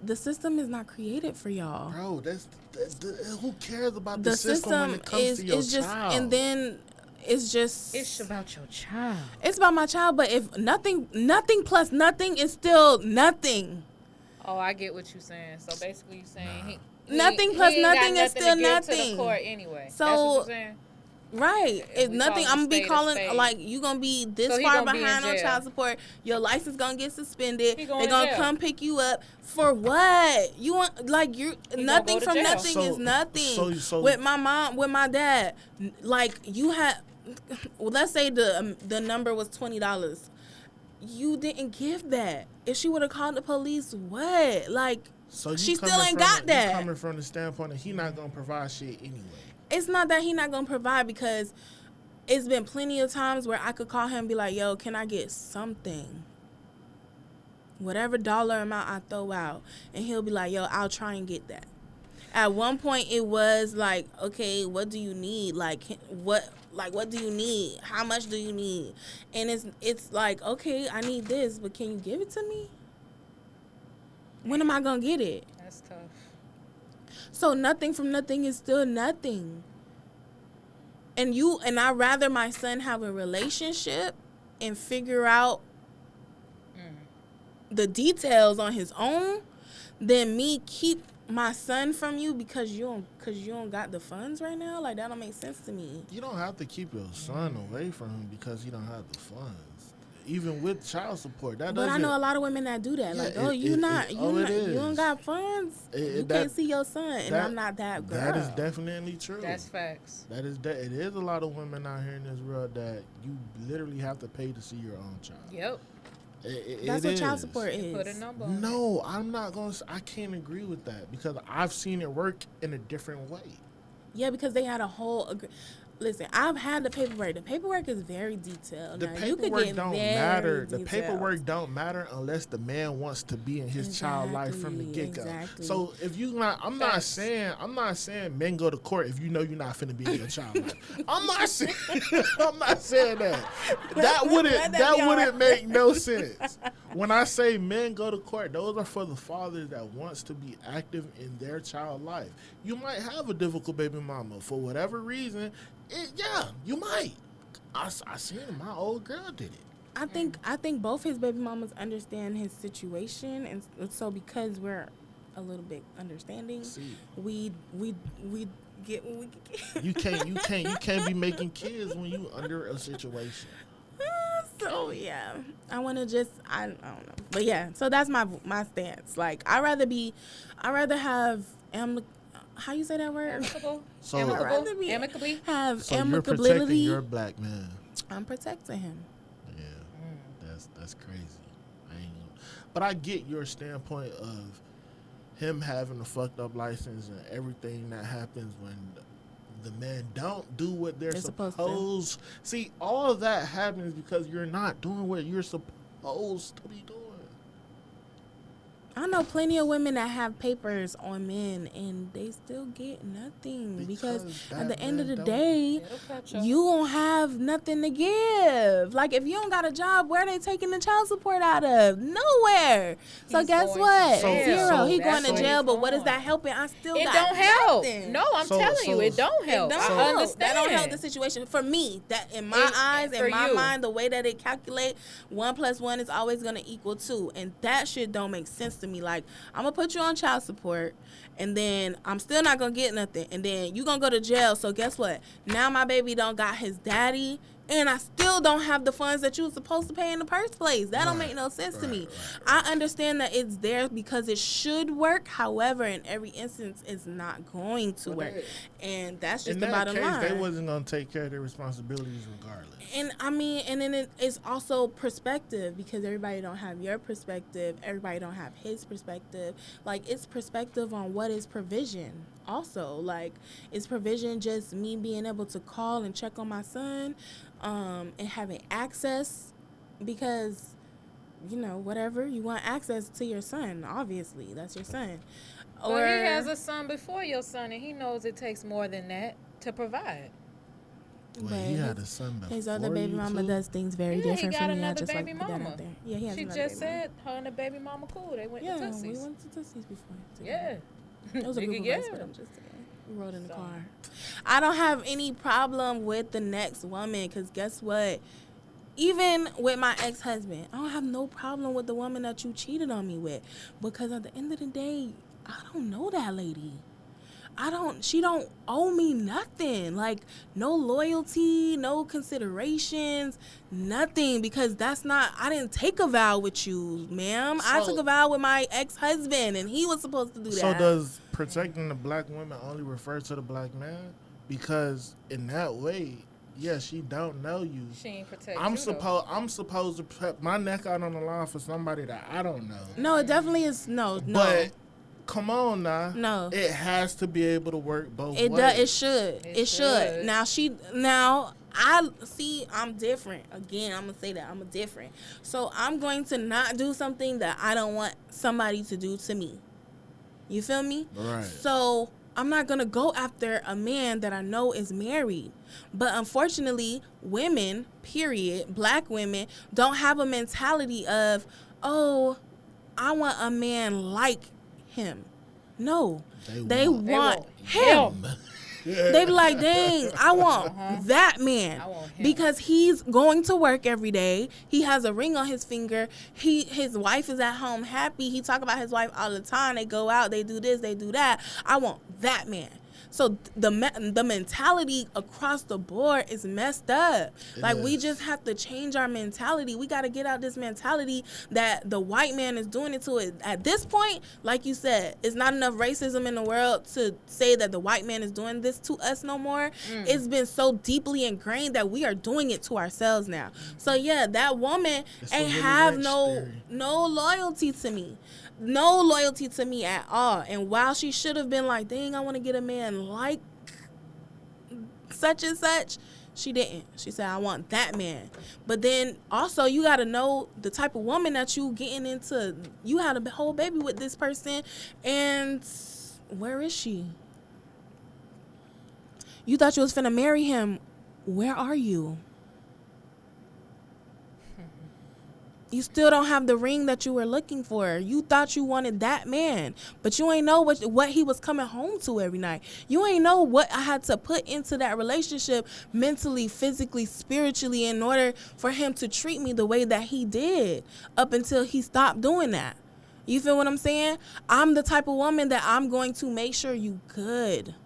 the system is not created for y'all. Bro, who cares about the system when it comes to your child? And then it's about your child. It's about my child, but if nothing plus nothing is still nothing. Oh, I get what you're saying. So basically, you're saying Nothing he plus ain't got nothing is still to give nothing. to the court anyway. So, that's what you're saying. Right. If If we nothing, call I'm a gonna be spade a calling spade. like you gonna be this So he far gonna be in behind on jail. child support. Your license gonna get suspended. He They're going gonna to jail. come pick you up for what? You want like you He nothing gonna go to from jail. nothing is nothing. So- with my mom, with my dad, like you had. Well, let's say the number was $20. You didn't give that. If she would have called the police, what? Like So you she still coming ain't from got You that. coming from the standpoint that he not gonna provide shit anyway. It's not that he not gonna provide because it's been plenty of times where I could call him and be like, yo, can I get something? Whatever dollar amount I throw out. And he'll be like, yo, I'll try and get that. At one point it was like, okay, what do you need? Like what do you need? How much do you need? And it's like, okay, I need this, but can you give it to me? When am I gonna get it? That's tough. So nothing from nothing is still nothing. And I'd rather my son have a relationship and figure out the details on his own than me keep my son from you because you don't got the funds right now. Like that don't make sense to me. You don't have to keep your son away from him because you don't have the funds. Even with child support, But I know a lot of women that do that. Yeah, Like, you is. don't got funds. You can't see your son, and I'm not that girl. That is definitely true. That's facts. It is a lot of women out here in this world that you literally have to pay to see your own child. Yep. That's what child support is. Put a number on it. No, I'm not going to. I can't agree with that because I've seen it work in a different way. Yeah, because they had a whole. Listen, I've had the paperwork. The paperwork is very detailed. The now, paperwork don't matter. Detailed. The paperwork don't matter unless the man wants to be in his child life from the get-go. Exactly. So if you not, I'm not saying men go to court if you know you're not finna be in your child life. I'm not saying that. That wouldn't make no sense. When I say men go to court, those are for the fathers that wants to be active in their child life. You might have a difficult baby mama for whatever reason. You might. I seen it. My old girl did it. I think both his baby mamas understand his situation, and so because we're a little bit understanding, we get what we get. You can't be making kids when you under a situation. So yeah, I don't know, but yeah. So that's my stance. Like I'd rather have how you say that word? Amicable. So Amicably. Have so you're protecting amicability. your black man. I'm protecting him. Yeah, that's crazy. But I get your standpoint of him having a fucked up license and everything that happens when the men don't do what they're supposed to. See, all of that happens because you're not doing what you're supposed to be doing. I know plenty of women that have papers on men and they still get nothing because at the end of the day, you don't have nothing to give. Like if you don't got a job, where are they taking the child support out of? Nowhere. So guess what? Zero. He going to jail, but what is that helping? I still got don't help. nothing. No, I'm telling you, it don't help. I understand. That don't help the situation. For me, that in my eyes, in my mind, the way that it calculate 1 + 1 is always going to equal 2. And that shit don't make sense to me. Like, I'm going to put you on child support, and then I'm still not going to get nothing. And then you going to go to jail. So guess what? Now my baby don't got his daddy, and I still don't have the funds that you were supposed to pay in the first place. That don't make no sense to me. I understand that it's there because it should work. However, in every instance, it's not going to work. And that's just the bottom line. In that case, they wasn't going to take care of their responsibilities regardless. And I mean, and then it's also perspective because everybody don't have your perspective. Everybody don't have his perspective. Like, it's perspective on what is provision. Also, like, is provision just me being able to call and check on my son, and having access because, you know, whatever you want access to your son. Obviously, that's your son. Or he has a son before your son, and he knows it takes more than that to provide. Well, he had a son before his other baby mama does things very different from me. I just like to put that out there. Yeah, he has she another just baby said her and the baby mama cool. They went to mama. Tootsie's. Yeah, we went to Tootsie's before. Yeah. It was a group of us, but I'm just saying. We rode in the car. I don't have any problem with the next woman because guess what? even with my ex-husband, I don't have no problem with the woman that you cheated on me with, because at the end of the day, I don't know that lady. She don't owe me nothing. Like, no loyalty, no considerations, nothing, because I didn't take a vow with you, ma'am. I took a vow with my ex-husband, and he was supposed to do that. So does protecting the black woman only refer to the black man? Because in that way, yeah, she don't know you. She ain't protect I'm you, supposed to put my neck out on the line for somebody that I don't know. No, it definitely is. No. But come on now. No. It has to be able to work both ways. It should. It should. Now I'm different. Again, I'm going to say that I'm different. So I'm going to not do something that I don't want somebody to do to me. You feel me? Right. So I'm not going to go after a man that I know is married. But unfortunately, women, period, black women, don't have a mentality of, oh, I want a man like him. No. They want him. They be like, dang, I want that man. Because he's going to work every day. He has a ring on his finger. His wife is at home happy. He talk about his wife all the time. They go out, they do this, they do that. I want that man. So the mentality across the board is messed up. We just have to change our mentality. We got to get out this mentality that the white man is doing it to it. At this point, like you said, it's not enough racism in the world to say that the white man is doing this to us no more. It's been so deeply ingrained that we are doing it to ourselves now. So yeah, that woman ain't have no loyalty to me. No loyalty to me at all. And while she should have been like, dang, I want to get a man like such and such, she didn't. She said, I want that man. But then also you got to know the type of woman that you getting into. You had a whole baby with this person, and where is she? You thought you was finna marry him. Where are you? You still don't have the ring that you were looking for. You thought you wanted that man, but you ain't know what he was coming home to every night. You ain't know what I had to put into that relationship mentally, physically, spiritually, in order for him to treat me the way that he did up until he stopped doing that. You feel what I'm saying? I'm the type of woman that I'm going to make sure you good.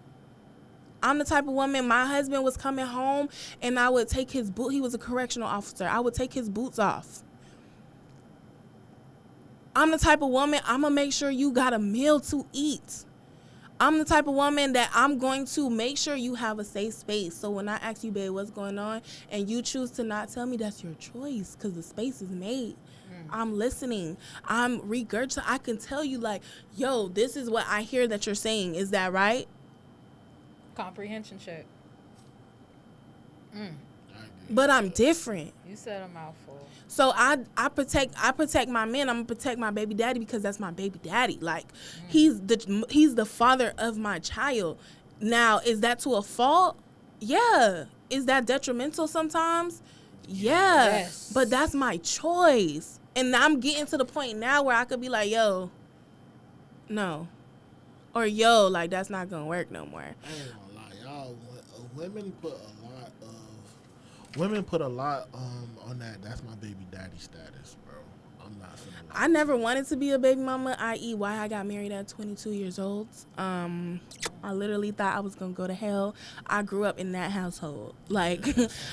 I'm the type of woman, my husband was coming home and I would take his boot. He was a correctional officer. I would take his boots off. I'm the type of woman, I'm going to make sure you got a meal to eat. I'm the type of woman that I'm going to make sure you have a safe space. So when I ask you, babe, what's going on, and you choose to not tell me, that's your choice, because the space is made. I'm listening. I'm regurgitating. I can tell you, like, yo, this is what I hear that you're saying. Is that right? Comprehension check. But I'm different. You said a mouthful. So I protect my man. I'm gonna protect my baby daddy because that's my baby daddy. Like he's the father of my child. Now, is that to a fault? Yeah. Is that detrimental sometimes? Yeah. Yes. But that's my choice. And I'm getting to the point now where I could be like, yo, no. Or yo, like that's not gonna work no more. I ain't gonna lie, y'all. Women put a lot on that. That's my baby daddy status, bro. I'm not finna lie. I never wanted to be a baby mama, i.e. why I got married at 22 years old. I literally thought I was going to go to hell. I grew up in that household. Like,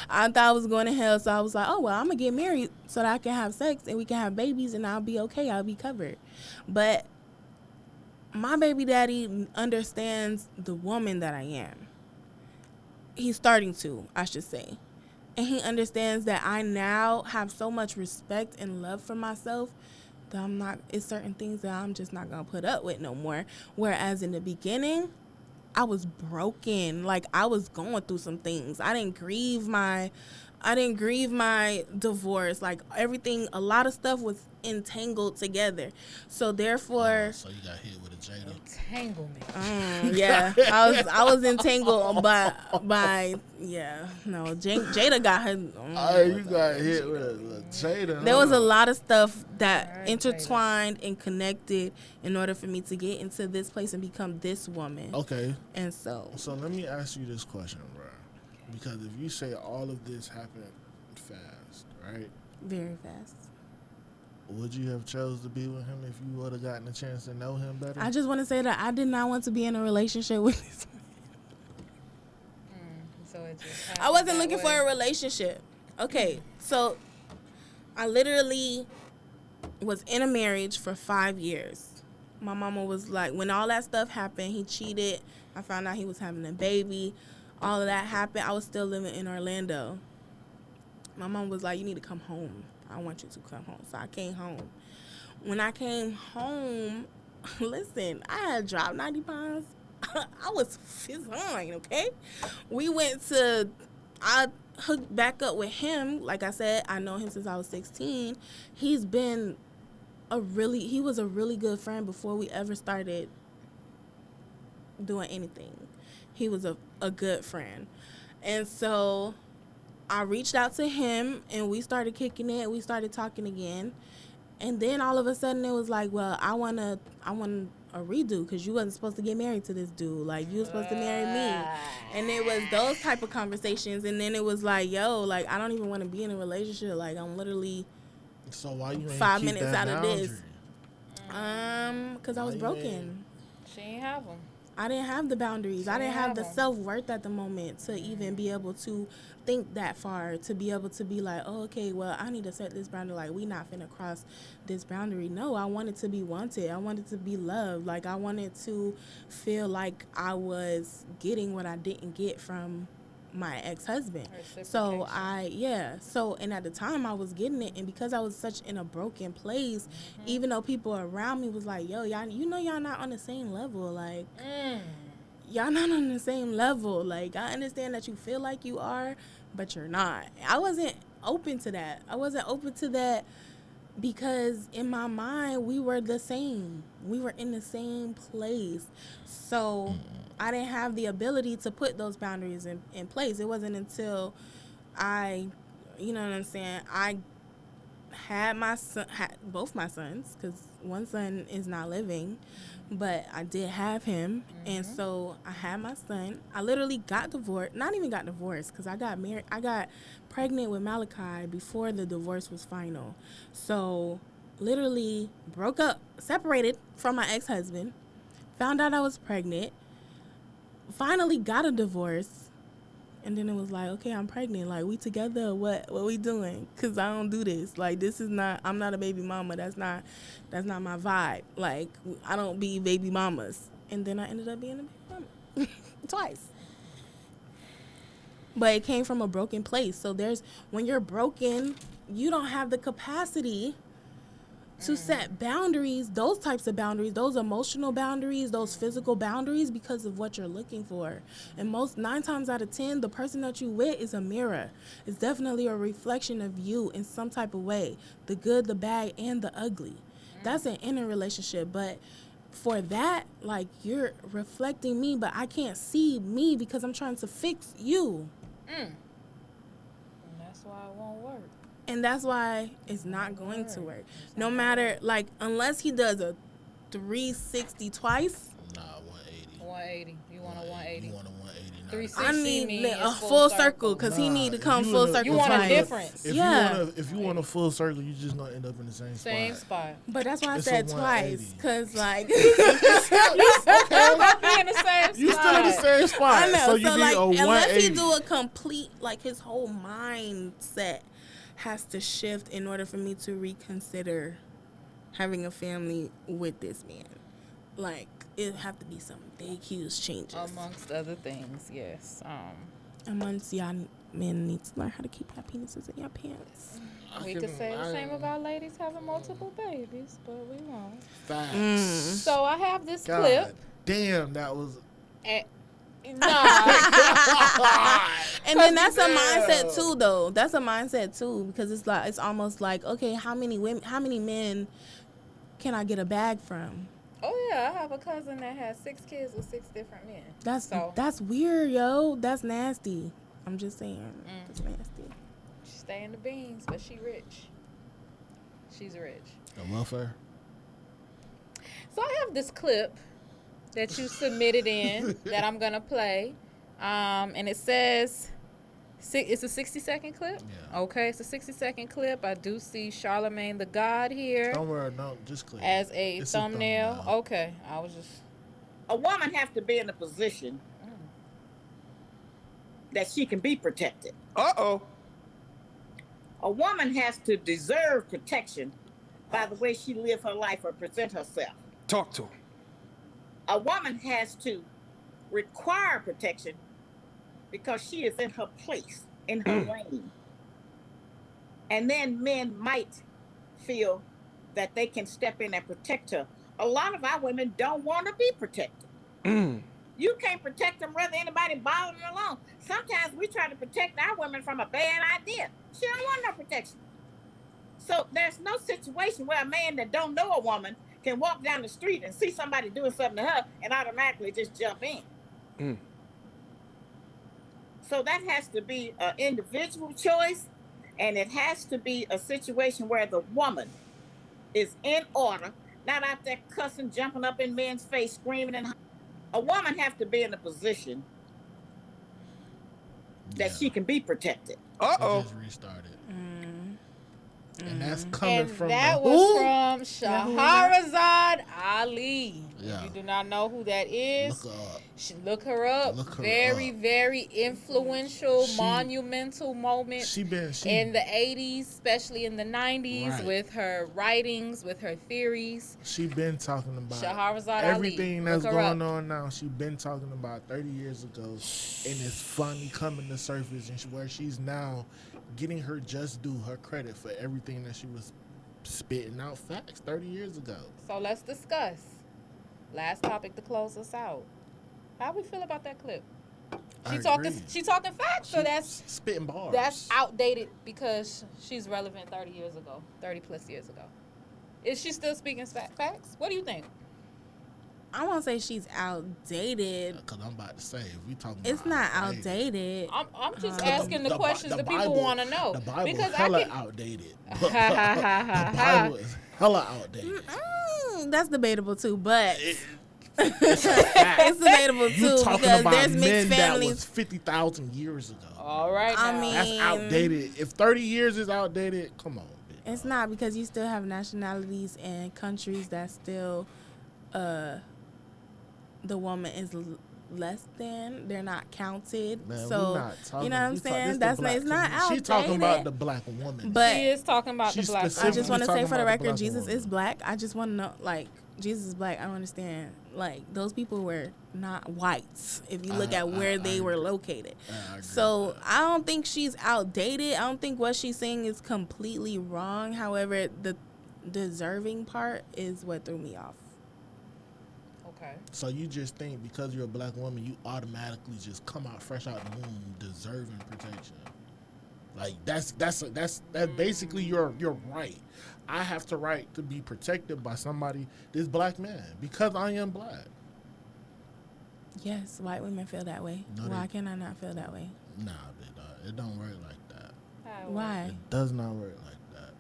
I thought I was going to hell, so I was like, oh, well, I'm going to get married so that I can have sex and we can have babies and I'll be okay. I'll be covered. But my baby daddy understands the woman that I am. He's starting to, I should say. And he understands that I now have so much respect and love for myself that it's certain things that I'm just not going to put up with no more. Whereas in the beginning, I was broken. Like, I was going through some things. I didn't grieve my divorce. Like, everything, a lot of stuff was entangled together. So therefore, so you got hit with a Jada. Entanglement. Yeah, I was entangled by Jada got her. You got hit with a Jada. There was a lot of stuff that intertwined and connected in order for me to get into this place and become this woman. Okay. And so let me ask you this question, bro. Because if you say all of this happened fast, right? Very fast. Would you have chose to be with him if you would have gotten a chance to know him better? I just want to say that I did not want to be in a relationship with this man. So it just I happened wasn't that looking for way. a relationship. Okay, so I literally was in a marriage for 5 years. My mama was like, when all that stuff happened, he cheated. I found out he was having a baby. All of that happened. I was still living in Orlando. My mom was like, you need to come home. I want you to come home. So I came home. When I came home, listen, I had dropped 90 pounds. I was fine, okay? I hooked back up with him. Like I said, I know him since I was 16. He was a really good friend before we ever started doing anything. He was a good friend. And so I reached out to him and we started kicking it. We started talking again. And then all of a sudden it was like, well, I want a redo because you wasn't supposed to get married to this dude. Like, you were supposed to marry me. And it was those type of conversations. And then it was like, yo, like, I don't even want to be in a relationship. Like, I'm literally So why you ain't 5 keep minutes that out of boundary? this. Because I was broken. She ain't have them. I didn't have the boundaries. I didn't have the Yeah. self-worth at the moment to even be able to think that far, to be able to be like, oh, okay, well, I need to set this boundary. Like, we not finna cross this boundary. No, I wanted to be wanted. I wanted to be loved. Like, I wanted to feel like I was getting what I didn't get from my ex-husband. So and at the time I was getting it, and because I was such in a broken place, even though people around me was like, yo, y'all, y'all not on the same level, like y'all not on the same level, like I understand that you feel like you are, but you're not. I wasn't open to that because in my mind we were the same. We were in the same place. So I didn't have the ability to put those boundaries in place. It wasn't until I had both my sons, because one son is not living, but I did have him. And so I had my son. I literally got divorced, not even got divorced, because I got married. I got pregnant with Malachi before the divorce was final. So literally broke up, separated from my ex-husband, found out I was pregnant, finally got a divorce, and then it was like, okay, I'm pregnant. Like, we together? What we doing? Because I don't do this. Like, I'm not a baby mama. That's not my vibe. Like, I don't be baby mamas. And then I ended up being a baby mama twice. But it came from a broken place. So when you're broken, you don't have the capacity to set boundaries, those types of boundaries, those emotional boundaries, those physical boundaries, because of what you're looking for. And 9 times out of 10, the person that you with is a mirror. It's definitely a reflection of you in some type of way, the good, the bad, and the ugly. That's an inner relationship. But for that, like, you're reflecting me, but I can't see me because I'm trying to fix you. And that's why it won't work. And that's why it's not going to work. No matter, like, unless he does a 360 twice. Nah, 180. 180. You want a 180. You want a 180. 360 I need means a full circle, because he need to come full circle. You want a twice. difference. If you want a full circle, you just gonna end up in the same spot. But that's why I It's said a twice, 180. because, like, Be in the same spot. You still in the same spot. I know. So you So, need like, a 180. unless he do a complete, like, his whole mindset has to shift in order for me to reconsider having a family with this man. Like, it have to be some big, huge changes. Amongst other things, yes. Amongst y'all men need to learn how to keep your penises in your pants. We could say the same about ladies having multiple babies, but we won't. Facts. So I have this God clip. damn, that was. Nah. And then that's a mindset too, though. That's a mindset too, because it's almost like, okay, how many men can I get a bag from? Oh yeah, I have a cousin that has 6 kids with 6 different men. That's weird, yo. That's nasty. I'm just saying, that's nasty. She stay in the beans, but she rich. She's rich. A welfare. So I have this clip that you submitted in that I'm gonna play, and it says, It's a 60-second clip? Yeah. Okay, it's a 60-second clip. I do see Charlemagne the God here Don't worry, no, just click. as a It's thumbnail. Okay, I was just... A woman has to be in a position that she can be protected. Uh-oh. A woman has to deserve protection by the way she live her life or present herself. Talk to him. A woman has to require protection because she is in her place, in her lane. And then men might feel that they can step in and protect her. A lot of our women don't want to be protected. You can't protect them whether anybody bothering them along. Sometimes we try to protect our women from a bad idea. She don't want no protection. So there's no situation where a man that don't know a woman can walk down the street and see somebody doing something to her and automatically just jump in. So that has to be an individual choice, and it has to be a situation where the woman is in order, not out there cussing, jumping up in men's face, screaming. And a woman has to be in a position that she can be protected. Uh-oh. Just restarted. And that's coming And from that the was who? from Shahrazad Ali. Yeah. If you do not know who that is, Look her up. look her up. Look her very, up. very influential, She- monumental moment She in the 80s, especially in the 90s, Right. with her writings, with her theories. She been talking about Shahrazad Ali. everything that's Look her going up. on now. She been talking about 30 years ago, and it's finally coming to surface, and where she's now getting her just due, her credit for everything that she was spitting out facts 30 years ago. So let's discuss. Last topic to close us out. How we feel about that clip? I Talking. agree. She talking facts, so that's spitting bars. That's outdated because she's relevant 30 years ago, 30 plus years ago. Is she still speaking facts? What do you think? I won't say she's outdated. Because I'm about to say, if we talking It's about not outdated. I'm just asking the questions that people Bible- want to know. The Bible because hella I can, outdated. the Bible is hella outdated. That's debatable too, but It's it's debatable you too talking because about there's men mixed that was families. 50,000 years ago. all right. I now. mean- That's outdated. If 30 years is outdated, come on. Bitch. It's not, because you still have nationalities and countries that still, the woman is less than. They're not counted. Man, so we not talking, you know what I'm we talk- saying? this the That's black it's not community. outdated. She talking about the black woman. But she is talking about the She's black. I specifically just want to say talking for the about the record, black Jesus woman. is black. I just want to know, like, Jesus is black. I don't understand. Like, those people were not whites if you look at where they were located. I agree So with that. I don't think she's outdated. I don't think what she's saying is completely wrong. However, the deserving part is what threw me off. Okay. So you just think because you're a black woman, you automatically just come out fresh out the womb deserving protection. Like that's basically your right. I have the right to be protected by somebody, this black man, because I am black. Yes, white women feel that way. No, Why they- can I not feel that way? Nah, it don't work like that. Why? It does not work like that.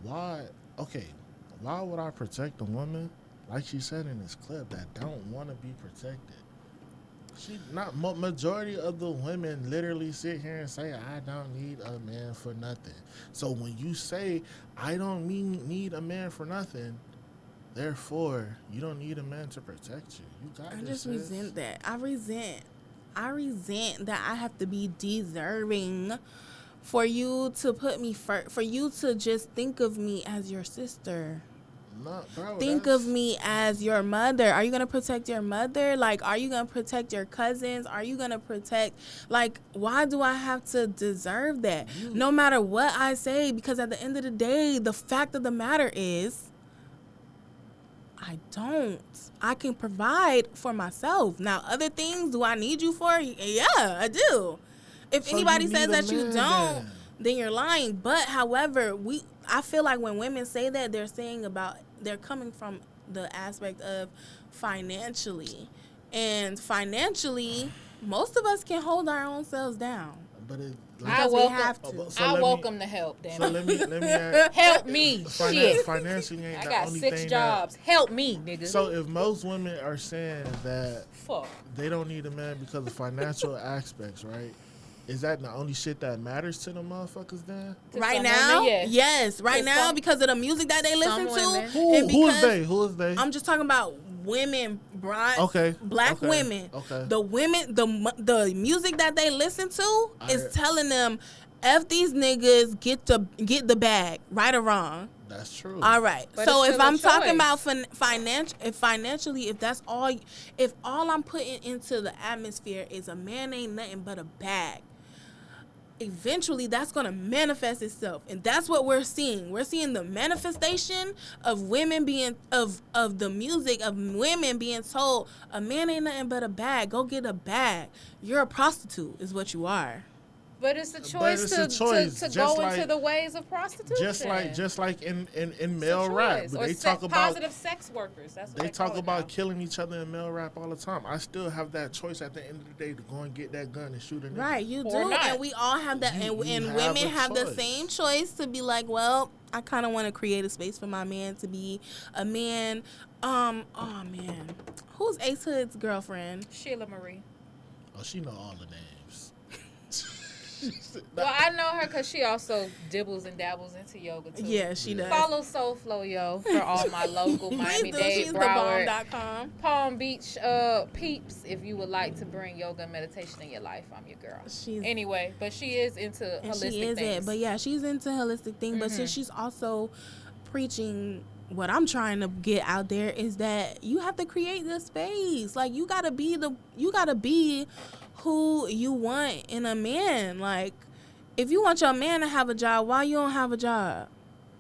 Why? Okay, why would I protect a woman, like she said in this clip, that don't want to be protected? Majority of the women literally sit here and say, I don't need a man for nothing. So when you say, I don't need a man for nothing, therefore, you don't need a man to protect you. You got I this, just resent that. I resent that I have to be deserving for you to put me first, for you to just think of me as your sister. No, bro, Think of me as your mother. Are you going to protect your mother? Like, are you going to protect your cousins? Are you going to protect, like, why do I have to deserve that? No matter what I say, because at the end of the day, the fact of the matter is, I don't. I can provide for myself. Now, other things, do I need you for? Yeah, I do. If So anybody you says need a that you man don't, then. then you're lying. But however, I feel like when women say that, they're coming from the aspect of financially. And financially, most of us can hold our own selves down. But it, I Because we welcome, have to. So I let me- welcome the help, damn So it. let me ask, Help me. Shit. financially ain't I the got only 6 thing jobs. Help me, nigga. So if most women are saying that Fuck. they don't need a man because of financial aspects, right? Is that the only shit that matters to the motherfuckers then? To Right some now, women, yes. right To now, some- because of the music that they listen some to. women. Who and is because- they? Who is they? I'm just talking about women, Okay, black okay, women. okay. The women, the music that they listen to is telling them, "F these niggas, get the bag, right or wrong." That's true. All right. But So it's if still a I'm talking choice. about financially, if that's all, if all I'm putting into the atmosphere is a man ain't nothing but a bag, eventually that's going to manifest itself, and that's what we're seeing. We're seeing the manifestation of women being of the music of women being told a man ain't nothing but a bag. Go get a bag. You're a prostitute, is what you are. But it's a choice it's to a choice, to just go like- into the ways of prostitution. just like in It's a male rap, choice. but Or they talk about positive sex workers. That's what they they call talk it about now. killing each other in male rap all the time. I still have that choice at the end of the day to go and get that gun and shoot a nigga. Right, you Or do, not. and we all have that, You and have women a have the choice. same choice to be like, well, I kind of want to create a space for my man to be a man. Oh man, who's Ace Hood's girlfriend? Sheila Marie. Oh, she know all the names. Well, I know her because she also dibbles and dabbles into yoga too. Yeah, she does. Follow Soul Flow Yo for all my local Miami Please do. Dade, She's Broward, thebomb.com. Palm Beach peeps. If you would like to bring yoga and meditation in your life, I'm your girl. Anyway, but she is into And holistic she is things. it, but yeah, she's into holistic things. But since she's also preaching, what I'm trying to get out there is that you have to create the space. Like you gotta be who you want in a man. Like if you want your man to have a job, why you don't have a job?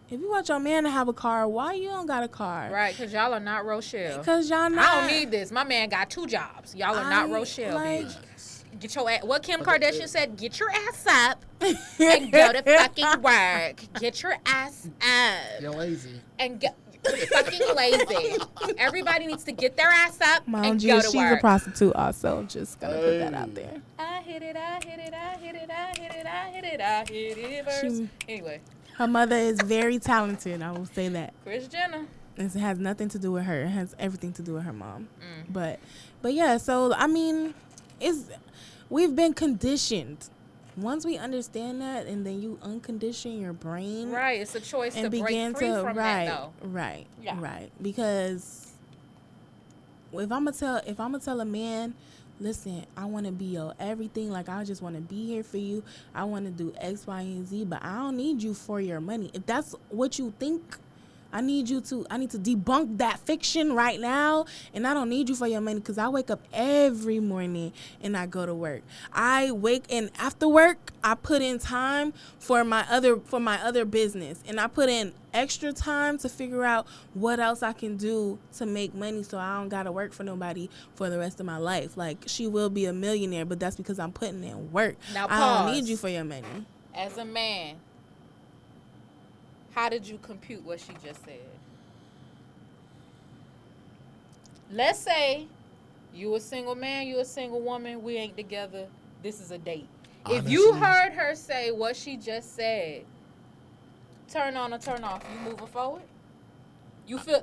If you want your man to have a car, why you don't got a car? Right, because y'all are not Rochelle. Because y'all not. I don't need this. My man got 2 jobs. Y'all are not Rochelle, like- bitch. Get your ass. What Kim Kardashian said, get your ass up and go to fucking work. Get your ass up You're lazy. and go. Fucking lazy. Everybody needs to get their ass up Mind and you, go to she's work. a prostitute also. Just gotta put that out there. I hit it, I hit it, I hit it, I hit it, I hit it, I hit it. Verse. Anyway, Her mother is very talented. I will say that. Kris Jenner. It has nothing to do with her. It has everything to do with her mom. But yeah. So I mean, we've been conditioned. Once we understand that, and then you uncondition your brain, Right, it's a choice to and break begin free to from that, though. right, Yeah. right. Because if I'm gonna tell a man, listen, I want to be your everything. Like I just want to be here for you. I want to do X, Y, and Z, but I don't need you for your money. If that's what you think, I need to debunk that fiction right now, and I don't need you for your money because I wake up every morning and I go to work. And after work, I put in time for my other business, and I put in extra time to figure out what else I can do to make money so I don't gotta work for nobody for the rest of my life. Like she will be a millionaire, but that's because I'm putting in work. Now I pause. don't need you for your money. As a man, how did you compute what she just said? Let's say you a single man, you a single woman, we ain't together, this is a date. If you Honestly. heard her say what she just said, turn on or turn off, you moving forward?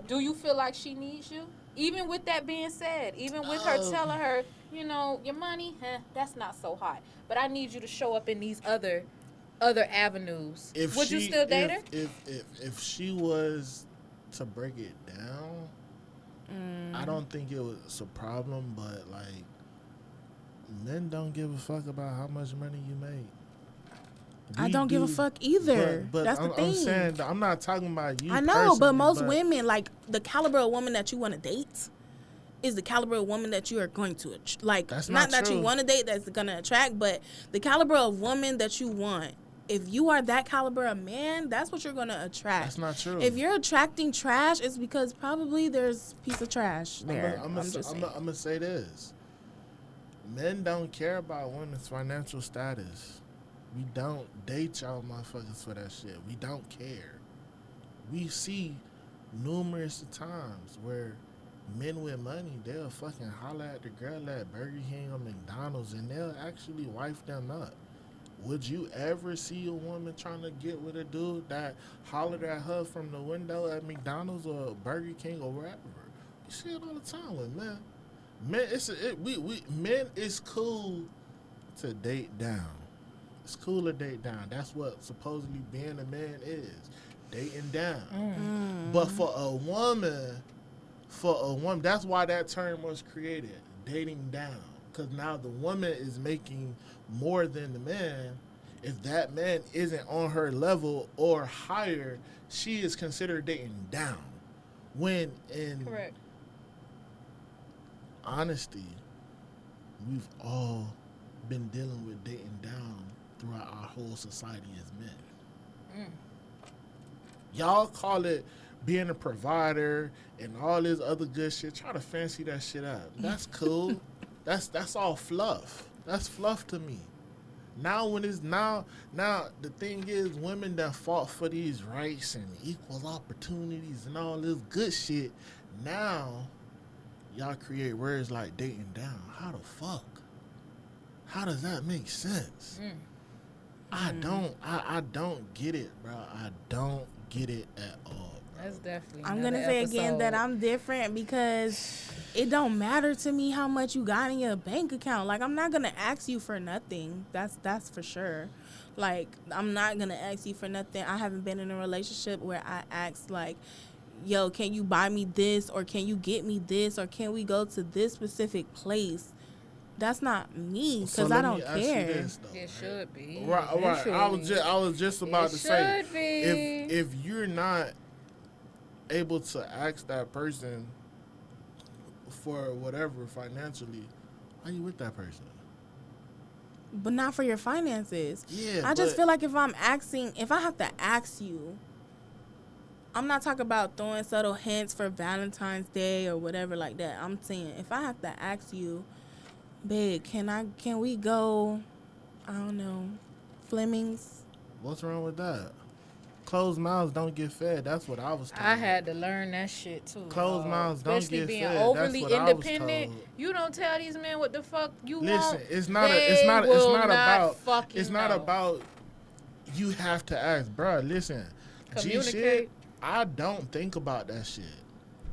Do you feel like she needs you? Even with that being said, even with her telling her, your money, that's not so hot. But I need you to show up in these other avenues. Would you still date her? If she was to break it down, I don't think it was a problem, but like men don't give a fuck about how much money you make. I don't give a fuck either. But That's the thing. I'm saying, I'm not talking about you. I know, but personally, most women, like the caliber of woman that you want to date is the caliber of woman that you are going to like. That's not not that you true. want to date that's going to attract, but the caliber of woman that you want. If you are that caliber of man, that's what you're going to attract. That's not true. If you're attracting trash, it's because probably there's a piece of trash there. I'm gonna say this: men don't care about women's financial status. We don't date y'all motherfuckers for that shit. We don't care. We see numerous times where men with money, they'll fucking holler at the girl at Burger King or McDonald's and they'll actually wife them up. Would you ever see a woman trying to get with a dude that hollered at her from the window at McDonald's or Burger King or wherever? You see it all the time with men. Men, men is cool to date down. It's cool to date down. That's what supposedly being a man is, dating down. But for a woman, that's why that term was created, dating down. Because now the woman is making more than the man. If that man isn't on her level or higher, she is considered dating down. When in Correct. honesty, we've all been dealing with dating down throughout our whole society as men. Y'all call it being a provider and all this other good shit. Try to fancy that shit out. That's cool. That's all fluff. That's fluff to me. Now the thing is, women that fought for these rights and equal opportunities and all this good shit, now y'all create words like dating down. How the fuck? How does that make sense? I don't get it, bro. I don't get it at all. That's definitely. I'm gonna say again that I'm different because it don't matter to me how much you got in your bank account. Like, I'm not gonna ask you for nothing. That's for sure. Like, I'm not gonna ask you for nothing. I haven't been in a relationship where I asked like, yo, can you buy me this, or can you get me this, or can we go to this specific place? That's not me, because I don't care. It should be. Right. I was just about to say, if you're not able to ask that person for whatever financially, why are you with that person? But not for your finances. Yeah, I just feel like if I have to ask you, I'm not talking about throwing subtle hints for Valentine's Day or whatever like that. I'm saying if I have to ask you, babe, can we go, I don't know, Fleming's? What's wrong with that? Closed mouths don't get fed. That's what I was told. I had to learn that shit too. Closed mouths don't Especially get being fed. overly That's what I was independent. told. You don't tell these men what the fuck you Listen, want. it's not about you have to ask, bro. Listen, Communicate. G-shit, I don't think about that shit.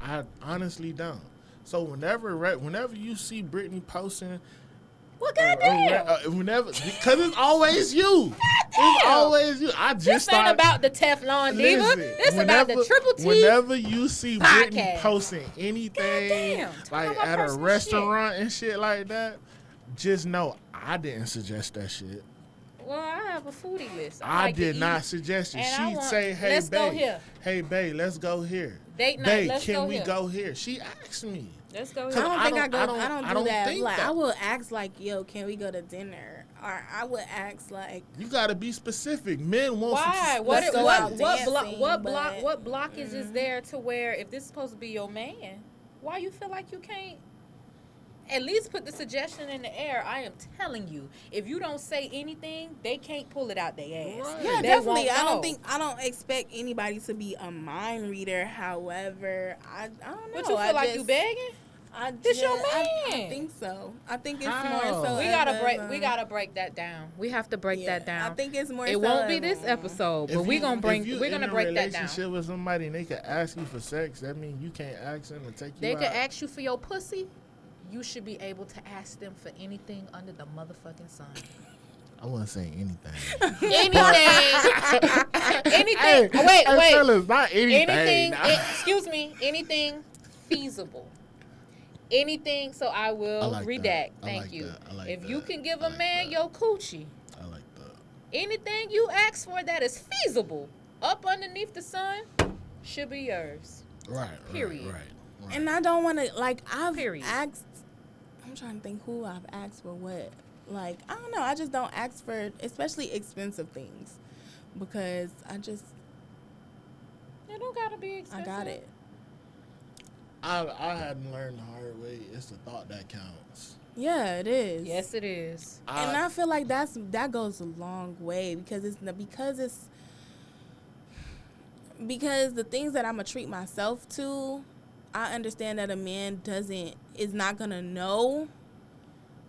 I honestly don't. So whenever you see Brittany posting, well, goddamn. Whenever, because it's always you. It's always you. I just This ain't about the Teflon Diva. This about the Triple T. Whenever you see podcast. Brittany posting anything like at a restaurant and shit like that, just know I didn't suggest that shit. Well, I have a foodie list. I did not suggest it. She'd say, "Hey, let's go babe. here. Hey, babe, let's go here. Date night. Babe, let's can go we here. Go here?" She asked me. Let's go I here. don't think I don't do that. think Like, that. I will ask like, yo, can we go to dinner? Or I would ask like, You gotta be specific. Men want. Why? Let's go out dancing, What but- blockage is there to where if this is supposed to be your man, why you feel like you can't at least put the suggestion in the air? I am telling you, if you don't say anything, they can't pull it out their ass. Right. yeah, They definitely. won't know. I don't expect anybody to be a mind reader. However, I don't know. But you feel like you begging? This your I man. think so. I think it's How? more so. We gotta break that down. We have to break yeah, that down. I think it's more. It so won't be of, this episode, but we're gonna break that down. If you're in a relationship with somebody and they can ask you for sex, that means you can't ask them to take you They out. can ask you for your pussy. You should be able to ask them for anything under the motherfucking sun. I wasn't saying anything. Anything. Hey, Wait. fellas, not anything. Excuse me. Anything feasible. Anything. So I will like redact. that. I Thank like you. that. I like If that. you can give I a like man that. your coochie, I like that. anything you ask for that is feasible up underneath the sun should be yours. Right. Period. Right. And I don't want to like. I've Period. asked. I'm trying to think who I've asked for what. Like, I don't know. I just don't ask for especially expensive things because I just It don't gotta be expensive. I got it. I hadn't learned the hard way. It's the thought that counts. Yeah, it is. Yes, it is. And I feel like that goes a long way because because the things that I'm gonna treat myself to, I understand that a man is not gonna know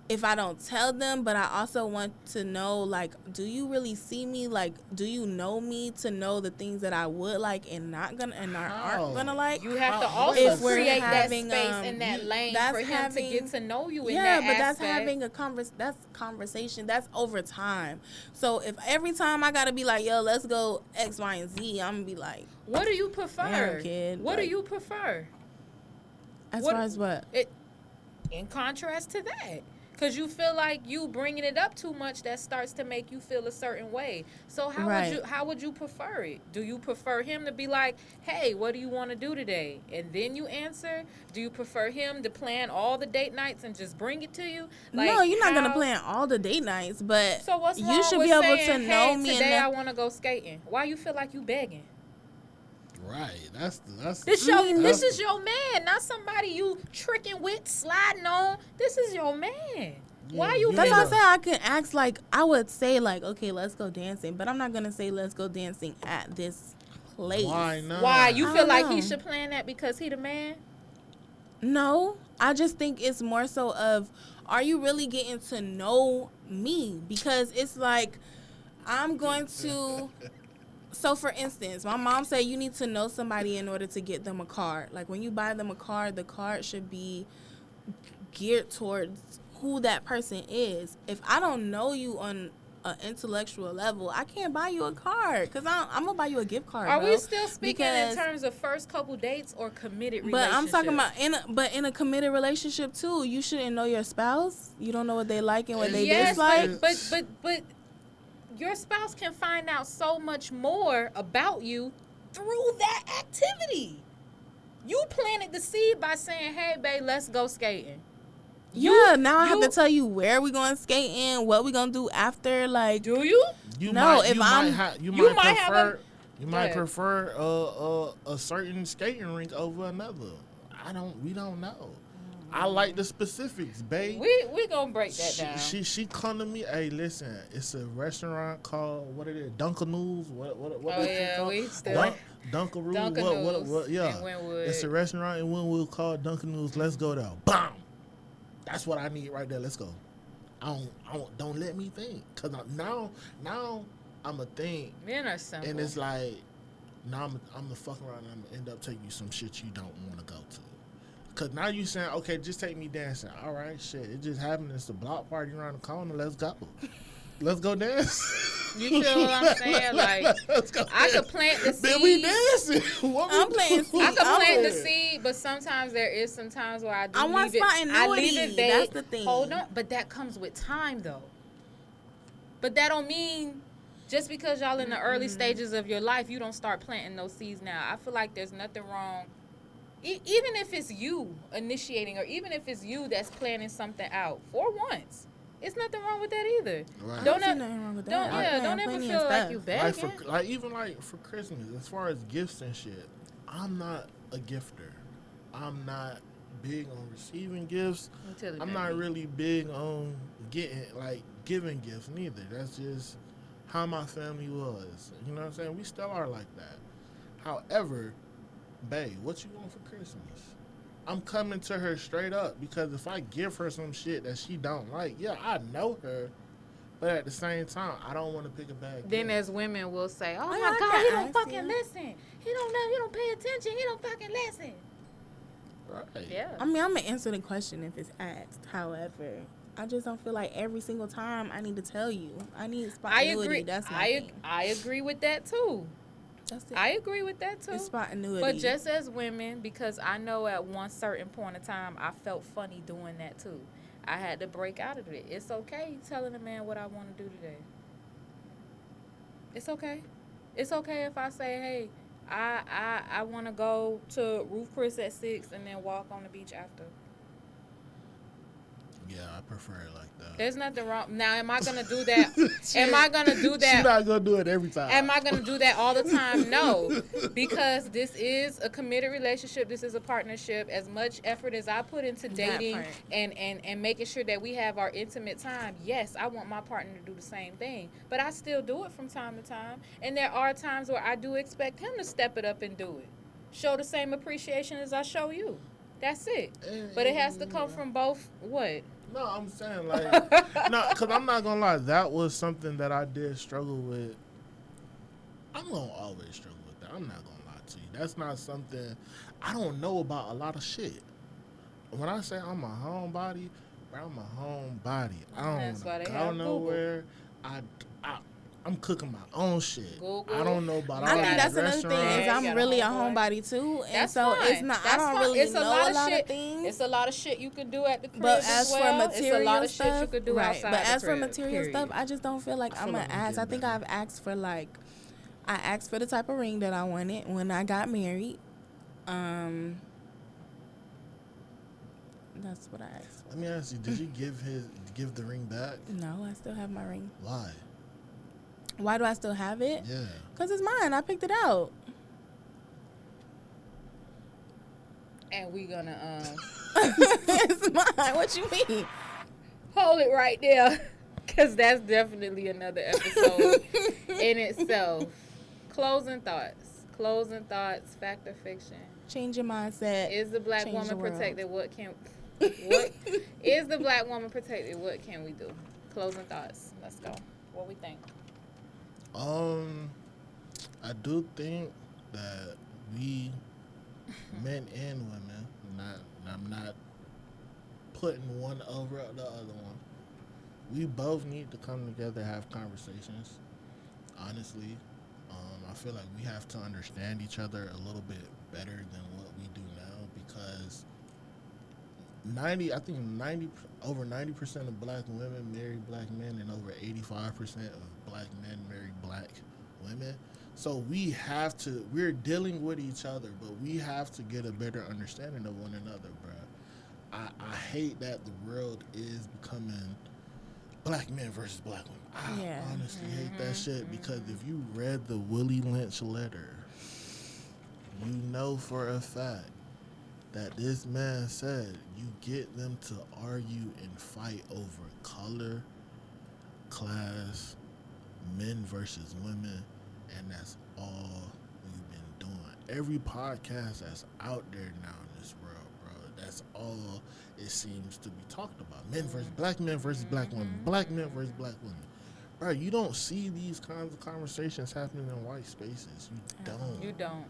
if I don't tell them, but I also want to know, like, do you really see me? Like, do you know me to know the things that I would like and aren't gonna like? You have to How- also if we're create having, that space in that lane for him to get to know you in that but aspect. that's having a conversation. That's over time. So if every time I gotta be like, yo, let's go X, Y, and Z, I'm gonna be like, What do you prefer? Damn, kid, What do like- you prefer? as What- far as what? In contrast to that. Because you feel like you bringing it up too much, that starts to make you feel a certain way. So how would you prefer it? Do you prefer him to be like, hey, what do you want to do today? And then you answer? Do you prefer him to plan all the date nights and just bring it to you? Like, No, you're not gonna plan all the date nights, but So what's wrong you should with be able saying, to know hey, me. today I And want to go skating? Why you feel like you begging? Right. That's This that's- is your man, not somebody you tricking with, sliding on. This is your man. Why you that's feel why I say I can ask, like, I would say, like, okay, let's go dancing, but I'm not gonna say let's go dancing at this place. Why not? Why you I feel don't like he know. should plan that because he the man? No, I just think it's more so of, are you really getting to know me? Because it's like, I'm going to. So, for instance, my mom said you need to know somebody in order to get them a card. Like, when you buy them a card, the card should be geared towards who that person is. If I don't know you on an intellectual level, I can't buy you a card because I'm gonna buy you a gift card. Are bro, we still speaking in because- terms of first couple dates or committed But relationships? I'm talking about in a committed relationship too. You shouldn't know your spouse. You don't know what they like and what they yes, dislike. but your spouse can find out so much more about you through that activity. You planted the seed by saying, "Hey, babe, let's go skating." Now I have to tell you where we going skating, what we gonna do after. Like, Do you? You No, might, if you I'm- might, ha- you you might might have prefer a- you Go might ahead. prefer a certain skating rink over another. We don't know. I like the specifics, babe. We gonna break that down. She come to me, hey, listen, it's a restaurant called what it is, Dunkaroos. What Oh, is it yeah, called? we still- Dunkaroos. Dunkaroos What? Yeah, in Wynwood. it's a restaurant in Wynwood called Dunkaroos. Let's go there. Bam. That's what I need right there. Let's go. Don't let me think, cause now I'm a think, Men are simple. and it's like now I'm gonna fuck around and I'm gonna end up taking you some shit you don't want to go to. Cause now you saying, okay, just take me dancing. All right, shit, it just happened. It's a block party around the corner. Let's go. Let's go dance. You feel what I'm saying? Like, let's go. I could plant the Then we seed. dancing. What I'm we playing doing? I could I'm plant the with- seed, but sometimes there is some times where I do I want leave it. I spontaneity. leave it vague. That's the thing. Hold on, but that comes with time, though. But that don't mean just because y'all in the early stages of your life, you don't start planting those seeds now. I feel like there's nothing wrong. Even if it's you initiating, or even if it's you that's planning something out for once, it's nothing wrong with that either. Right. I Don't see ever- nothing wrong with that. Don't I yeah, plan don't ever plenty feel of like stuff. you begging. Like for Christmas, as far as gifts and shit, I'm not a gifter. I'm not big on receiving gifts. Until the I'm baby. not really big on giving gifts neither. That's just how my family was. You know what I'm saying? We still are like that. However, babe, what you want for Christmas? I'm coming to her straight up, because if I give her some shit that she don't like, yeah, I know her, but at the same time, I don't want to pick a bad Then gift. as women will say, "Oh I my can God, he don't ask fucking you. listen. He don't know. He don't pay attention. He don't fucking listen." Right. Yeah. I mean, I'm gonna answer the question if it's asked. However, I just don't feel like every single time I need to tell you. I need I spontaneity. agree. That's my I thing. I agree with that too. That's it. I agree with that too. It's spontaneity. But just as women, because I know at one certain point in time, I felt funny doing that too. I had to break out of it. It's okay telling a man what I want to do today. It's okay. It's okay if I say, "Hey, I want to go to Roof Chris at 6 and then walk on the beach after." Yeah, I prefer it like that. There's nothing wrong. Now, am I gonna do that? Am I gonna do She's that? not gonna do it every time. Am I going to do that all the time? No, because this is a committed relationship. This is a partnership. As much effort as I put into That dating part. and making sure that we have our intimate time, yes, I want my partner to do the same thing. But I still do it from time to time. And there are times where I do expect him to step it up and do it. Show the same appreciation as I show you. That's it. And- But it has to and, come from both. What? No, I'm saying like no, because I'm not gonna lie. That was something that I did struggle with. I'm gonna always struggle with that. I'm not gonna lie to you. That's not something I don't know about a lot of shit. When I say I'm a homebody, bro, I'm a homebody. I don't That's why they go have Google. nowhere. I'm cooking my own shit. Google. I don't know about all I think these that's another thing is restaurants. You I'm got a really a homeboy. homebody too, and That's so fine. it's not. That's I don't fine. really It's know a lot of things. It's a lot of shit you can do at the crib But as as well. for It's material a lot of stuff, shit you could do right? outside But the as for crib, material period. stuff, I just don't feel like I'm feel gonna like we ask. I getting think better. I've asked for like, I asked for the type of ring that I wanted when I got married. That's what I asked for. Let me ask you: did you give the ring back? No, I still have my ring. Why? Why do I still have it? Yeah. Cause it's mine. I picked it out. And we gonna It's mine. What you mean? hold it right there, cause that's definitely another episode in itself. Closing thoughts. Fact or fiction? Change your mindset. Is the black Change woman the world. protected? What is the black woman protected? What can we do? Closing thoughts. Let's go. What we think? I do think that we, men and women, I'm not putting one over the other one. We both need to come together, have conversations. Honestly, I feel like we have to understand each other a little bit better than what we do now because over 90% of black women marry black men, and over 85% of black men marry black women. So we're dealing with each other, but we have to get a better understanding of one another, bro. I hate that the world is becoming black men versus black women. I honestly hate that shit because if you read the Willie Lynch letter, you know for a fact that this man said you get them to argue and fight over color, class, men versus women, and that's all we've been doing. Every podcast that's out there now in this world, bro, that's all it seems to be talked about. Men versus black women, black men versus black women. Bro, you don't see these kinds of conversations happening in white spaces. You don't. You don't.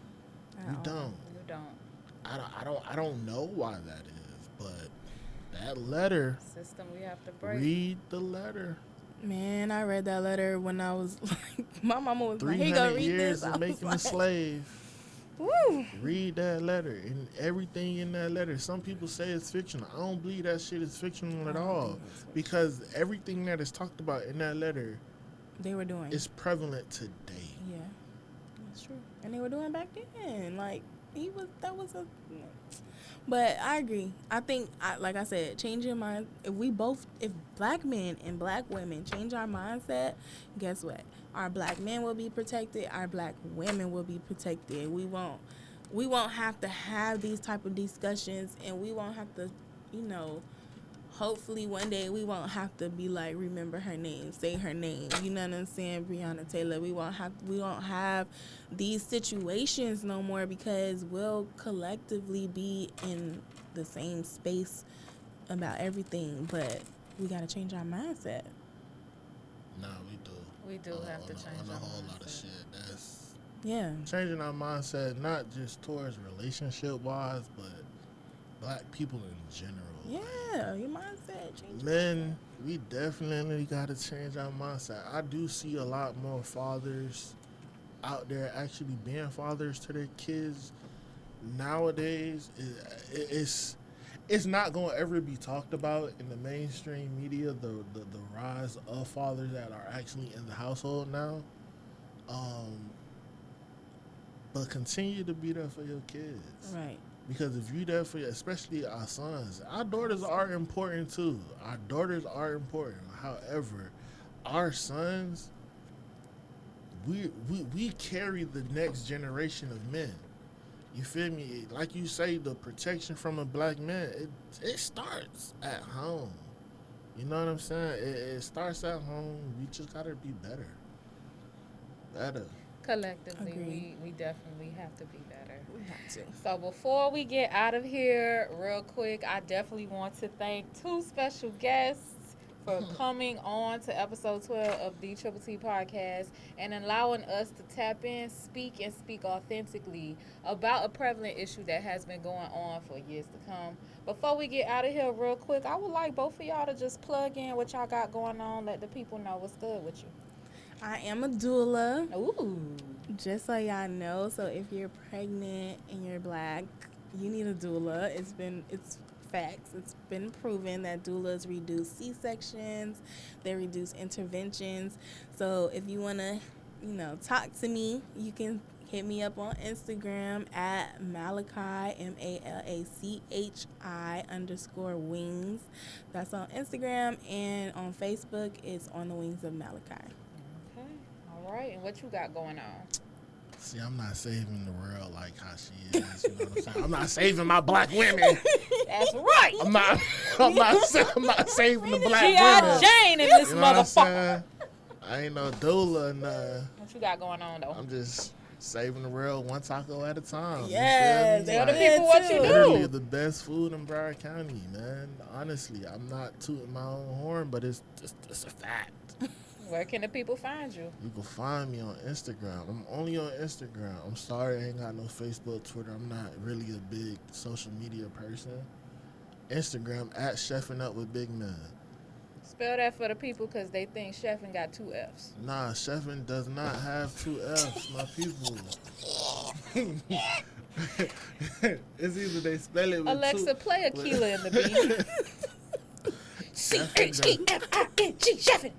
You don't. You don't. I don't know why that is, but that letter. System we have to break. Read the letter. Man, I read that letter when I was like, my mama was like, "Here you 300 go, read years this." I of was making a like, slave. Woo. Read that letter and everything in that letter. Some people say it's fictional. I don't believe that shit is fictional at all because everything that is talked about in that letter They were doing. is prevalent today. Yeah, that's true. And they were doing back then. Like that was a. But I agree. I think, like I said, change your mind. If black men and black women change our mindset, guess what? Our black men will be protected. Our black women will be protected. We won't have to have these type of discussions, and we won't have to, hopefully one day we won't have to be like, remember her name, say her name. You know what I'm saying? Breonna Taylor. We won't have these situations no more because we'll collectively be in the same space about everything. But we got to change our mindset. No, we do. We do have to change on a our whole lot of mindset. shit. That's Yeah. changing our mindset, not just towards relationship wise, but black people in general. Yeah, your mindset change. Men, we definitely got to change our mindset. I do see a lot more fathers out there actually being fathers to their kids nowadays. It's not going to ever be talked about in the mainstream media, the rise of fathers that are actually in the household now. But continue to be there for your kids. Right. Because if you there for, especially our sons, our daughters are important too. Our daughters are important. However, our sons, we carry the next generation of men. You feel me? Like you say, the protection from a black man, it starts at home. You know what I'm saying? It starts at home. We just gotta be better. Collectively, Agreed. we definitely have to be better. We have to. So before we get out of here, real quick, I definitely want to thank 2 special guests for coming on to episode 12 of the Triple T Podcast and allowing us to tap in, speak authentically about a prevalent issue that has been going on for years to come. Before we get out of here, real quick, I would like both of y'all to just plug in what y'all got going on, let the people know what's good with you. I am a doula. Ooh. Just so y'all know, so if you're pregnant and you're black, you need a doula. It's facts. It's been proven that doulas reduce C-sections, they reduce interventions. So if you want to, talk to me, you can hit me up on Instagram at Malachi, MALACHI_wings. That's on Instagram, and on Facebook, it's On the Wings of Malachi. Okay. All right. And what you got going on? See, I'm not saving the world like how she is. You know what I'm saying? I'm not saving my black women. That's right. I'm not saving the black G.I. women. Jane in this You know what I'm motherfucker. saying? I ain't no doula, nah. What you got going on, though? I'm just saving the world one taco at a time. You Yes, feel me? Tell the Like, people what you literally do. the best food in Broward County, man. Honestly, I'm not tooting my own horn, but it's a fact. Where can the people find you? You can find me on Instagram. I'm only on Instagram. I'm sorry I ain't got no Facebook, Twitter. I'm not really a big social media person. Instagram at Chefing Up with Big Man. Spell that for the people because they think chefing got 2 F's. Nah, Chefing does not have 2 F's, my people. It's either they spell it with Alexa, 2. play Aquila in the beat. C-H-E-F-I-N-G, chefing.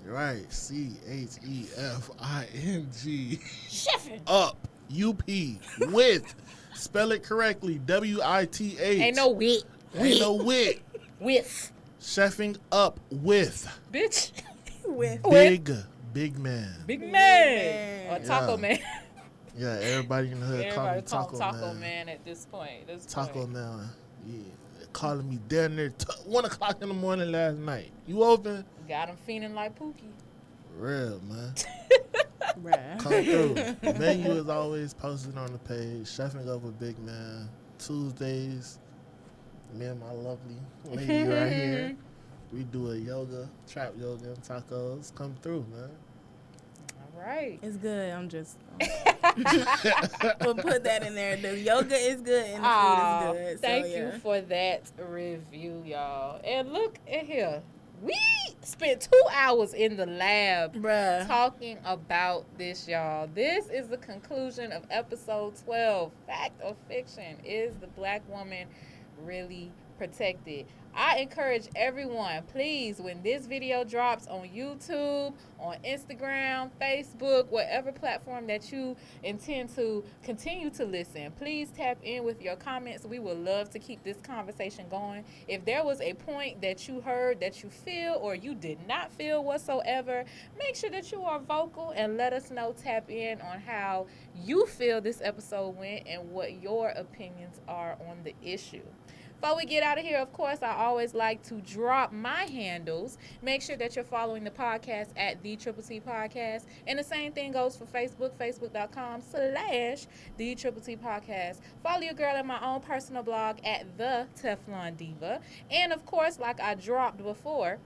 Right, CHEFING. Chefing. Up, UP, with. Spell it correctly, WITH. Ain't no wit. Ain't no wit. With. Chefing up with. Bitch. With Big man. Big man. man. Or Taco Yeah. Man. Yeah, everybody in the hood call me Everybody call Taco, Taco Man. Man at this point. Taco Man. Yeah. They're calling me down there 1 o'clock in the morning last night. You open? Got him feeling like Pookie. Real, man. bruh. Come through. The menu is always posted on the page. Chefing Up with Big Man. Tuesdays, me and my lovely lady right here, we do a yoga, trap yoga and tacos. Come through, man. All right. It's good. We'll put that in there. The yoga is good and the food is good. Thank so, yeah. you for that review, y'all. And look at here. We spent 2 hours in the lab Bruh. talking about this, y'all. This is the conclusion of episode 12. Fact or fiction? Is the black woman really protected? I encourage everyone, please, when this video drops on YouTube, on Instagram, Facebook, whatever platform that you intend to continue to listen, please tap in with your comments. We would love to keep this conversation going. If there was a point that you heard that you feel or you did not feel whatsoever, make sure that you are vocal and let us know. Tap in on how you feel this episode went and what your opinions are on the issue. Before we get out of here, of course, I always like to drop my handles. Make sure that you're following the podcast at the Triple T Podcast. And the same thing goes for Facebook, facebook.com/the Triple T Podcast. Follow your girl in my own personal blog at the Teflon Diva. And of course, like I dropped before,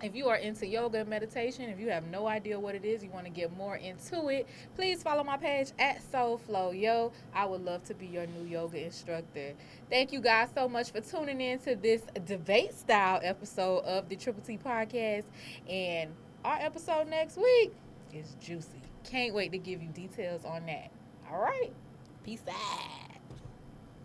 if you are into yoga and meditation, if you have no idea what it is, you want to get more into it, please follow my page at SoulFlowYo. I would love to be your new yoga instructor. Thank you guys so much for tuning in to this debate style episode of the Triple T Podcast. And our episode next week is juicy. Can't wait to give you details on that. All right. Peace out.